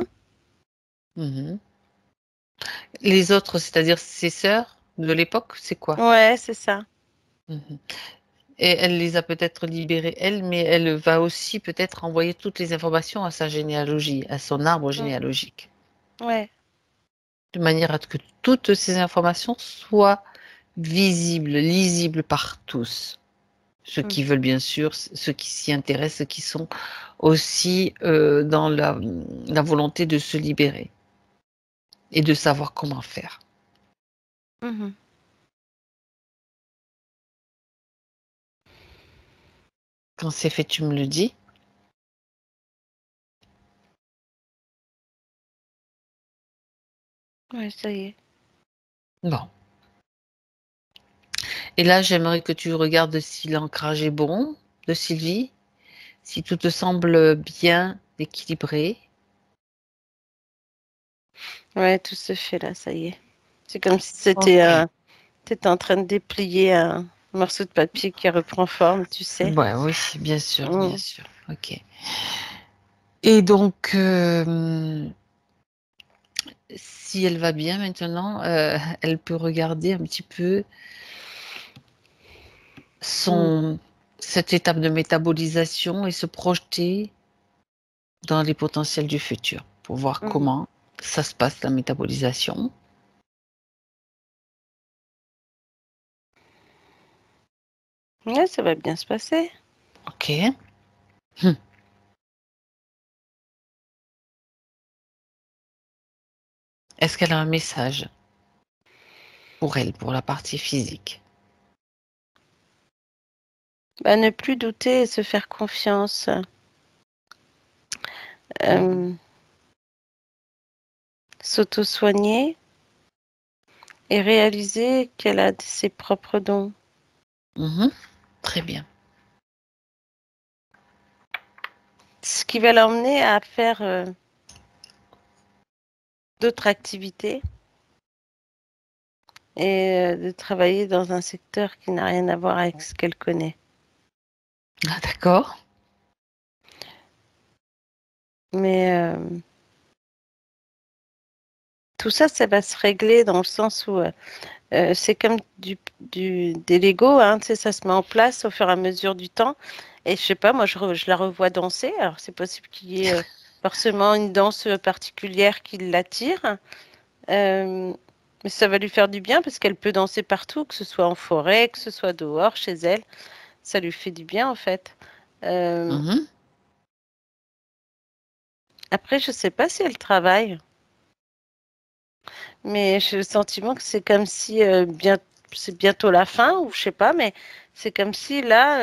Mhm. Les autres, c'est-à-dire ses sœurs de l'époque, c'est quoi? Ouais, c'est ça. Mhm. Et elle les a peut-être libérées, elle, mais elle va aussi peut-être envoyer toutes les informations à sa généalogie, à son arbre Mm. généalogique, Ouais. de manière à ce que toutes ces informations soient visibles, lisibles par tous. Ceux Mm. qui veulent, bien sûr, ceux qui s'y intéressent, ceux qui sont aussi dans la volonté de se libérer et de savoir comment faire. Mhm. Quand c'est fait, tu me le dis. Ouais, ça y est. Bon. Et là, j'aimerais que tu regardes si l'ancrage est bon de Sylvie, si tout te semble bien équilibré. Ouais, tout se fait là, ça y est. C'est comme si Ok. t'étais en train de déplier un morceau de papier qui reprend forme, tu sais. Ouais, oui, bien sûr, bien Mm. sûr. Ok. Et donc, si elle va bien maintenant, elle peut regarder un petit peu Mm. cette étape de métabolisation et se projeter dans les potentiels du futur pour voir Mm. comment ça se passe, la métabolisation. Ouais, ça va bien se passer. Ok. Hmm. Est-ce qu'elle a un message pour elle, pour la partie physique? Bah, ne plus douter et se faire confiance. Euh, S'auto-soigner et réaliser qu'elle a ses propres dons. Mhm. Très bien. Ce qui va l'emmener à faire d'autres activités et de travailler dans un secteur qui n'a rien à voir avec ce qu'elle connaît. Ah, d'accord. Mais tout ça, ça va se régler dans le sens où c'est comme des Lego, hein, tu sais, ça se met en place au fur et à mesure du temps. Et je sais pas, moi, je la revois danser. Alors, c'est possible qu'il y ait forcément une danse particulière qui l'attire. Euh, mais ça va lui faire du bien parce qu'elle peut danser partout, que ce soit en forêt, que ce soit dehors, chez elle. Ça lui fait du bien, en fait. Euh, Mhm. Après, je sais pas si elle travaille, mais j'ai le sentiment que c'est comme si c'est bientôt la fin, ou je sais pas, mais c'est comme si là,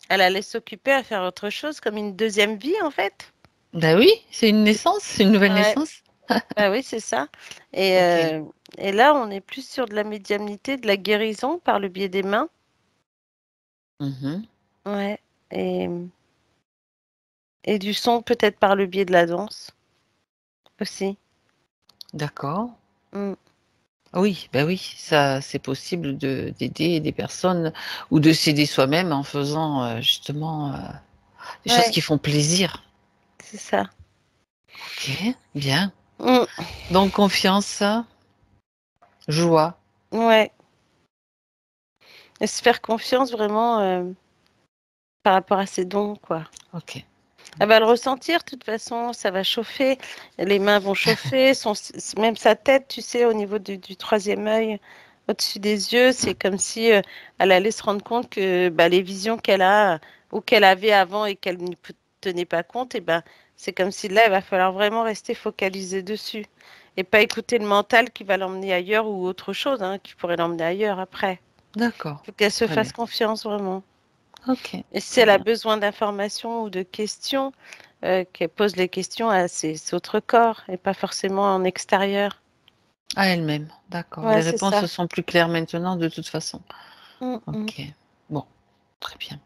elle allait s'occuper à faire autre chose, comme une deuxième vie, en fait. Ben oui, c'est une naissance, c'est une nouvelle Ouais, naissance. bah oui, c'est ça. Et, Ok. euh, et là, on est plus sur de la médiumnité, de la guérison par le biais des mains. Mhm. Ouais. Et, et du son, peut-être par le biais de la danse aussi. D'accord. Mm. Oui, ben oui, ça c'est possible de d'aider des personnes ou de s'aider soi-même en faisant justement des choses Ouais, qui font plaisir. c'est ça. Ok, bien. Mm. Donc confiance, joie. Ouais. Et se faire confiance vraiment par rapport à ses dons, quoi. Ok. Elle va le ressentir, de toute façon, ça va chauffer, les mains vont chauffer, même sa tête, tu sais, au niveau du troisième œil, au-dessus des yeux, c'est comme si elle allait se rendre compte que bah, les visions qu'elle a ou qu'elle avait avant et qu'elle ne tenait pas compte, et ben, c'est comme si là, il va falloir vraiment rester focalisé dessus et pas écouter le mental qui va l'emmener ailleurs ou autre chose, hein, qui pourrait l'emmener ailleurs après. D'accord. Il faut qu'elle se Très fasse bien. confiance vraiment. Ok. Et si Très elle a bien. besoin d'informations ou de questions, qu'elle pose les questions à ses autres corps et pas forcément en extérieur. À elle-même. D'accord. Ouais, Les c'est réponses ça. sont plus claires maintenant de toute façon. Mm, mm. Ok. Bon. Très bien.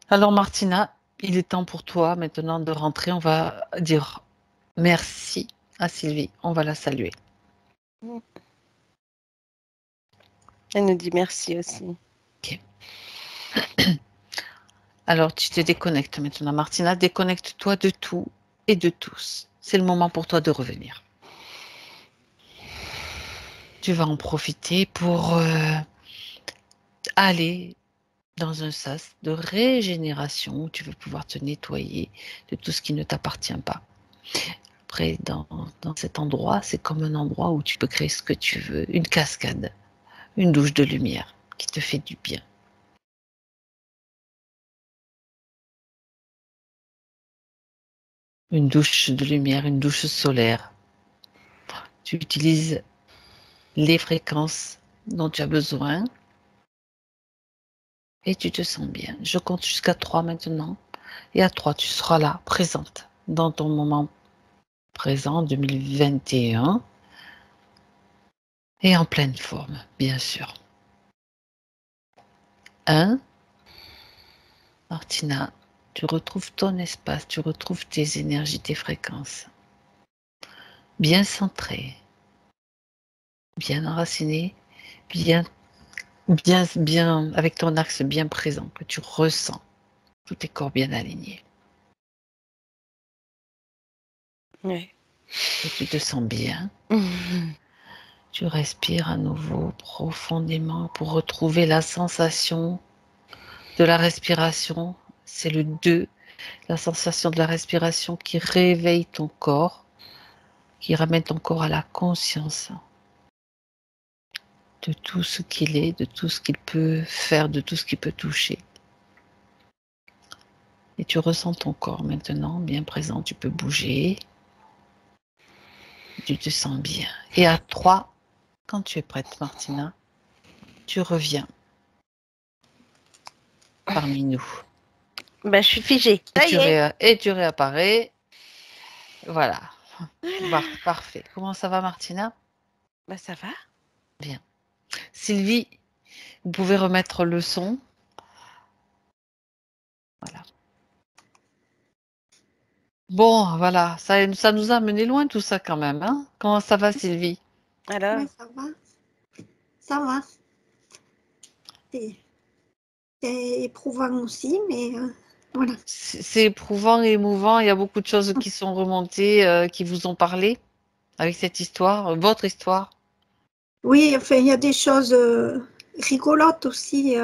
Alors Martina, il est temps pour toi maintenant de rentrer. On va dire merci à Sylvie. On va la saluer. Mm. Elle nous dit merci aussi. Ok. Alors tu te déconnectes maintenant. Martina, déconnecte-toi de tout et de tous. C'est le moment pour toi de revenir. Tu vas en profiter pour aller dans un sas de régénération où tu vas pouvoir te nettoyer de tout ce qui ne t'appartient pas. Après, dans cet endroit, c'est comme un endroit où tu peux créer ce que tu veux, une cascade, une douche de lumière qui te fait du bien. Une douche de lumière, une douche solaire. Tu utilises les fréquences dont tu as besoin et tu te sens bien. Je compte jusqu'à 3 maintenant. Et à 3, tu seras là, présente, dans ton moment présent 2021 et en pleine forme, bien sûr. 1, Martina, tu retrouves ton espace, tu retrouves tes énergies, tes fréquences. Bien centré, bien enraciné, bien, avec ton axe bien présent, que tu ressens, tous tes corps bien alignés. Oui. Et tu te sens bien. Tu respires à nouveau profondément pour retrouver la sensation de la respiration. C'est le 2, la sensation de la respiration qui réveille ton corps, qui ramène ton corps à la conscience de tout ce qu'il est, de tout ce qu'il peut faire, de tout ce qu'il peut toucher. Et tu ressens ton corps maintenant bien présent, tu peux bouger, tu te sens bien. Et à 3, quand tu es prête, Martina, tu reviens parmi nous. Ben, je suis figée. Ça y est. Et tu réapparais. Voilà. Parfait. Comment ça va, Martina? Ben, ça va. Bien. Sylvie, vous pouvez remettre le son. Voilà. Bon, voilà, ça nous a amené loin tout ça quand même. Hein. Comment ça va, Sylvie? Alors, Ouais, ça va. Ça va. C'est éprouvant aussi, mais voilà. C'est éprouvant et émouvant. Il y a beaucoup de choses qui sont remontées, qui vous ont parlé avec cette histoire, votre histoire. Oui, enfin, il y a des choses rigolotes aussi.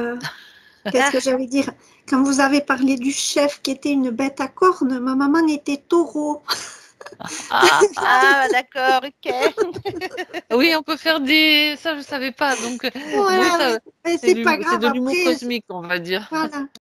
Qu'est-ce que j'allais dire? Quand vous avez parlé du chef qui était une bête à cornes, ma maman était taureau. Ah, ah, d'accord, ok. oui, on peut faire des. Ça, je ne savais pas. Donc, oui, Voilà, ça, mais c'est c'est pas c'est grave. de l'humour Après, cosmique, on va dire. voilà.